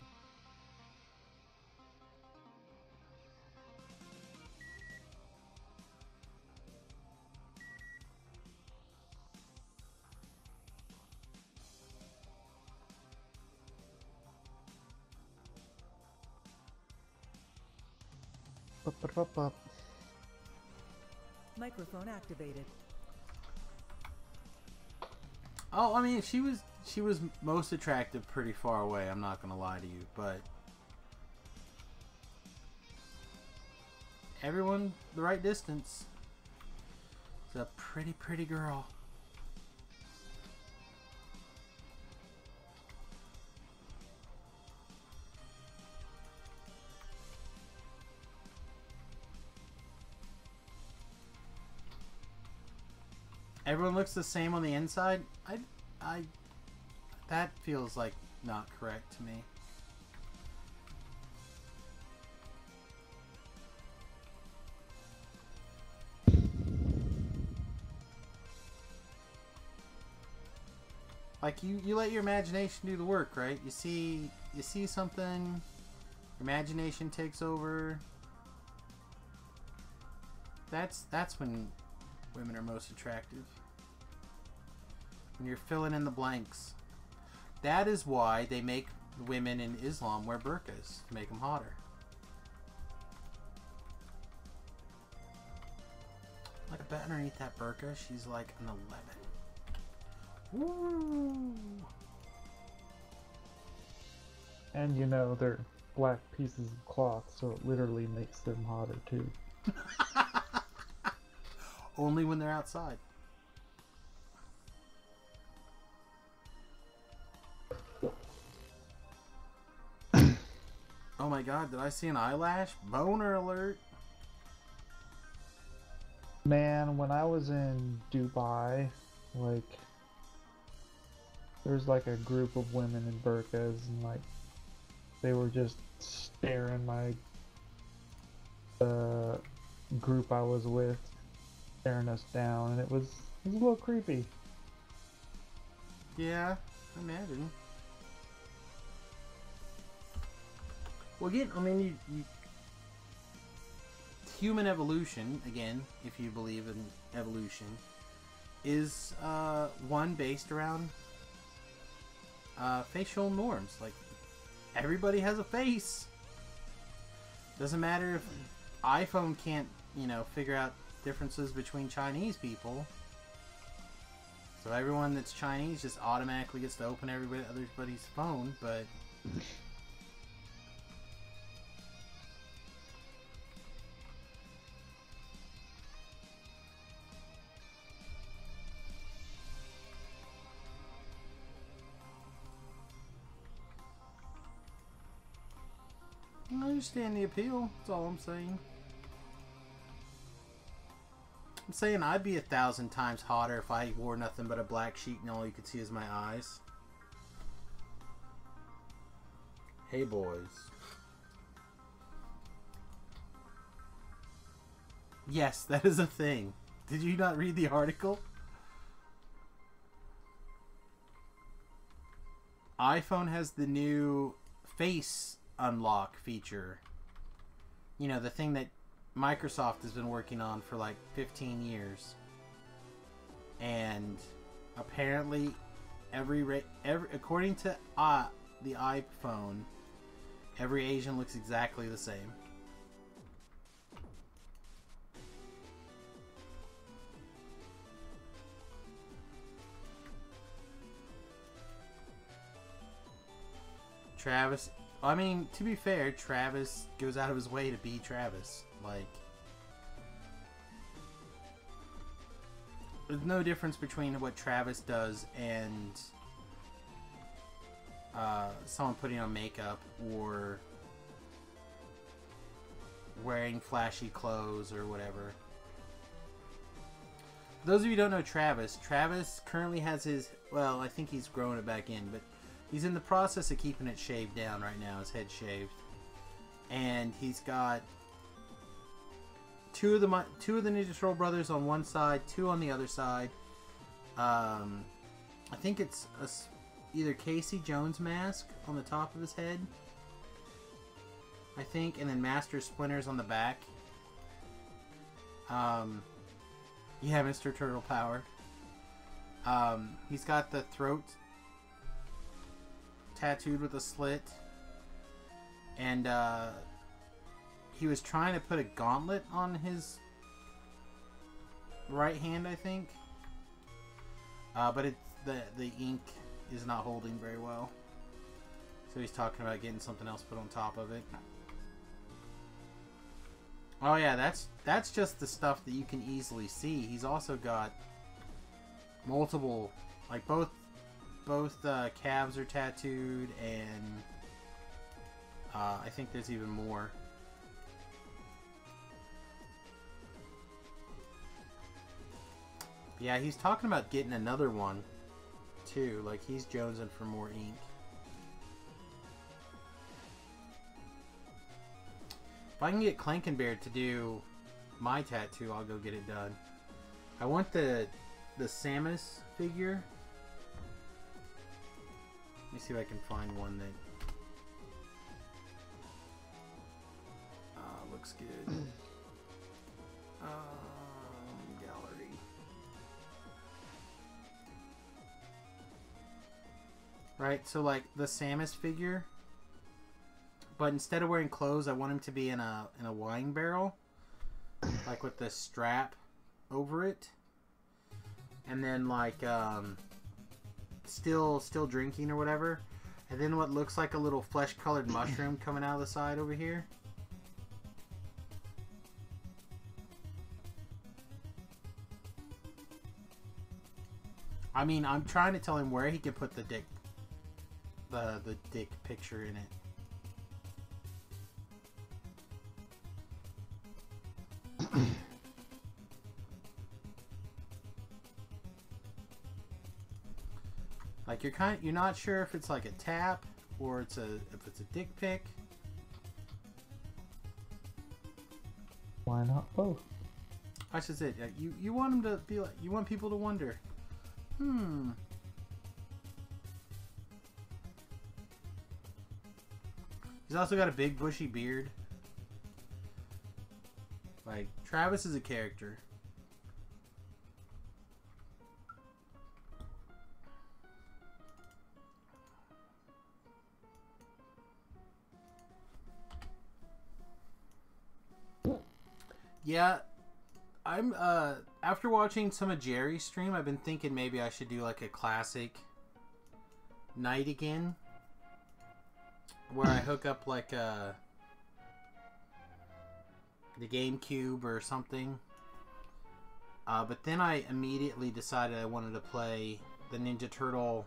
Up. Microphone activated. Oh, I mean, she was most attractive pretty far away. I'm not gonna lie to you, but everyone the right distance. It's a pretty girl. Everyone looks the same on the inside. That feels like not correct to me. Like you let your imagination do the work, right? You see something, your imagination takes over. That's when women are most attractive. When you're filling in the blanks. That is why they make women in Islam wear burqas, to make them hotter. Like, I bet underneath that burqa, she's like an 11. Woo! And you know, they're black pieces of cloth, so it literally makes them hotter too. Only when they're outside. Oh my god, did I see an eyelash? Boner alert. Man, when I was in Dubai, like, there's like a group of women in burqas, and like, they were just staring my group I was with, staring us down, and it was a little creepy. Yeah, I imagine. Well, again, I mean, you human evolution, again, if you believe in evolution, is one based around facial norms. Like, everybody has a face. Doesn't matter if iPhone can't, figure out differences between Chinese people. So everyone that's Chinese just automatically gets to open everybody's phone, but I understand the appeal. That's all I'm saying. I'm saying I'd be 1,000 times hotter if I wore nothing but a black sheet and all you could see is my eyes. Hey, boys. Yes, that is a thing. Did you not read the article? iPhone has the new face unlock feature. You know, the thing that Microsoft has been working on for like 15 years. And apparently every according to the iPhone, every Asian looks exactly the same. Travis, I mean, to be fair, Travis goes out of his way to be Travis. Like, there's no difference between what Travis does and someone putting on makeup or wearing flashy clothes or whatever. For those of you who don't know Travis currently has his, well, I think he's growing it back in, but he's in the process of keeping it shaved down right now, his head shaved. And he's got two of the Ninja Turtle brothers on one side, two on the other side. I think it's either Casey Jones mask on the top of his head, I think, and then Master Splinters on the back. Yeah, Mr. Turtle Power. He's got the throat tattooed with a slit, and he was trying to put a gauntlet on his right hand, I think, but it's the ink is not holding very well, so he's talking about getting something else put on top of it. Oh yeah, that's just the stuff that you can easily see. He's also got multiple, like both calves are tattooed, and I think there's even more. Yeah, he's talking about getting another one too. Like, he's jonesing for more ink. If I can get Clankenbeard to do my tattoo, I'll go get it done. I want the Samius figure. Let me see if I can find one that looks good. Gallery. Right, so like the Samius figure, but instead of wearing clothes, I want him to be in a wine barrel, like with the strap over it, and then like still drinking or whatever, and then what looks like a little flesh-colored mushroom coming out of the side over here. I mean, I'm trying to tell him where he can put the dick picture in it. Like, you're not sure if it's like a tap or if it's a dick pic. Why not both? That's just it. You want him to be like, you want people to wonder, He's also got a big bushy beard. Like, Travis is a character. Yeah, I'm after watching some of Jerry's stream, I've been thinking maybe I should do like a classic night again, where I hook up like the GameCube or something. But then I immediately decided I wanted to play the Ninja Turtle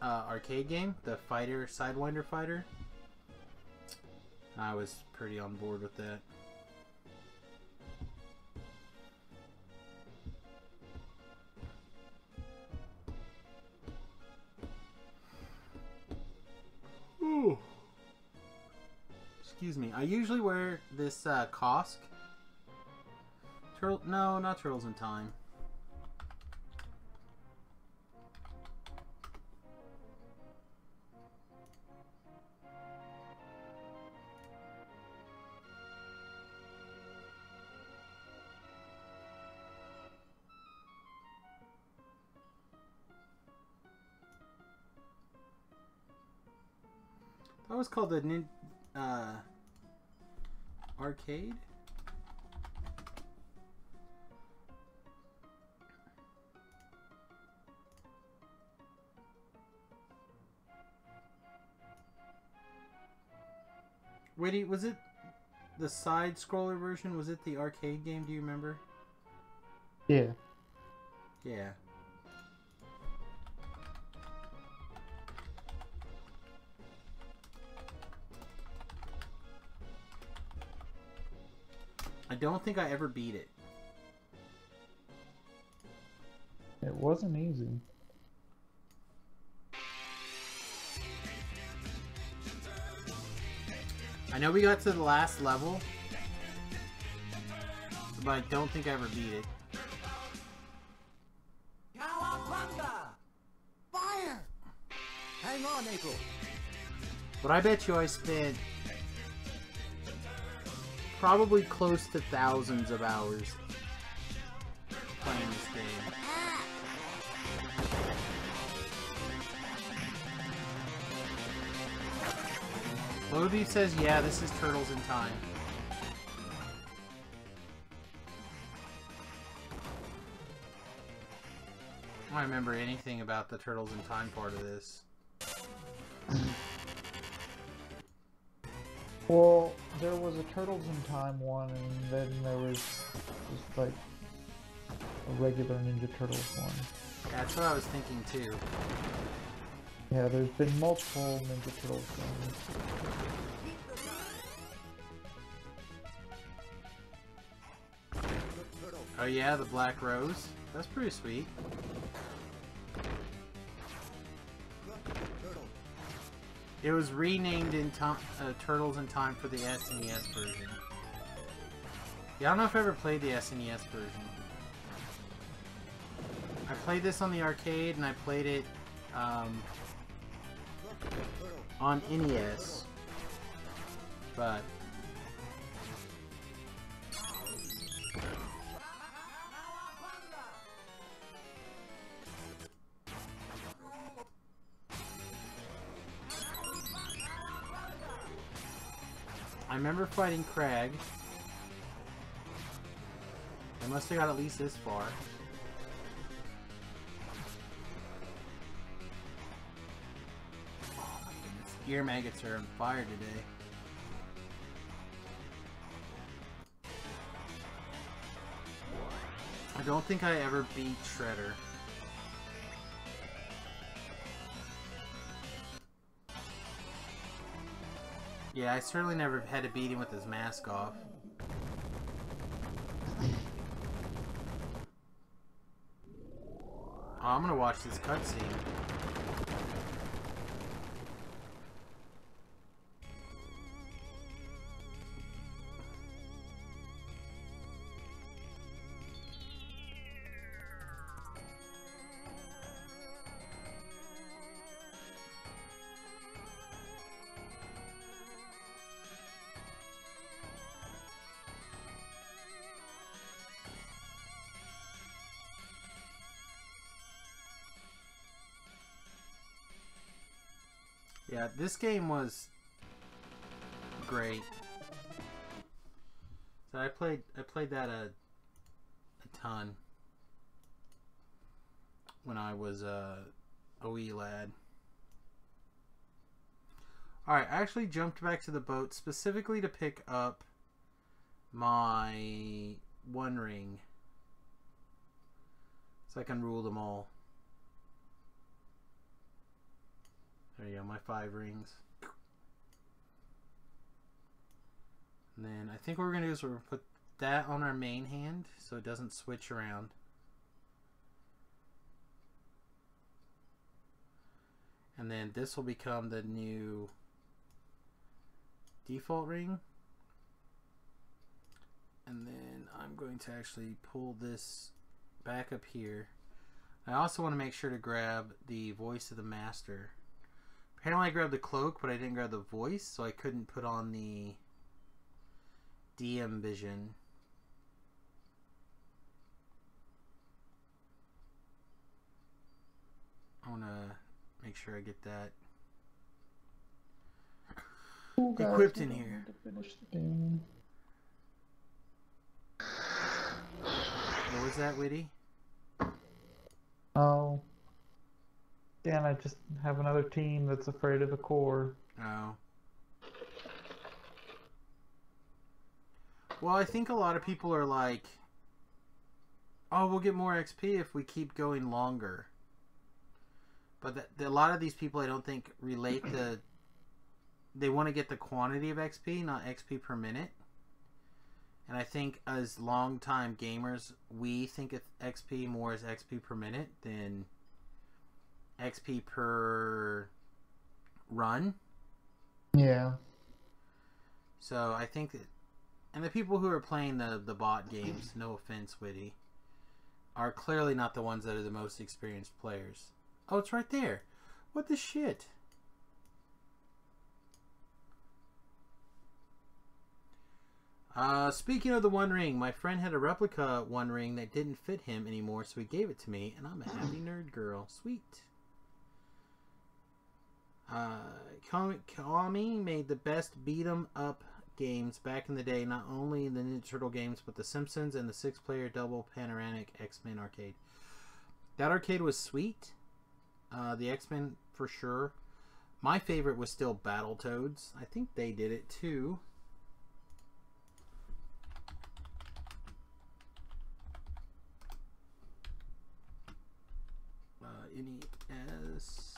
arcade game, the Sidewinder Fighter. I was pretty on board with that. Ooh. Excuse me. I usually wear this Kosk. No, not Turtles in Time. That was called the arcade. Wait, was it the side scroller version? Was it the arcade game? Do you remember? Yeah. Yeah. I don't think I ever beat it. It wasn't easy. I know we got to the last level, but I don't think I ever beat it. Fire! Hang on, April. But I bet you I spent probably close to thousands of hours playing this game. Lodi says, yeah, this is Turtles in Time. I don't remember anything about the Turtles in Time part of this. Well, there was a Turtles in Time one, and then there was just like a regular Ninja Turtles one. That's what I was thinking too. Yeah, there's been multiple Ninja Turtles ones. Oh yeah, the Black Rose. That's pretty sweet. It was renamed in Turtles in Time for the SNES version. Yeah, I don't know if I ever played the SNES version. I played this on the arcade, and I played it on NES. But I remember fighting Crag. I must have got at least this far. Oh my goodness. Ear maggots are on fire today. I don't think I ever beat Shredder. Yeah, I certainly never had to beat him with his mask off. Oh, I'm gonna watch this cutscene. Yeah, this game was great. So I played that a ton when I was a wee lad. Alright, I actually jumped back to the boat specifically to pick up my One Ring so I can rule them all. There you go, my 5 rings. And then I think what we're going to do is we're going to put that on our main hand so it doesn't switch around. And then this will become the new default ring. And then I'm going to actually pull this back up here. I also want to make sure to grab the voice of the master. Apparently I grabbed the cloak, but I didn't grab the voice, so I couldn't put on the DM vision. I want to make sure I get that. Cool, guys, equipped we in don't here. need to finish the game. What was that, Witty? Oh. Dan, I just have another team that's afraid of the core. Oh. Well, I think a lot of people are like, oh, we'll get more XP if we keep going longer. But a lot of these people, I don't think, relate the... They want to get the quantity of XP, not XP per minute. And I think as long-time gamers, we think of XP more as XP per minute than XP per run. Yeah. So I think that... And the people who are playing the bot games, no offense, Witty, are clearly not the ones that are the most experienced players. Oh, it's right there. What the shit? Speaking of the One Ring, my friend had a replica One Ring that didn't fit him anymore, so he gave it to me, and I'm a happy nerd girl. Sweet. Kami made the best beat-em-up games back in the day, not only in the Ninja Turtle games, but The Simpsons and the 6-player double panoramic X-Men arcade. That arcade was sweet. The X-Men, for sure. My favorite was still Battletoads. I think they did it, too. NES.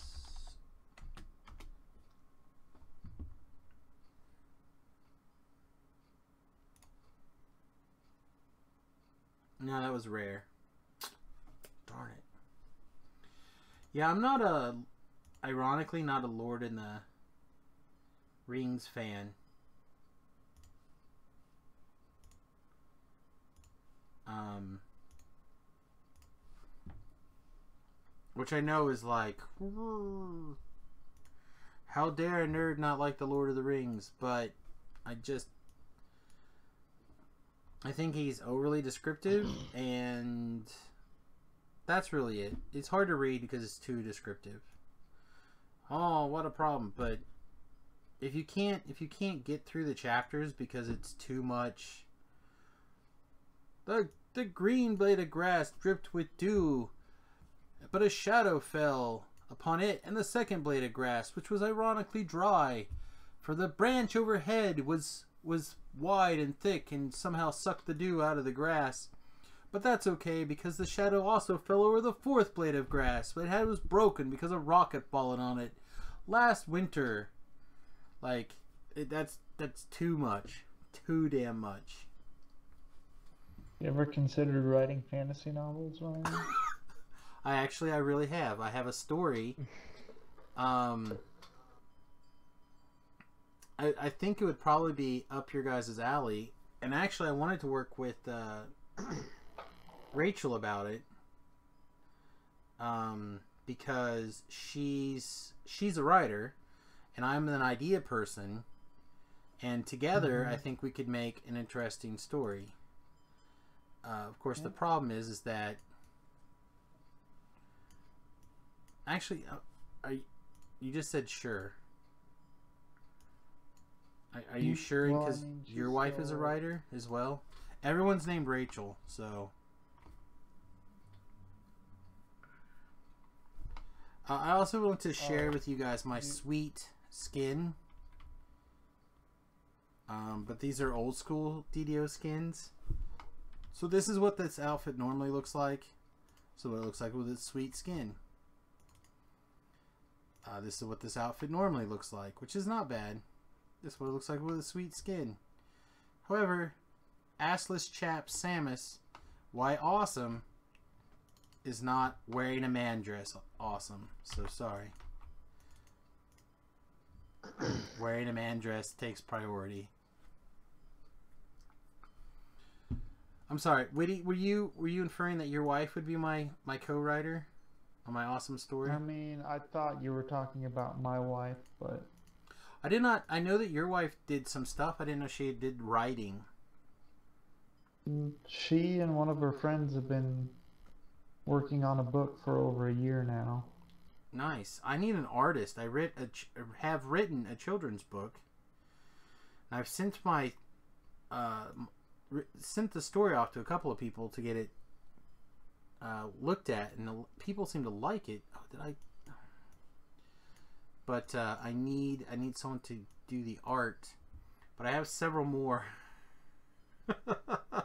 No, that was rare. Darn it. Yeah, I'm not ironically, not a Lord in the Rings fan. Which I know is like, how dare a nerd not like the Lord of the Rings, but I think he's overly descriptive, and that's really it. It's hard to read because it's too descriptive. Oh, what a problem. But if you can't get through the chapters because it's too much, the green blade of grass dripped with dew, but a shadow fell upon it and the second blade of grass, which was ironically dry, for the branch overhead was wide and thick and somehow sucked the dew out of the grass. But that's okay, because the shadow also fell over the fourth blade of grass, but it was broken because a rock had fallen on it last winter. Like, that's too much. Too damn much. You ever considered writing fantasy novels, Ryan? I really have. I have a story. I think it would probably be up your guys' alley. And actually, I wanted to work with Rachel about it. Because she's a writer, and I'm an idea person. And together, I think we could make an interesting story. Of course, the problem is that... Actually, you just said sure. Are you sure? Because your wife is a writer as well? Everyone's named Rachel, so... I also want to share with you guys my sweet skin. But these are old school DDO skins. So this is what this outfit normally looks like. So what it looks like with its sweet skin. This is what this outfit normally looks like, which is not bad. This is what it looks like with a sweet skin. However, assless chap Samius, why awesome, is not wearing a man dress awesome. So sorry. Wearing a man dress takes priority. I'm sorry, Witty, were you inferring that your wife would be my co-writer on my awesome story? I mean, I thought you were talking about my wife, but... I did not. I know that your wife did some stuff. I didn't know she did writing. She and one of her friends have been working on a book for over a year now. Nice. I need an artist. I have written a children's book, I've sent my sent the story off to a couple of people to get it looked at, and people seem to like it. Oh, did I? But I need someone to do the art. But I have several more. I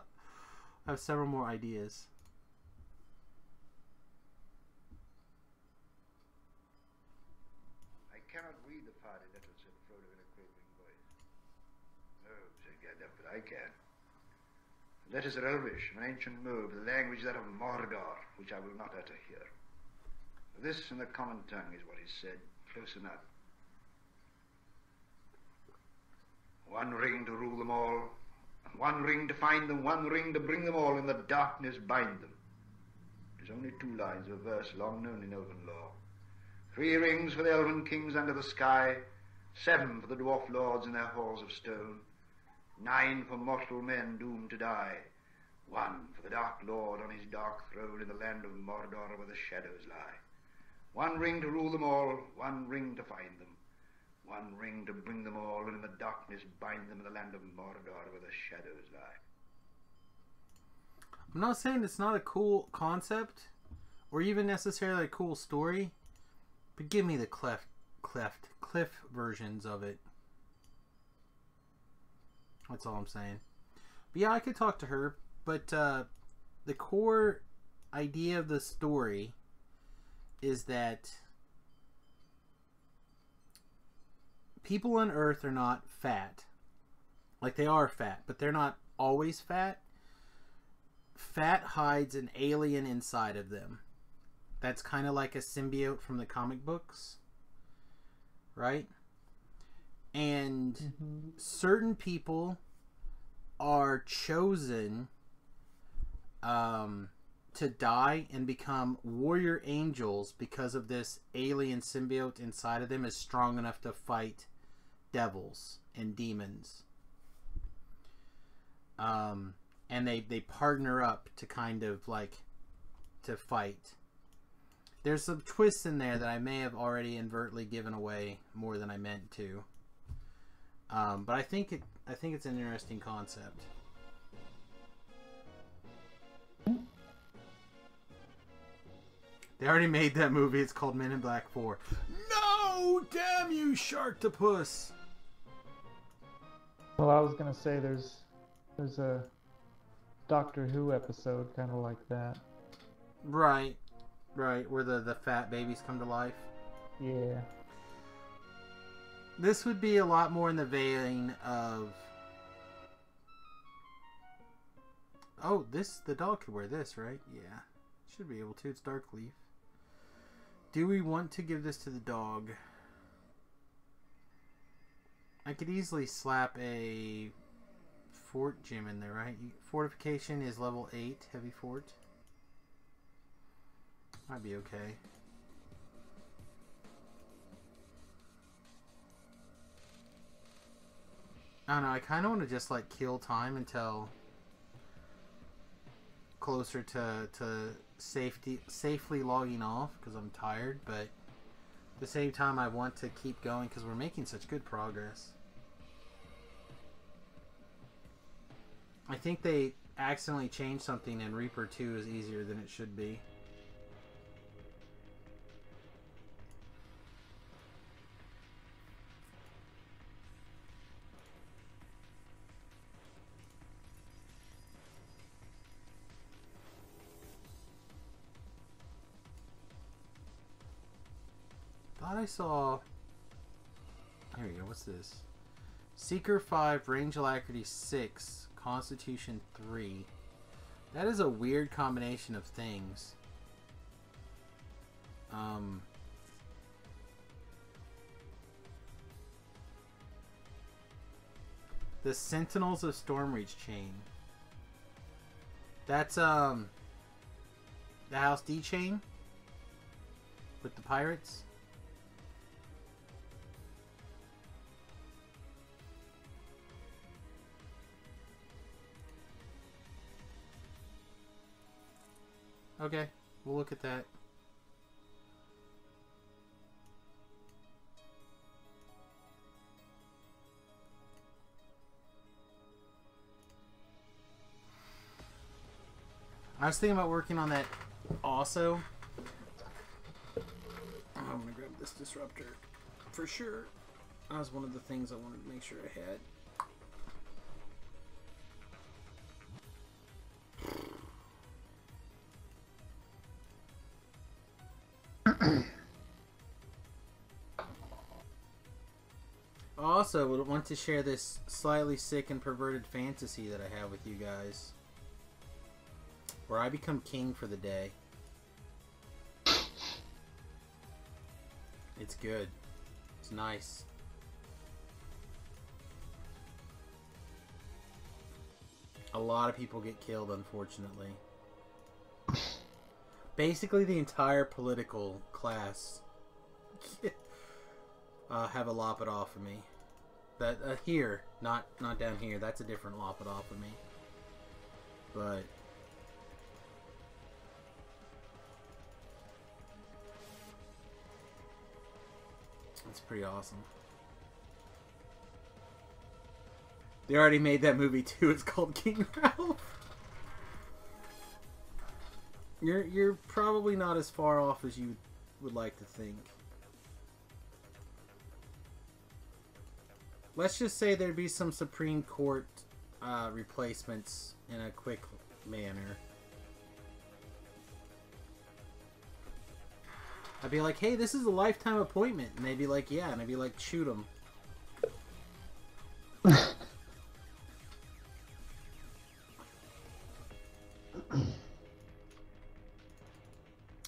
have several more ideas. I cannot read the party letter, said Frodo in a quavering voice. No, said Gandalf, but I can. The letters are Elvish, an ancient mode, the language that of Mordor, which I will not utter here. This in the common tongue is what is said, close enough. One ring to rule them all, and one ring to find them, one ring to bring them all, in the darkness bind them. It is only 2 lines of verse long known in elven lore. 3 rings for the elven kings under the sky, 7 for the dwarf lords in their halls of stone, 9 for mortal men doomed to die, 1 for the dark lord on his dark throne in the land of Mordor where the shadows lie. 1 ring to rule them all, 1 ring to find them, 1 ring to bring them all, and in the darkness bind them in the land of Mordor where the shadows lie. I'm not saying it's not a cool concept, or even necessarily a cool story, but give me the cliff versions of it. That's all I'm saying. But yeah, I could talk to her, but the core idea of the story is that people on Earth are not fat. Like, they are fat, but they're not always fat. Fat hides an alien inside of them. That's kind of like a symbiote from the comic books, right? And certain people are chosen to die and become warrior angels because of this alien symbiote inside of them is strong enough to fight devils and demons. And they partner up to kind of like to fight. There's some twists in there that I may have already inadvertently given away more than I meant to. But I think it's an interesting concept. They already made that movie. It's called Men in Black 4. No! Damn you, Sharktopus! Well, I was gonna say there's a Doctor Who episode kind of like that. Right. Right, where the fat babies come to life. Yeah. This would be a lot more in the vein of... Oh, the dog could wear this, right? Yeah. Should be able to. It's dark leaf. Do we want to give this to the dog? I could easily slap a fort gym in there, right? Fortification is level 8, heavy fort. Might be okay. I don't know, I kind of want to just like kill time until closer to safely logging off because I'm tired, but at the same time I want to keep going because we're making such good progress. I think they accidentally changed something and Reaper 2 is easier than it should be. Thought I saw... Here we go, what's this? Seeker 5, Range Alacrity 6, Constitution 3. That is a weird combination of things. The Sentinels of Stormreach chain. That's the House D chain with the pirates. Okay, we'll look at that. I was thinking about working on that also. I'm gonna grab this disruptor for sure. That was one of the things I wanted to make sure I had. Also, would want to share this slightly sick and perverted fantasy that I have with you guys, where I become king for the day. It's good. It's nice. A lot of people get killed, unfortunately. Basically, the entire political class have a lop it off of me. That here, not down here. That's a different lop it off of me. But it's pretty awesome. They already made that movie too. It's called King Ralph. You're probably not as far off as you would like to think. Let's just say there'd be some Supreme Court replacements in a quick manner. I'd be like, hey, this is a lifetime appointment. And they'd be like, yeah. And I'd be like, shoot them.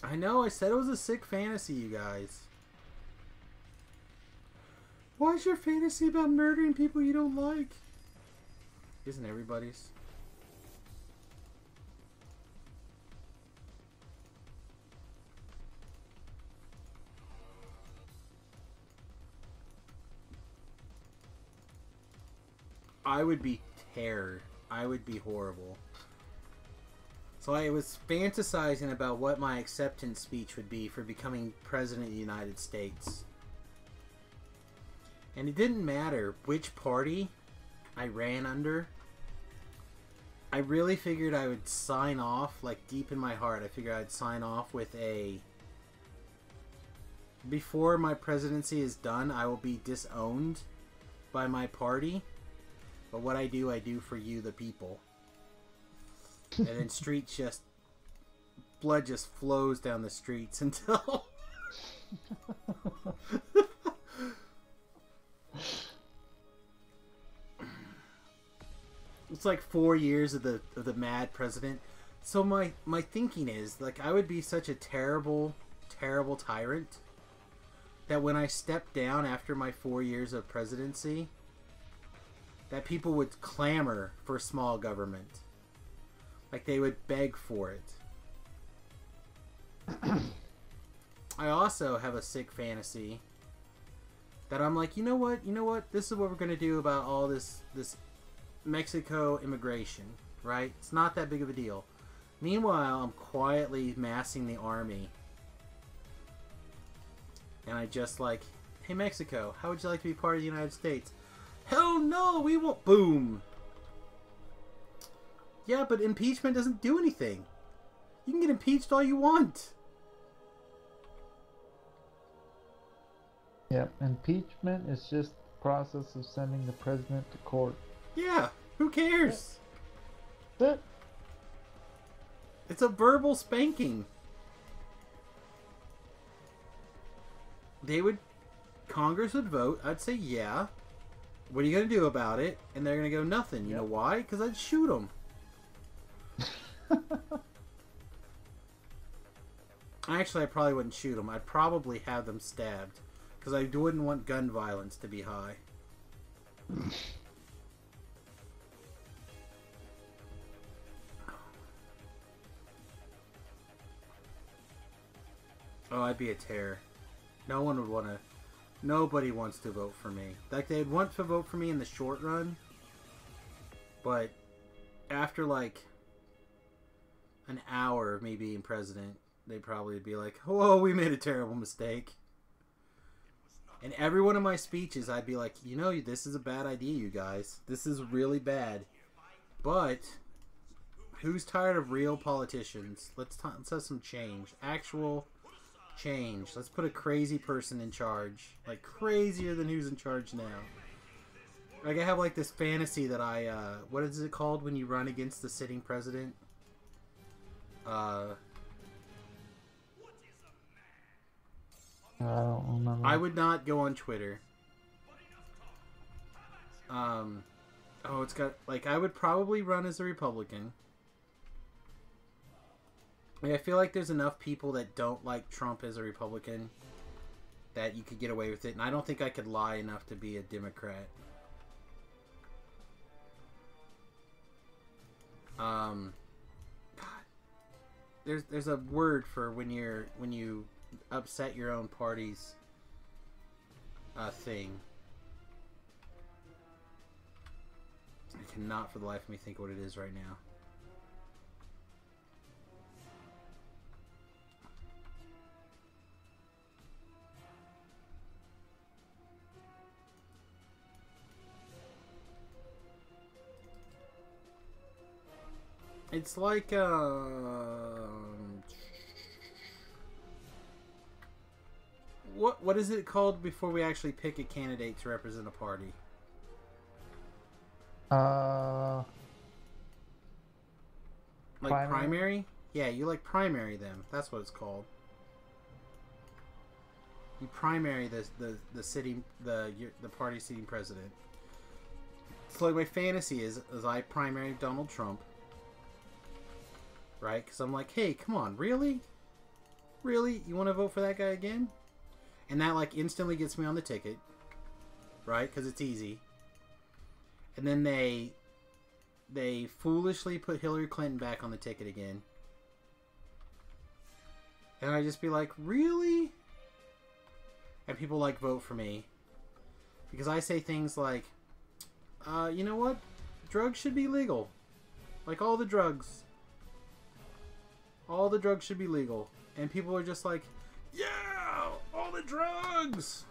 I know, I said it was a sick fantasy, you guys. Why is your fantasy about murdering people you don't like? Isn't everybody's? I would be terror. I would be horrible. So I was fantasizing about what my acceptance speech would be for becoming President of the United States. And it didn't matter which party I ran under. I really figured I would sign off, like deep in my heart, I figured I'd sign off with a... Before my presidency is done, I will be disowned by my party. But what I do for you, the people. And then streets just... Blood just flows down the streets until... It's like 4 years of the mad president. So my thinking is, like, I would be such a terrible, terrible tyrant that when I step down after my 4 years of presidency, that people would clamor for small government. Like, they would beg for it. I also have a sick fantasy that I'm like, you know what? This is what we're going to do about all this Mexico immigration, right? It's not that big of a deal. Meanwhile, I'm quietly massing the army. And I just like, hey Mexico, how would you like to be part of the United States? Hell no, we won't. Boom. Yeah, but impeachment doesn't do anything. You can get impeached all you want. Yeah, impeachment is just the process of sending the president to court. Yeah, who cares? That's it. It's a verbal spanking. Congress would vote. I'd say, yeah. What are you going to do about it? And they're going to go, nothing. You know why? Because I'd shoot them. Actually, I probably wouldn't shoot them. I'd probably have them stabbed. Because I wouldn't want gun violence to be high. Oh, I'd be a terror. No one would want to... Nobody wants to vote for me. Like, they'd want to vote for me in the short run. But after, like, an hour of me being president, they'd probably be like, whoa, we made a terrible mistake. And every one of my speeches, I'd be like, you know, this is a bad idea, you guys. This is really bad. But Who's tired of real politicians? Let's have some change. Actual change. Let's put a crazy person in charge. Like, crazier than who's in charge now. Like, I have, like, this fantasy that what is it called when you run against the sitting president? I don't remember. I would not go on Twitter. It's got, like, I would probably run as a Republican. Like, I feel like there's enough people that don't like Trump as a Republican that you could get away with it, and I don't think I could lie enough to be a Democrat. God, there's a word for when you upset your own party's thing. I cannot for the life of me think what it is right now. It's like, what is it called before we actually pick a candidate to represent a party? Like primary? Yeah, you like primary them. That's what it's called. You primary the party sitting president. So like my fantasy is I primary Donald Trump. Right? Because I'm like, hey, come on, really? Really? You want to vote for that guy again? And that, like, instantly gets me on the ticket. Right? Because it's easy. And then they foolishly put Hillary Clinton back on the ticket again. And I just be like, really? And people, like, vote for me. Because I say things like, you know what? Drugs should be legal. Like, all the drugs. All the drugs should be legal. And people are just like, yeah, all the drugs.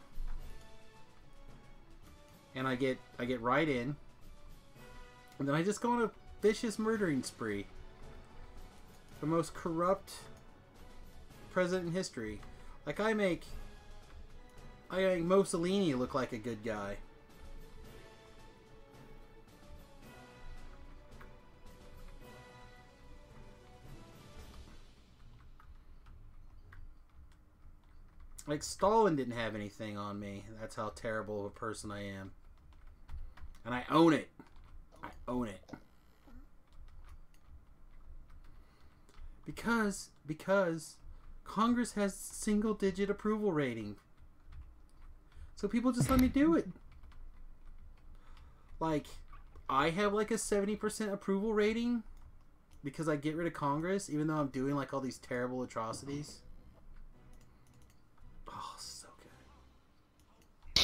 And I get right in. And then I just go on a vicious murdering spree. The most corrupt president in history. Like, I make Mussolini look like a good guy. Like, Stalin didn't have anything on me. That's how terrible of a person I am. And I own it. I own it. Because Congress has single-digit approval rating. So people just let me do it. Like, I have like a 70% approval rating because I get rid of Congress, even though I'm doing like all these terrible atrocities. Oh, so good.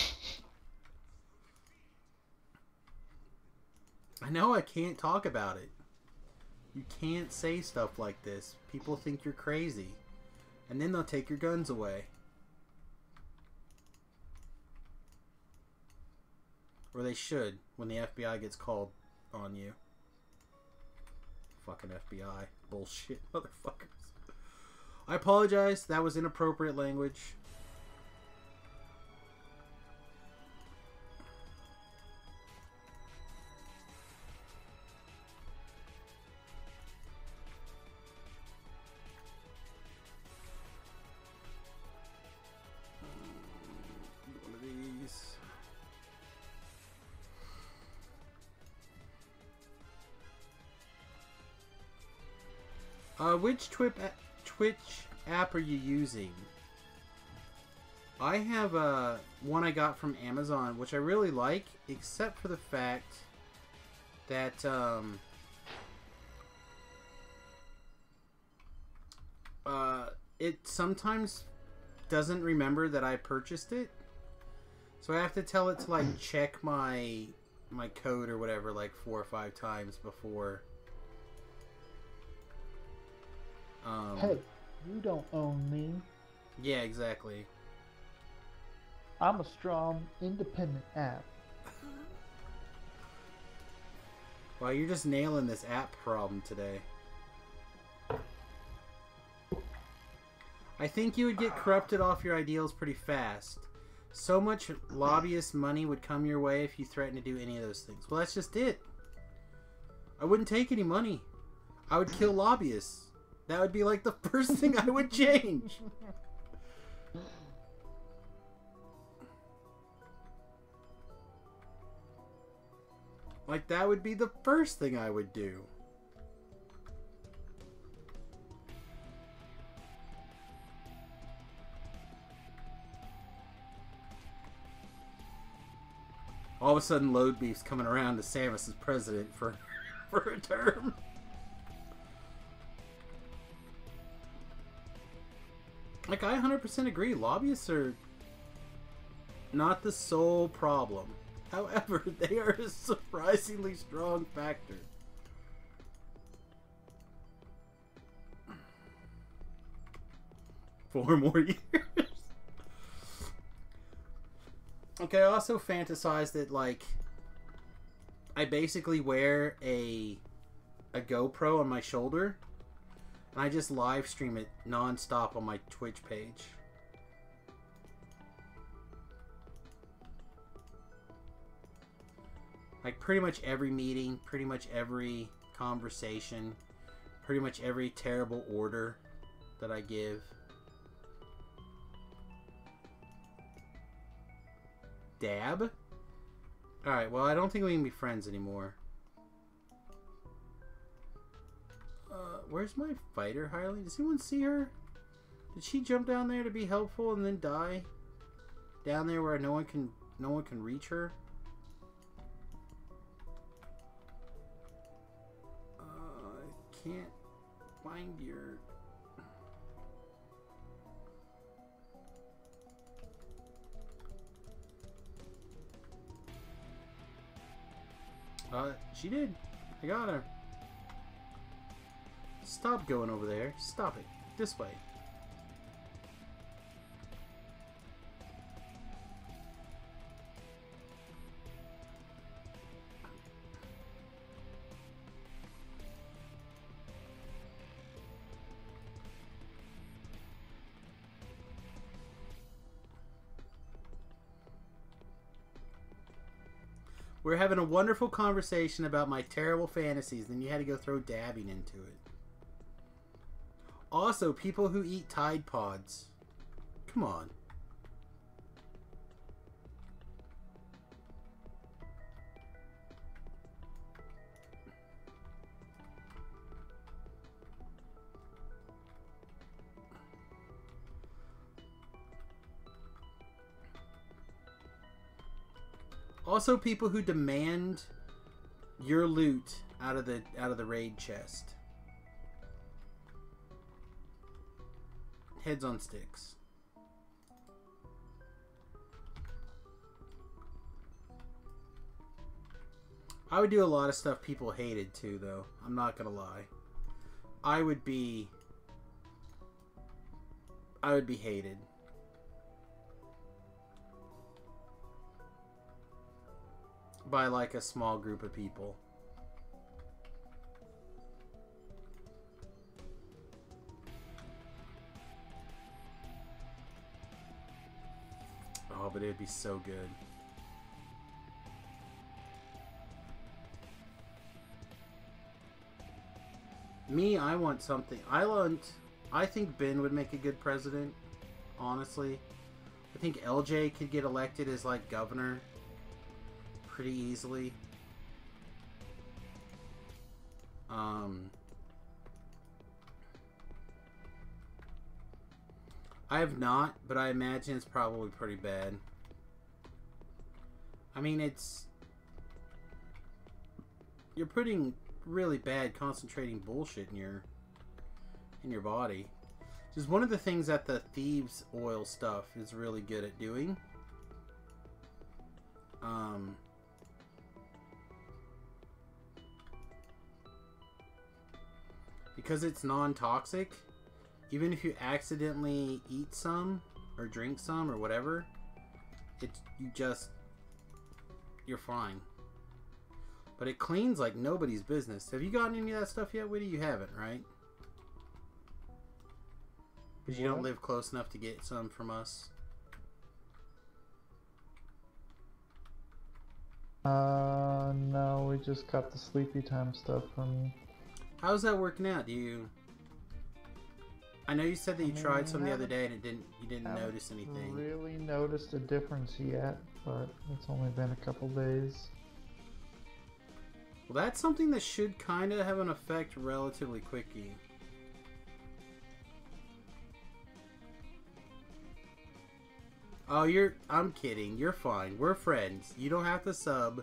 I know I can't talk about it. You can't say stuff like this. People think you're crazy. And then they'll take your guns away. Or they should, when the FBI gets called on you. Fucking FBI. Bullshit, motherfuckers. I apologize. That was inappropriate language. One of these. Which Twitch app are you using? I have one I got from Amazon, which I really like, except for the fact that it sometimes doesn't remember that I purchased it, so I have to tell it to like check my code or whatever like 4 or 5 times before. Hey, you don't own me. Yeah, exactly. I'm a strong, independent app. Wow, you're just nailing this app problem today. I think you would get corrupted off your ideals pretty fast. So much lobbyist money would come your way if you threatened to do any of those things. Well, that's just it. I wouldn't take any money. I would kill lobbyists. That would be like the first thing I would change. Like, that would be the first thing I would do. All of a sudden, Load Beef's coming around to Samus as president for a term. Like, I 100% agree. Lobbyists are not the sole problem. However, they are a surprisingly strong factor. Four more years. Okay, I also fantasize that, like, I basically wear a GoPro on my shoulder, and I just live stream it non-stop on my Twitch page. Like, pretty much every meeting, pretty much every conversation, pretty much every terrible order that I give. Dab? Alright, well, I don't think we can be friends anymore. Where's my fighter, Harley? Does anyone see her? Did she jump down there to be helpful and then die? Down there where no one can reach her? I can't find your... She did. I got her. Stop going over there. Stop it. This way. We're having a wonderful conversation about my terrible fantasies, then you had to go throw dabbing into it. Also, people who eat Tide Pods. Come on. Also, people who demand your loot out of the raid chest. Heads on sticks. I would do a lot of stuff people hated too, though. I'm not gonna lie. I would be hated. By like a small group of people. Oh, but it'd be so good. Me, I want something. I think Ben would make a good president, honestly. I think LJ could get elected as like governor pretty easily. I have not, but I imagine it's probably pretty bad. I mean, you're putting really bad concentrating bullshit in your body. Which is one of the things that the thieves oil stuff is really good at doing. Because it's non-toxic, even if you accidentally eat some or drink some or whatever, you're fine. But it cleans like nobody's business. Have you gotten any of that stuff yet, Whitty? You haven't, right? Because you don't live close enough to get some from us. No, we just got the sleepy time stuff from... How's that working out? Do you... I know you said that you tried some the other day and you didn't notice anything. Really noticed a difference yet, but it's only been a couple days. Well, that's something that should kind of have an effect relatively quickly. Oh, I'm kidding. You're fine. We're friends. You don't have to sub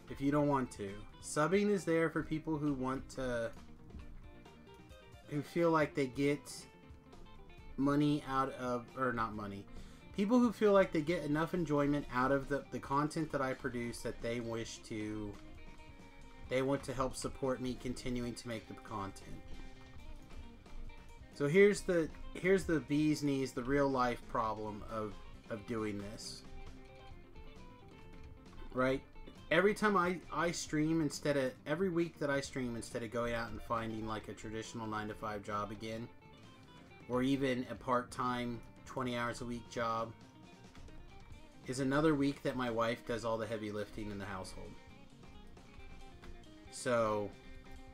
if you don't want to. Subbing is there for people who want to... who feel like they get money out of... or not money. People who feel like they get enough enjoyment out of the content that I produce that they wish to... they want to help support me continuing to make the content. So here's the bee's knees, the real life problem of doing this. Right? Every time I stream, every week that I stream, instead of going out and finding like a traditional 9-to-5 job again, or even a part-time 20 hours a week job, is another week that my wife does all the heavy lifting in the household. So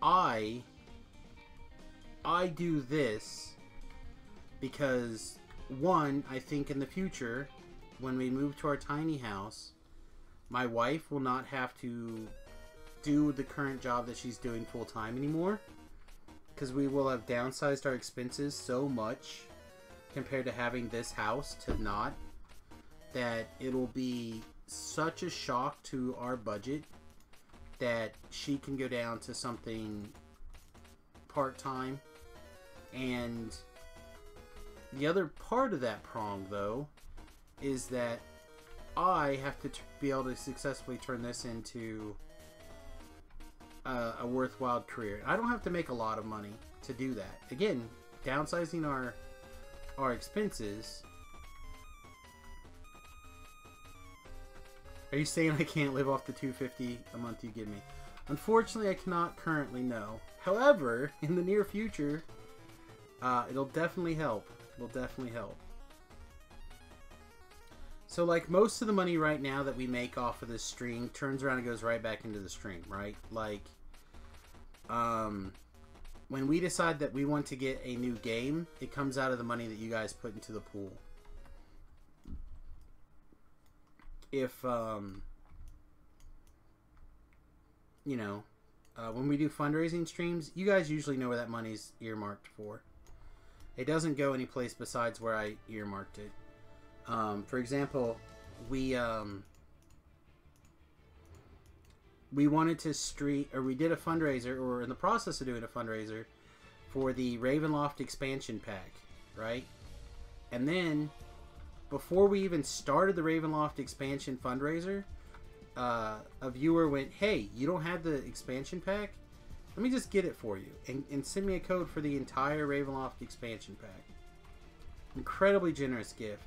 I do this because, one, I think in the future, when we move to our tiny house, my wife will not have to do the current job that she's doing full time anymore, because we will have downsized our expenses so much compared to having this house to not, that it'll be such a shock to our budget that she can go down to something part-time. And the other part of that prong, though, is that I have to be able to successfully turn this into a worthwhile career. I don't have to make a lot of money to do that. Again, downsizing our expenses. Are you saying I can't live off the $250 a month you give me? Unfortunately, I cannot currently, no. However, in the near future, it'll definitely help. It'll definitely help. So, like, most of the money right now that we make off of this stream turns around and goes right back into the stream, right? Like, when we decide that we want to get a new game, it comes out of the money that you guys put into the pool. If, you know, when we do fundraising streams, you guys usually know where that money's earmarked for. It doesn't go any place besides where I earmarked it. For example, we wanted to we did a fundraiser, or we're in the process of doing a fundraiser for the Ravenloft expansion pack, right? And then, before we even started the Ravenloft expansion fundraiser, a viewer went, "Hey, you don't have the expansion pack? Let me just get it for you, and send me a code for the entire Ravenloft expansion pack." Incredibly generous gift.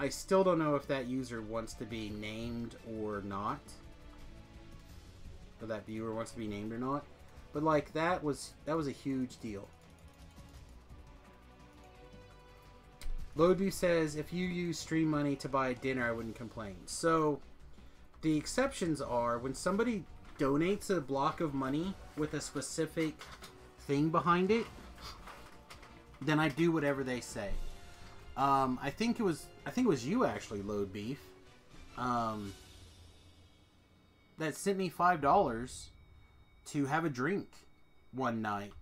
I still don't know if that user wants to be named or not. Or that viewer wants to be named or not. But like, that was a huge deal. Loadview says, if you use stream money to buy dinner, I wouldn't complain. So, the exceptions are when somebody donates a block of money with a specific thing behind it, then I do whatever they say. I think it was you actually, Load Beef, that sent me $5 to have a drink one night,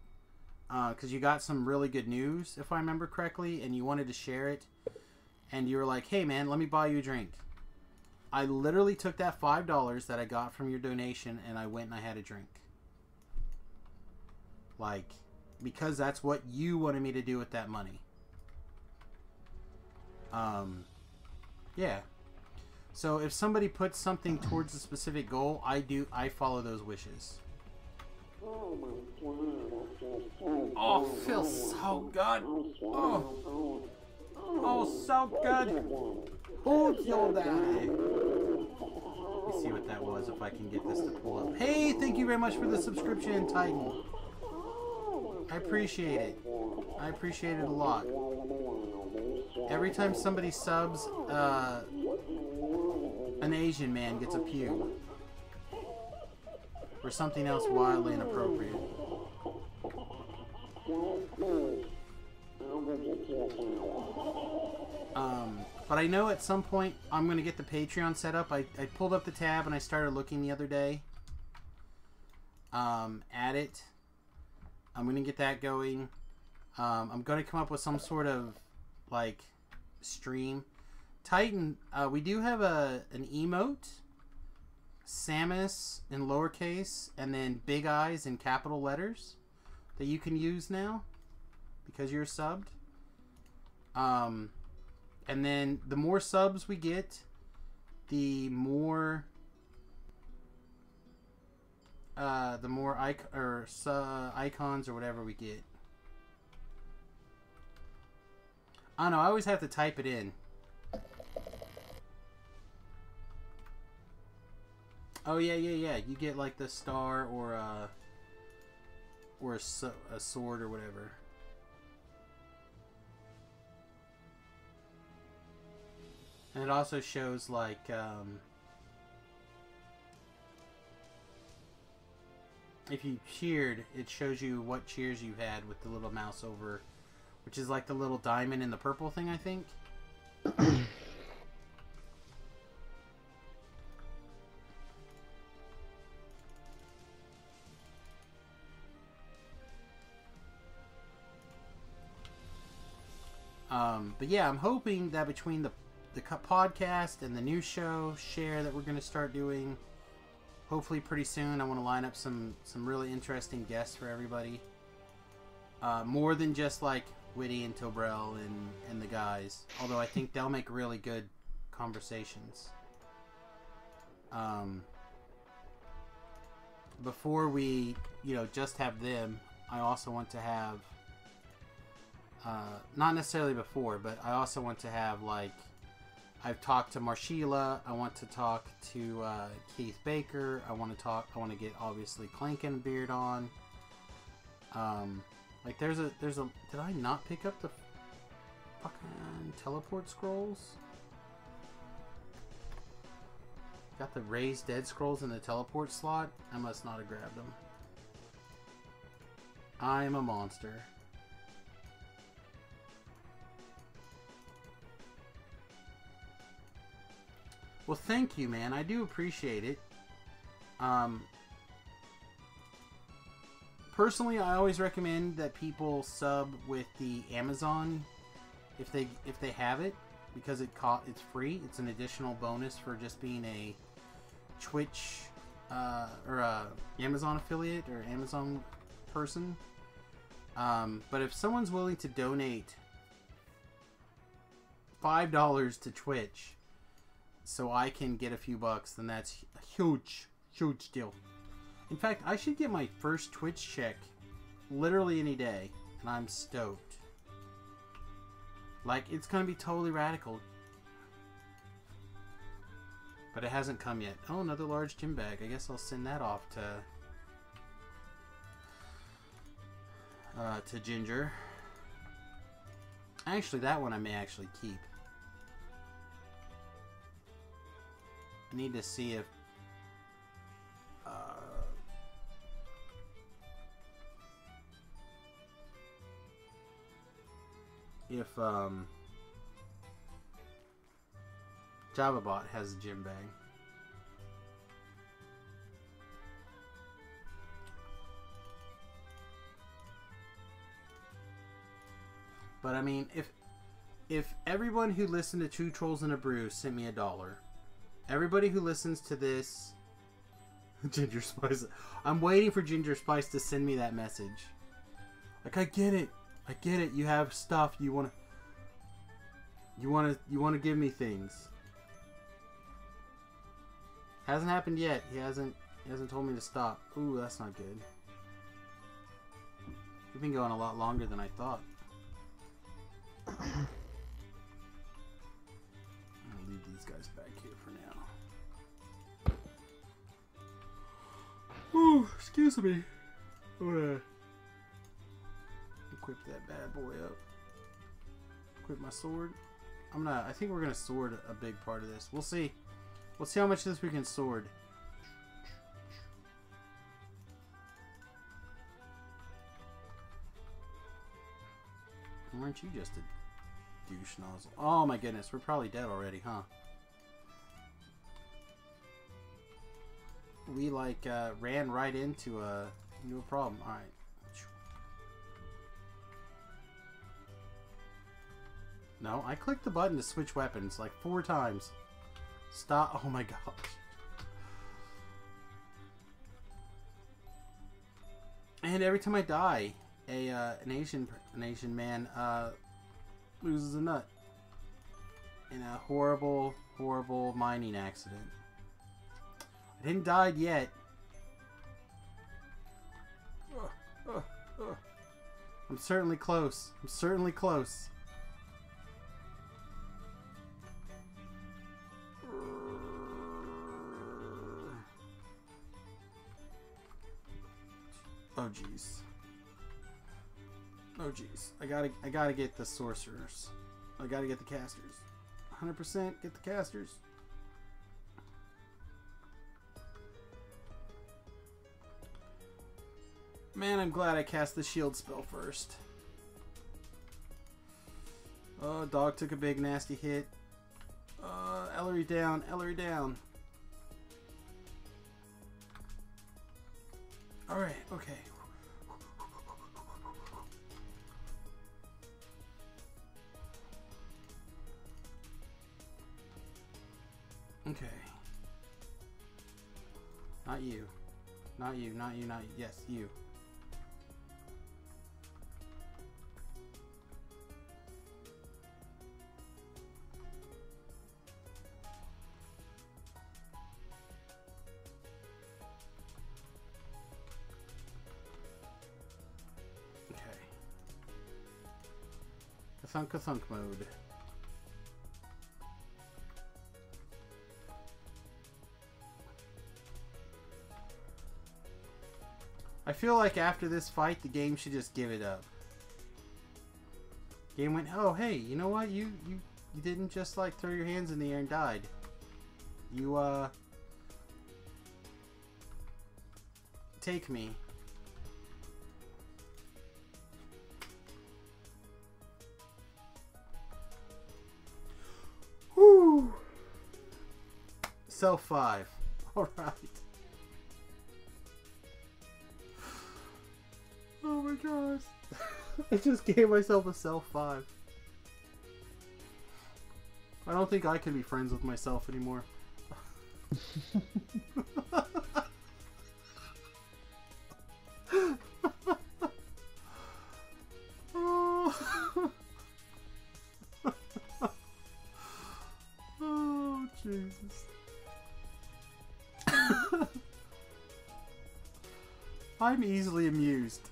because you got some really good news, if I remember correctly, and you wanted to share it, and you were like, "Hey man, let me buy you a drink." I literally took that $5 that I got from your donation, and I went and I had a drink. Like, because that's what you wanted me to do with that money. Yeah. So if somebody puts something towards a specific goal, I follow those wishes. Oh, feels so good. Oh, so good. Hold your die. Let me see what that was, if I can get this to pull up. Hey, thank you very much for the subscription, Titan. I appreciate it. I appreciate it a lot. Every time somebody subs, an Asian man gets a pube. Or something else wildly inappropriate. But I know at some point I'm going to get the Patreon set up. I pulled up the tab and I started looking the other day at it. I'm going to get that going. I'm going to come up with some sort of like stream. Titan, we do have an emote. Samius in lowercase and then big eyes in capital letters that you can use now because you're subbed. And then the more subs we get, the more icons or whatever we get. I don't know, I always have to type it in. Oh yeah. You get like the star or a sword or whatever. And it also shows like if you cheered, it shows you what cheers you had with the little mouse over, which is like the little diamond in the purple thing, I think. But yeah, I'm hoping that between the podcast and the new show share that we're going to start doing, hopefully pretty soon, I want to line up some really interesting guests for everybody. More than just like Witty and Tobrell and the guys, although I think they'll make really good conversations. Before we, just have them, I also want to have not necessarily before, but I also want to have, like, I've talked to Marshila, I want to talk to Keith Baker, I want to get, obviously, Clankenbeard on. Like, there's a, did I not pick up the fucking teleport scrolls? Got the raised dead scrolls in the teleport slot? I must not have grabbed them. I'm a monster. Well, thank you, man. I do appreciate it. Personally, I always recommend that people sub with the Amazon if they have it, because it's free. It's an additional bonus for just being a Twitch or a Amazon affiliate or Amazon person. But if someone's willing to donate $5 to Twitch so I can get a few bucks, then that's a huge deal. In fact, I should get my first Twitch check literally any day, and I'm stoked. Like, it's gonna be totally radical. But it hasn't come yet. Oh, another large gym bag. I guess I'll send that off to Ginger. Actually, that one I may actually keep. I need to see if JavaBot has a gym bag. But I mean, if everyone who listened to Two Trolls and a Brew sent me $1, everybody who listens to this, Ginger Spice, I'm waiting for Ginger Spice to send me that message. Like, I get it. You have stuff you want to give me things. Hasn't happened yet. He hasn't told me to stop. Ooh, that's not good. We've been going a lot longer than I thought. I'm gonna leave these guys back here for now. Ooh, excuse me. I'm gonna equip that bad boy up. Equip my sword. I think we're gonna sword a big part of this. We'll see. We'll see how much of this we can sword. Weren't you just a douche nozzle? Oh my goodness, we're probably dead already, huh? We like ran right into a problem. All right. No, I clicked the button to switch weapons like 4 times. Stop! Oh my gosh. And every time I die, an Asian man loses a nut in a horrible mining accident. I didn't die yet. I'm certainly close. I'm certainly close. Oh jeez. Oh jeez. I gotta get the sorcerers. I gotta get the casters. 100% get the casters. Man, I'm glad I cast the shield spell first. Oh, dog took a big nasty hit. Ellery down, Ellery down. Alright, okay. Okay. Not you. Not you, not you, not you. Yes, you. Thunk mode. I feel like after this fight, the game should just give it up. Game went, oh hey, you know what? You didn't just like throw your hands in the air and died. You take me. Whew. Self 5. Alright. Oh my gosh. I just gave myself a self 5. I don't think I can be friends with myself anymore. Oh, Jesus. I'm easily amused.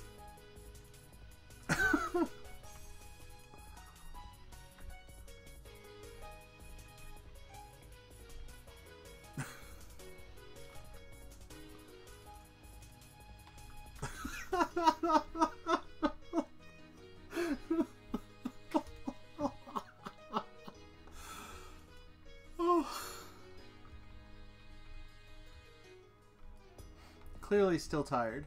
Clearly still tired.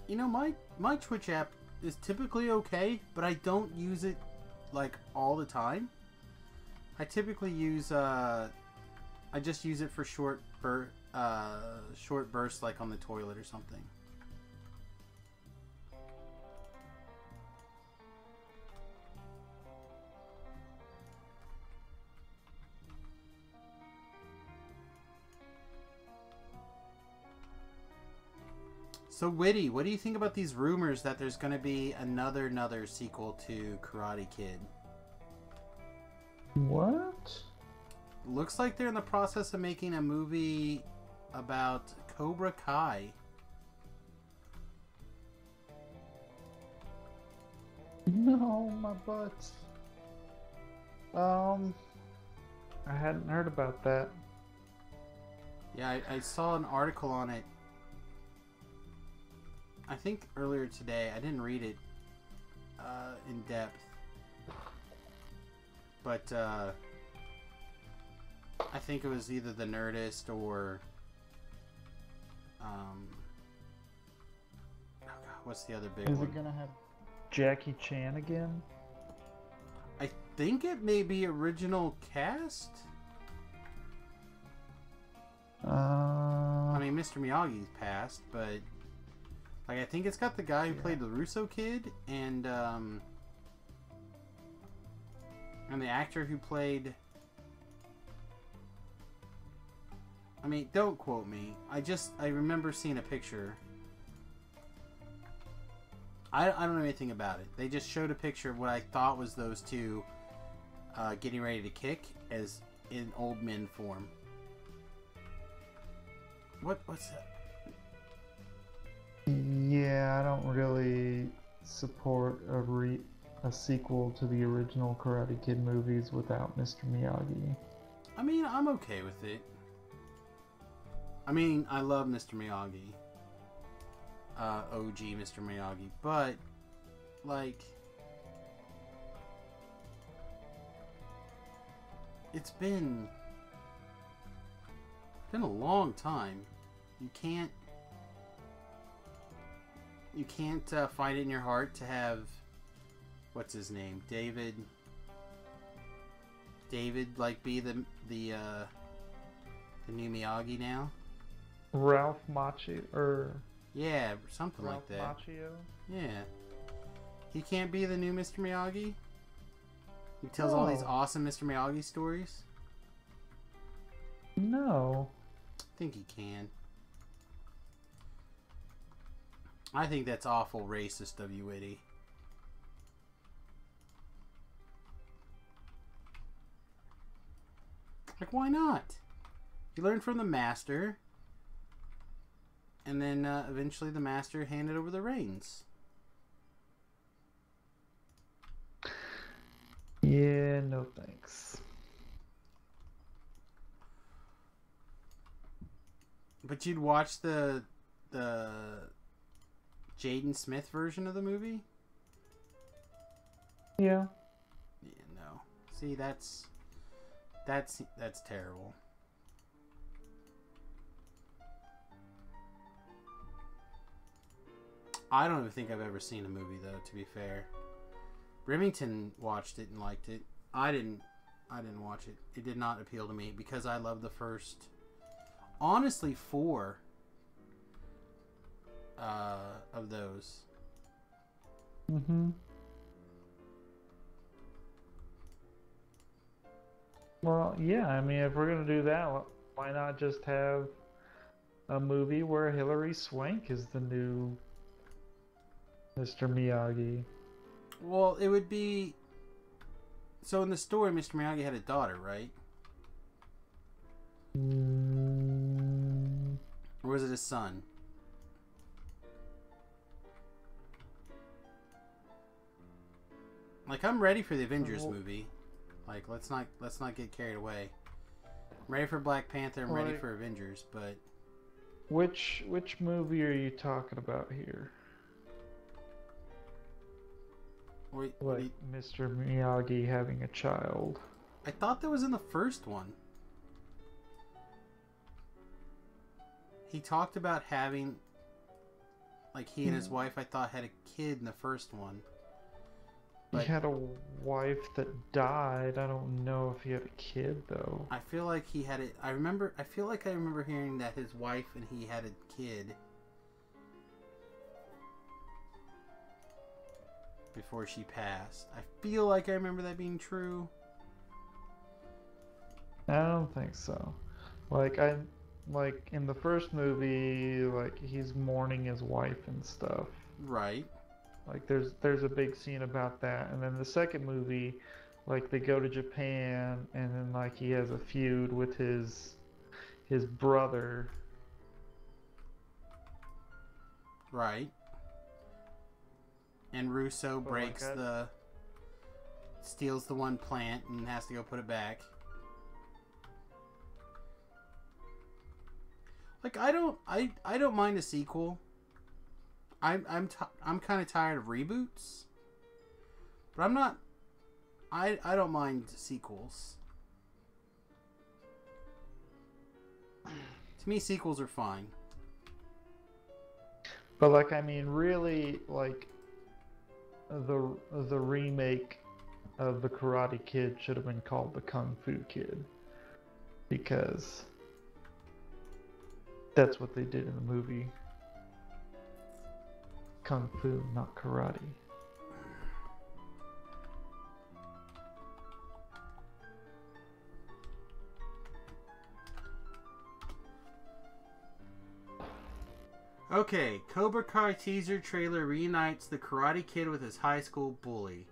You know, my Twitch app is typically okay, but I don't use it like all the time. I typically use I just use it for short bursts, like on the toilet or something. So, Witty, what do you think about these rumors that there's going to be another sequel to Karate Kid? What? Looks like they're in the process of making a movie about Cobra Kai. No, my butt. I hadn't heard about that. Yeah, I saw an article on it. I think earlier today. I didn't read it in depth, but I think it was either the Nerdist or oh God, what's the other big Is one? it gonna have Jackie Chan again? I think it may be original cast. I mean, Mr. Miyagi's passed, but like I think it's got the guy who played the Russo kid and the actor who played. I mean, don't quote me. I remember seeing a picture. I don't know anything about it. They just showed a picture of what I thought was those two getting ready to kick as in old men form. What's that? Yeah, I don't really support a sequel to the original Karate Kid movies without Mr. Miyagi. I mean, I'm okay with it. I mean, I love Mr. Miyagi. OG Mr. Miyagi. But, like, it's been a long time. You can't find it in your heart to have, what's his name, David, like, be the new Miyagi now. Ralph Macchio, or Yeah, something Ralph like that. Macchio? Yeah. He can't be the new Mr. Miyagi? He tells all these No. awesome Mr. Miyagi stories? No. I think he can. I think that's awful racist of you, Witty. Like, why not? You learn from the master, and then eventually the master handed over the reins. Yeah, no thanks. But you'd watch the Jaden Smith version of the movie? Yeah. Yeah, no. See, that's terrible. I don't even think I've ever seen a movie though, to be fair. Remington watched it and liked it. I didn't watch it. It did not appeal to me because I love the first, honestly, 4 of those. Mm-hmm. Well, yeah, I mean, if we're gonna do that, why not just have a movie where Hilary Swank is the new Mr. Miyagi? Well, it would be... So in the story, Mr. Miyagi had a daughter, right? Or was it a son? Like, I'm ready for the Avengers movie. Like, let's not get carried away. I'm ready for Black Panther. I'm ready for Avengers, but Which movie are you talking about here? wait, Like Mr. Miyagi having a child? I thought that was in the first one. He talked about having, like, he and his wife, I thought, had a kid in the first one. He But had a wife that died. I don't know if he had a kid though. I feel like he had it. I feel like I remember hearing that his wife and he had a kid before she passed. I feel like I remember that being true. I don't think so. Like like in the first movie, like he's mourning his wife and stuff. Right. Like there's a big scene about that, and then the second movie, like they go to Japan, and then like he has a feud with his brother. Right. And Russo But, breaks like, steals the one plant and has to go put it back. Like I don't mind a sequel. I'm kind of tired of reboots. But I'm not I don't mind sequels. To me, sequels are fine. But like I mean, really, like the remake of the Karate Kid should have been called the Kung Fu Kid, because that's what they did in the movie. Kung Fu, not karate. Okay, Cobra Kai teaser trailer reunites the Karate Kid with his high school bully.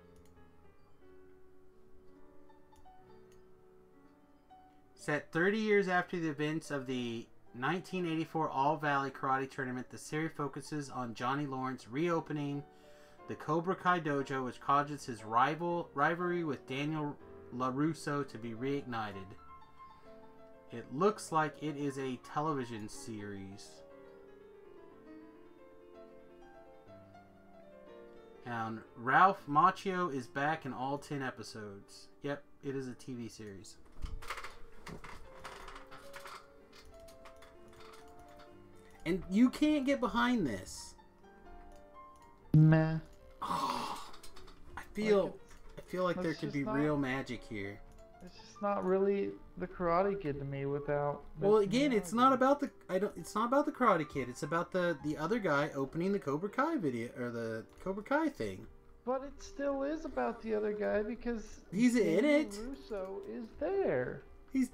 Set 30 years after the events of the 1984 All-Valley Karate Tournament, the series focuses on Johnny Lawrence reopening the Cobra Kai dojo, which causes his rivalry with Daniel LaRusso to be reignited. It looks like it is a television series. And Ralph Macchio is back in all 10 episodes. Yep, it is a TV series. And you can't get behind this. Meh. Oh, I feel like there could be real magic here. It's just not really the Karate Kid to me without. Well, again, it's not about the it's not about the Karate Kid. It's about the other guy opening the Cobra Kai video or the Cobra Kai thing. But it still is about the other guy because he's in it. Russo is there. He's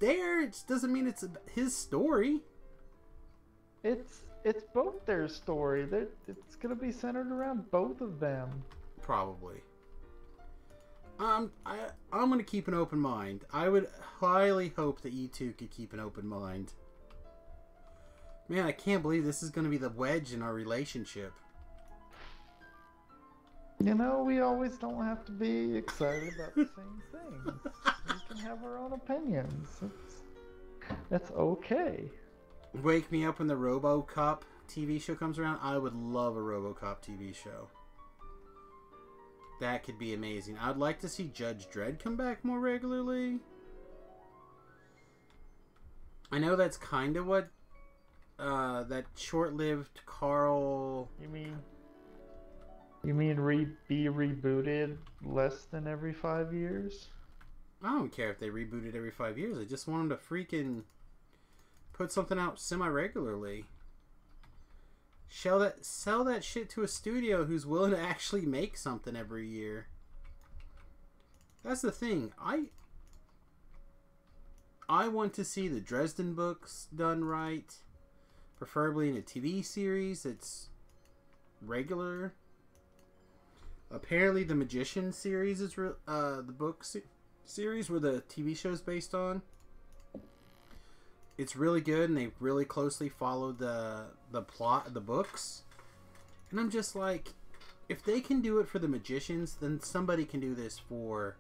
there. It doesn't mean it's his story. It's both their story. It's gonna be centered around both of them. Probably. I'm gonna keep an open mind. I would highly hope that you two could keep an open mind. Man, I can't believe this is gonna be the wedge in our relationship. You know, we always don't have to be excited about the same things. We can have our own opinions. That's okay. Wake me up when the RoboCop TV show comes around. I would love a RoboCop TV show. That could be amazing. I'd like to see Judge Dredd come back more regularly. I know that's kind of what that short-lived Carl... You mean be rebooted less than every 5 years? I don't care if they reboot it every 5 years. I just want them to freaking put something out semi-regularly. Sell that shit to a studio who's willing to actually make something every year. That's the thing. I want to see the Dresden books done right. Preferably in a TV series that's regular. Apparently the Magician series is the book series where the TV show is based on. It's really good, and they really closely followed the plot of the books. And I'm just like, if they can do it for the Magicians, then somebody can do this for,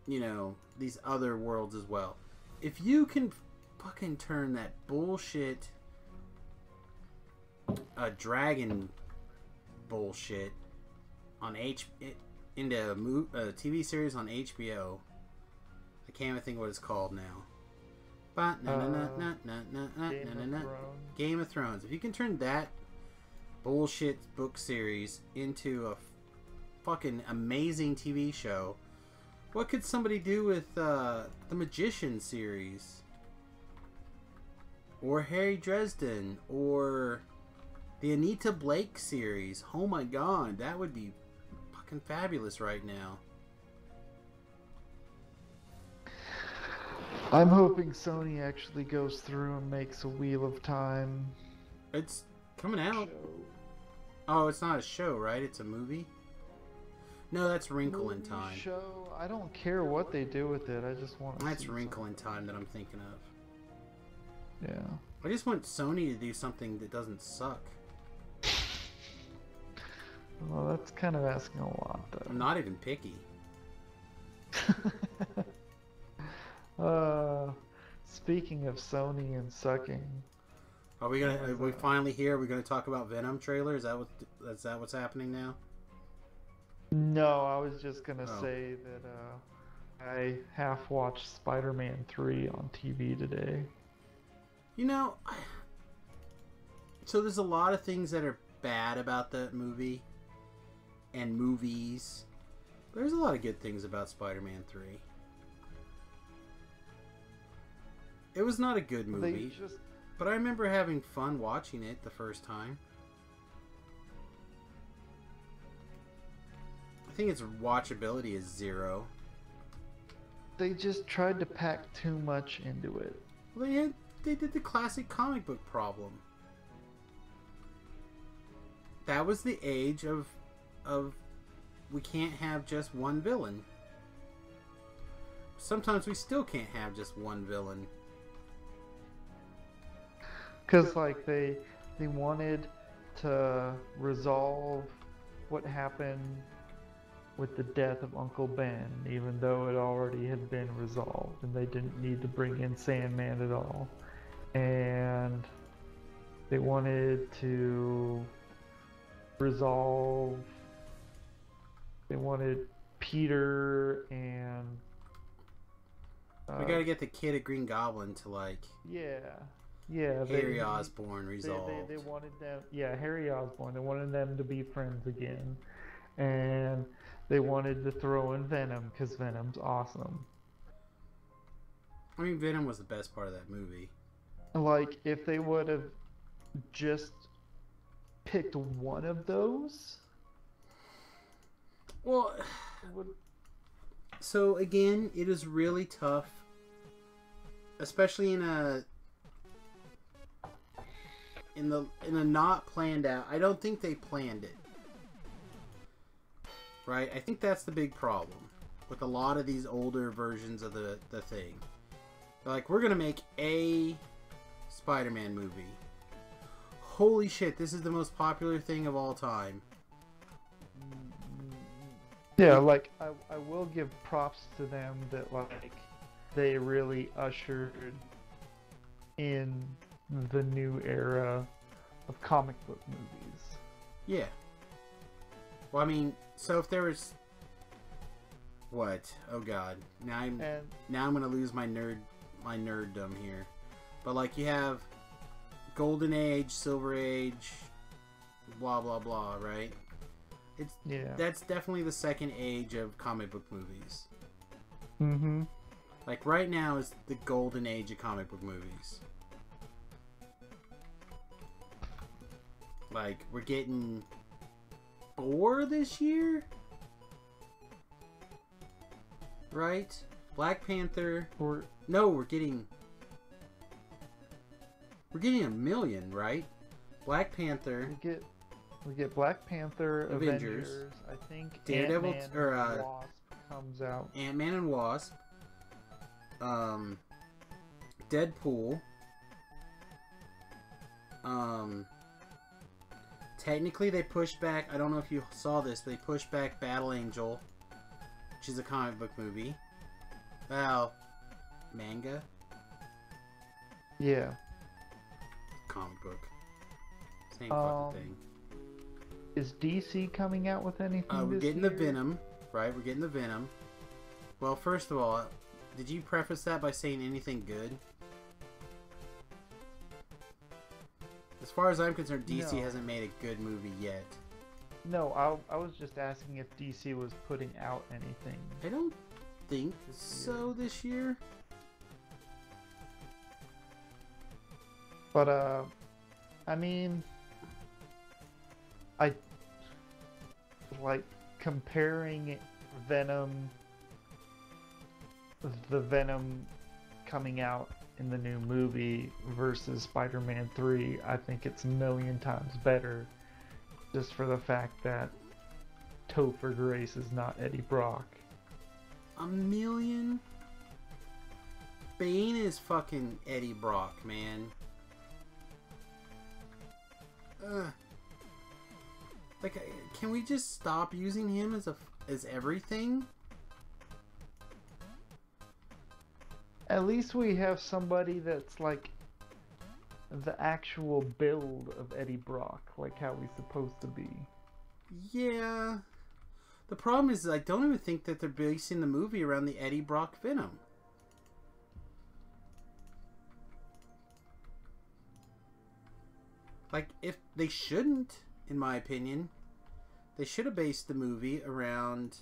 you know, these other worlds as well. If you can fucking turn that bullshit dragon bullshit on into a TV series on HBO. I can't even think what it's called now. Game of Thrones. If you can turn that bullshit book series into a fucking amazing TV show, what could somebody do with the Magician series? Or Harry Dresden? Or the Anita Blake series? Oh my god, that would be fucking fabulous right now. I'm hoping Sony actually goes through and makes a Wheel of Time It's coming out. show. Oh, it's not a show, right? It's a movie? No, that's Wrinkle in Movie Time. Show. I don't care what they do with it. I just want to. That's see Wrinkle in something. Time that I'm thinking of. Yeah. I just want Sony to do something that doesn't suck. Well, that's kind of asking a lot, I'm not even picky. though. Speaking of Sony and sucking, Are we finally here? Are we gonna talk about Venom trailer? Is that what's happening now? no, I was just gonna Oh. say that I half watched Spider-Man 3 on TV today. You know, so there's a lot of things that are bad about that movie and movies. But there's a lot of good things about Spider-Man 3. It was not a good movie, but I remember having fun watching it the first time. I think its watchability is 0. They just tried to pack too much into it. Well, they did the classic comic book problem. That was the age of we can't have just one villain. Sometimes we still can't have just one villain. Cause like they wanted to resolve what happened with the death of Uncle Ben, even though it already had been resolved, and they didn't need to bring in Sandman at all. And they wanted to resolve. They wanted Peter and. We gotta get the kid of Green Goblin to like Yeah. Harry Osborn resolved. They wanted them, yeah, Harry Osborn. They wanted them to be friends again, and they wanted to throw in Venom because Venom's awesome. I mean, Venom was the best part of that movie. Like if they would have just picked one of those, Well, so again, it is really tough, especially in a not planned out. I don't think they planned it. Right? I think that's the big problem with a lot of these older versions of the thing. They're like, we're gonna make a Spider-Man movie. Holy shit, this is the most popular thing of all time. yeah, like I will give props to them that like they really ushered in the new era of comic book movies. Yeah. Well, I mean, so if there was what? Oh God! Now I'm gonna lose my nerddom here. But like you have Golden Age, Silver Age, blah blah blah, right? That's definitely the second age of comic book movies. Mm-hmm. Like right now is the golden age of comic book movies. Like we're getting 4 this year, right? Black Panther. We're getting a million, right? Black Panther. We get Black Panther, Avengers. I think Daredevil Ant-Man and Wasp comes out. Ant-Man and Wasp. Deadpool. Technically they pushed back, I don't know if you saw this, but they pushed back Battle Angel, which is a comic book movie. Well, manga? Yeah. Comic book. Same fucking thing. Is DC coming out with anything We're this getting year? the Venom, right? We're getting the Venom. Well, first of all, did you preface that by saying anything good? As far as I'm concerned, DC No. hasn't made a good movie yet. No, I was just asking if DC was putting out anything. I don't think so this year. But, I mean, I like comparing Venom, the Venom coming out in the new movie versus Spider-Man 3, I think it's a million times better, just for the fact that Topher Grace is not Eddie Brock. A million? Bane is fucking Eddie Brock, man. Like, can we just stop using him as everything? At least we have somebody that's like the actual build of Eddie Brock, like how he's supposed to be. Yeah. The problem is, I don't even think that they're basing the movie around the Eddie Brock Venom. Like, if they shouldn't, in my opinion, they should have based the movie around,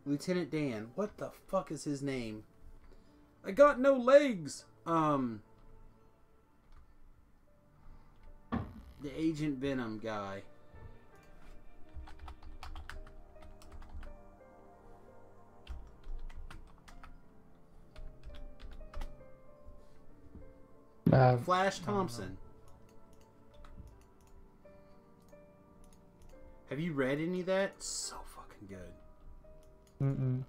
Lieutenant Dan. What the fuck is his name? I got no legs! The Agent Venom guy. Flash Thompson. Have you read any of that? So fucking good. Mm-mm.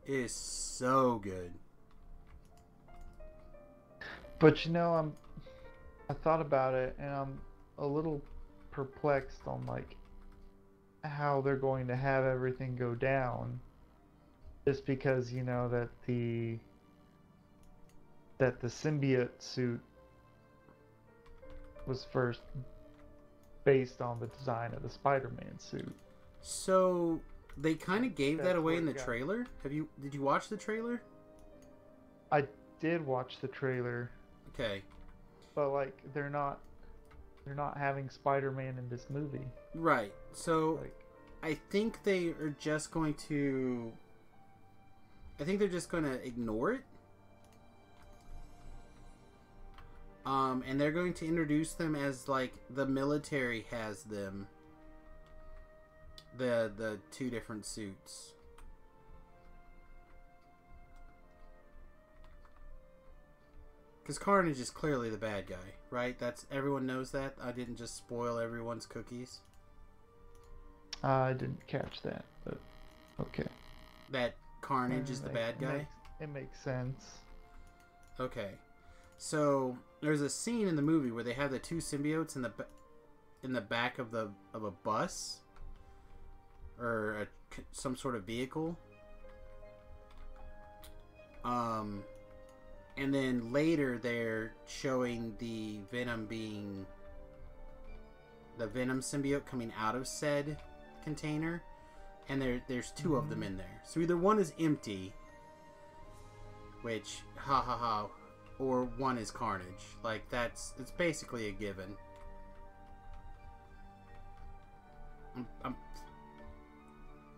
It is so good. But you know, I thought about it, and I'm a little perplexed on like how they're going to have everything go down. Just because, you know, that the symbiote suit was first based on the design of the Spider-Man suit. So they kind of gave that That's away what in the it got. trailer. Did you watch the trailer? I did watch the trailer, Okay. but like they're not having Spider-Man in this movie. Right. So Like, I think they are just going to. I think they're just going to ignore it. And they're going to introduce them as like the military has them. The two different suits. Because Carnage is clearly the bad guy, right? Everyone knows that. I didn't just spoil everyone's cookies. I didn't catch that, but okay. That Carnage is the bad guy? It makes sense. Okay. So there's a scene in the movie where they have the two symbiotes in the back of a bus or some sort of vehicle. And then later they're showing the Venom symbiote coming out of said container, and there's two of them in there. So either one is empty, which ha ha ha, or one is Carnage. Like it's basically a given.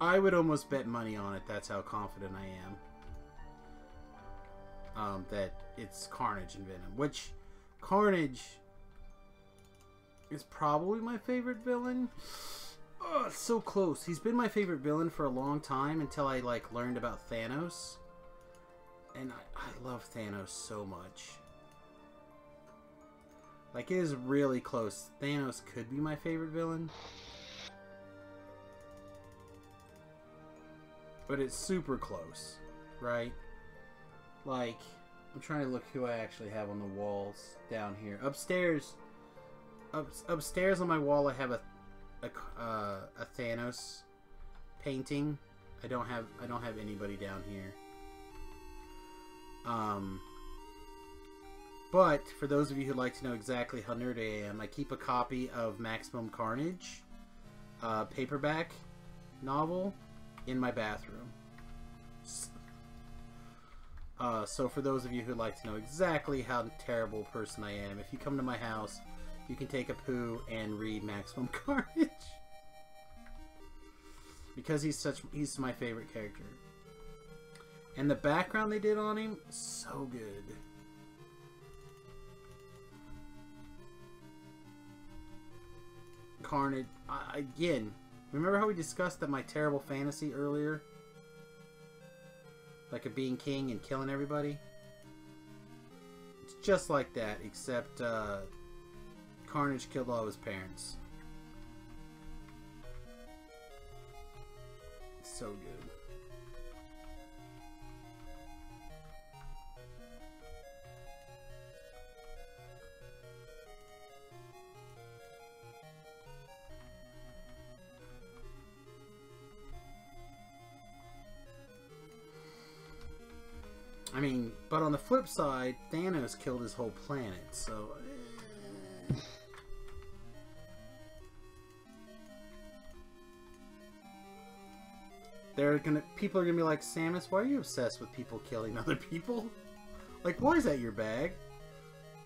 I would almost bet money on it. That's how confident I am. That it's Carnage and Venom. Which Carnage is probably my favorite villain. Oh, it's so close. He's been my favorite villain for a long time until I learned about Thanos. And I love Thanos so much. Like, it is really close. Thanos could be my favorite villain. But it's super close, right? Like, I'm trying to look who I actually have on the walls down here. Upstairs on my wall, I have a Thanos painting. I don't have anybody down here. But for those of you who'd like to know exactly how nerdy I am, I keep a copy of Maximum Carnage paperback novel in my bathroom. So for those of you who'd like to know exactly how terrible a person I am, if you come to my house, you can take a poo and read Maximum Carnage. Because he's my favorite character. And the background they did on him, so good. Carnage, again, remember how we discussed that my terrible fantasy earlier? Like a being king and killing everybody. It's just like that, except Carnage killed all his parents. It's so good. I mean, but on the flip side, Thanos killed his whole planet, so... People are gonna be like, Samus, why are you obsessed with people killing other people? Like, why is that your bag?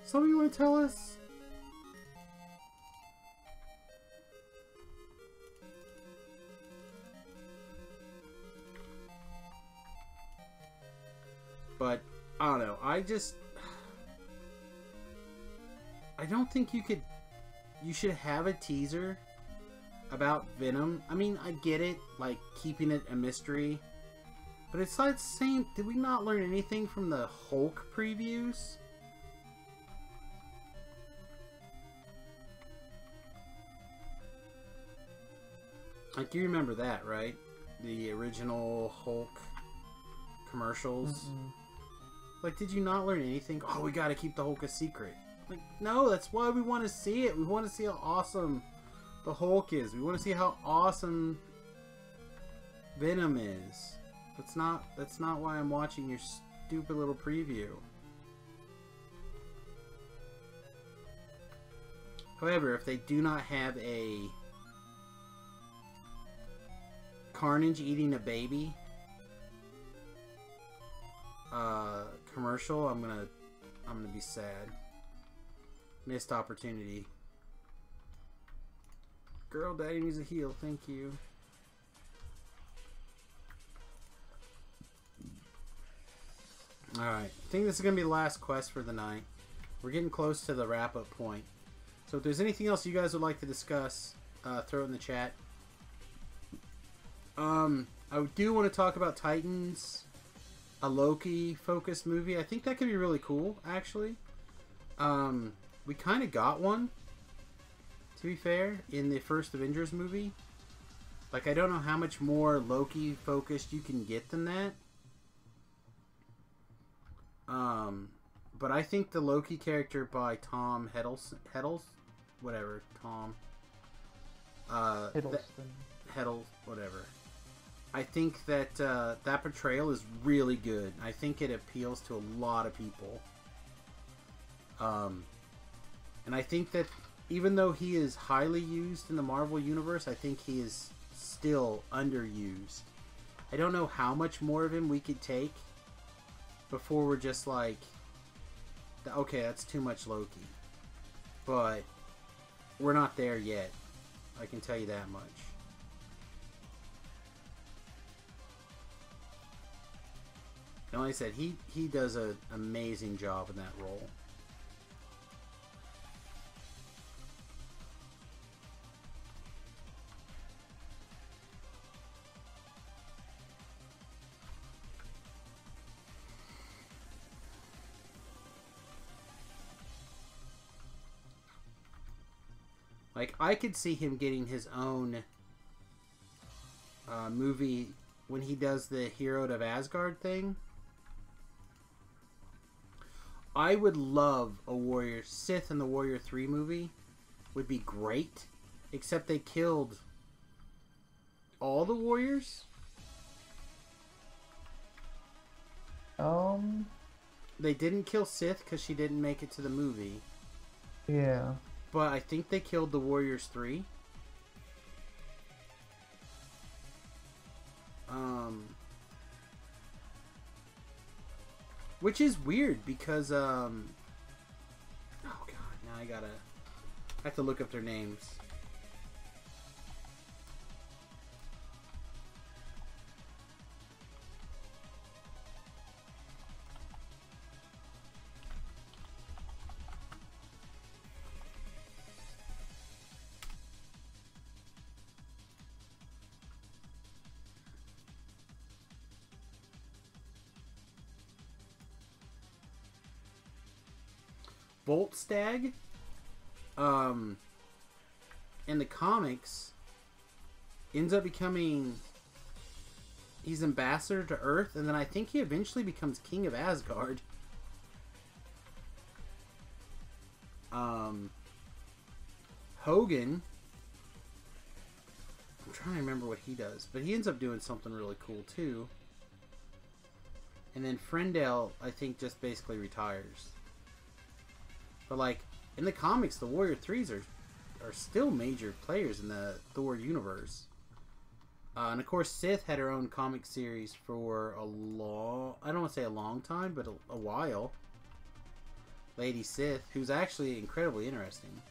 Something you want to tell us? But, I don't know, I don't think you should have a teaser about Venom. I mean, I get it, like, keeping it a mystery. But it's like the same, did we not learn anything from the Hulk previews? Like, you remember that, right? The original Hulk commercials? Mm-mm. Like, did you not learn anything? Oh, we gotta keep the Hulk a secret. Like, no, that's why we want to see it. We want to see how awesome the Hulk is. We want to see how awesome Venom is. That's not why I'm watching your stupid little preview. However, if they do not have a Carnage eating a baby commercial, I'm gonna be sad. Missed opportunity. Girl, daddy needs a heal. Thank you. Alright. I think this is going to be the last quest for the night. We're getting close to the wrap-up point. So if there's anything else you guys would like to discuss, throw it in the chat. I do want to talk about Titans, a Loki-focused movie. I think that could be really cool, actually. We kind of got one, to be fair, in the first Avengers movie. Like, I don't know how much more Loki-focused you can get than that. But I think the Loki character by Tom Hiddleston, whatever, Tom. Hiddleston. Whatever. I think that that portrayal is really good. I think it appeals to a lot of people. And I think that even though he is highly used in the Marvel Universe, I think he is still underused. I don't know how much more of him we could take before we're just like, okay, that's too much Loki. But we're not there yet. I can tell you that much. And like I said, he does an amazing job in that role. Like, I could see him getting his own movie when he does the Hero of Asgard thing. I would love a Warrior Sith in the Warrior 3 movie. Would be great. Except they killed all the Warriors. They didn't kill Sith because she didn't make it to the movie. Yeah. But I think they killed the Warriors 3. Which is weird because, oh god, now I have to look up their names. Boltstag, in the comics, ends up becoming... He's ambassador to Earth, and then I think he eventually becomes king of Asgard. Hogan... I'm trying to remember what he does, but he ends up doing something really cool, too. And then Frendale, I think, just basically retires. But, like, in the comics, the Warrior Threes are still major players in the Thor universe. And, of course, Sith had her own comic series for a long... I don't want to say a long time, but a while. Lady Sith, who's actually incredibly interesting.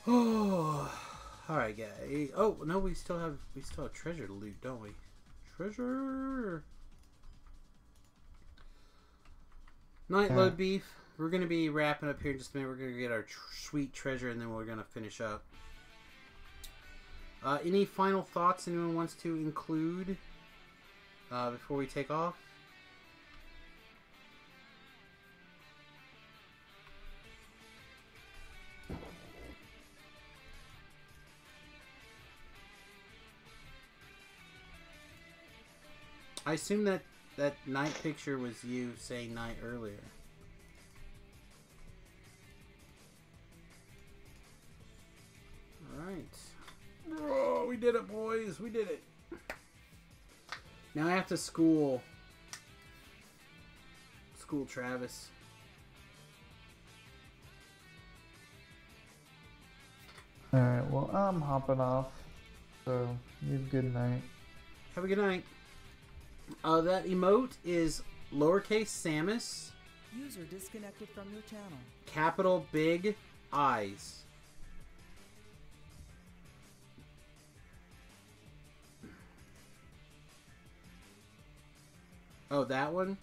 Oh, all right, guys. Oh no, we still have treasure to loot, don't we? Treasure. Night load beef. We're gonna be wrapping up here in just a minute. We're gonna get our sweet treasure, and then we're gonna finish up. Any final thoughts anyone wants to include before we take off? I assume that night picture was you saying night earlier. Alright. Oh, we did it, boys. We did it. Now I have to school Travis. Alright, well, I'm hopping off. So, you have a good night. Have a good night. That emote is lowercase Samus. User disconnected from your channel. Capital big eyes. Oh, that one?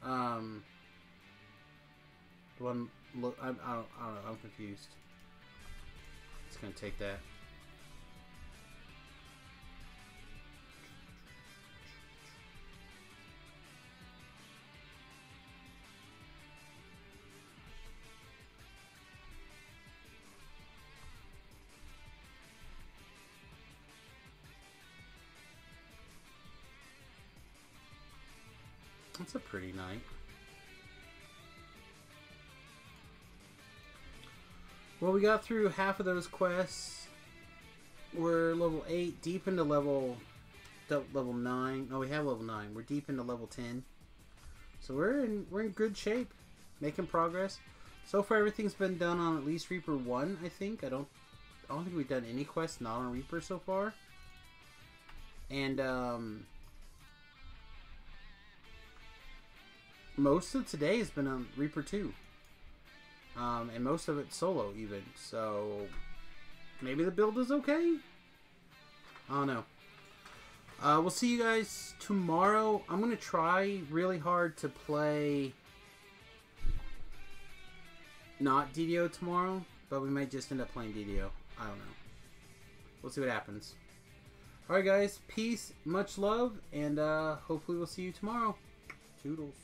The one, look, I don't know, I'm confused. It's gonna take that. That's a pretty night. Well, we got through half of those quests. We're level 8, deep into level 9. No, we have level 9. We're deep into level 10. So we're in good shape, making progress. So far, everything's been done on at least Reaper 1, I think. I don't don't think we've done any quests not on Reaper so far. And most of today has been on Reaper 2. And most of it solo even. So maybe the build is okay? I don't know. We'll see you guys tomorrow. I'm going to try really hard to play not DDO tomorrow, but we might just end up playing DDO. I don't know. We'll see what happens. Alright guys, peace, much love, and hopefully we'll see you tomorrow. Toodles.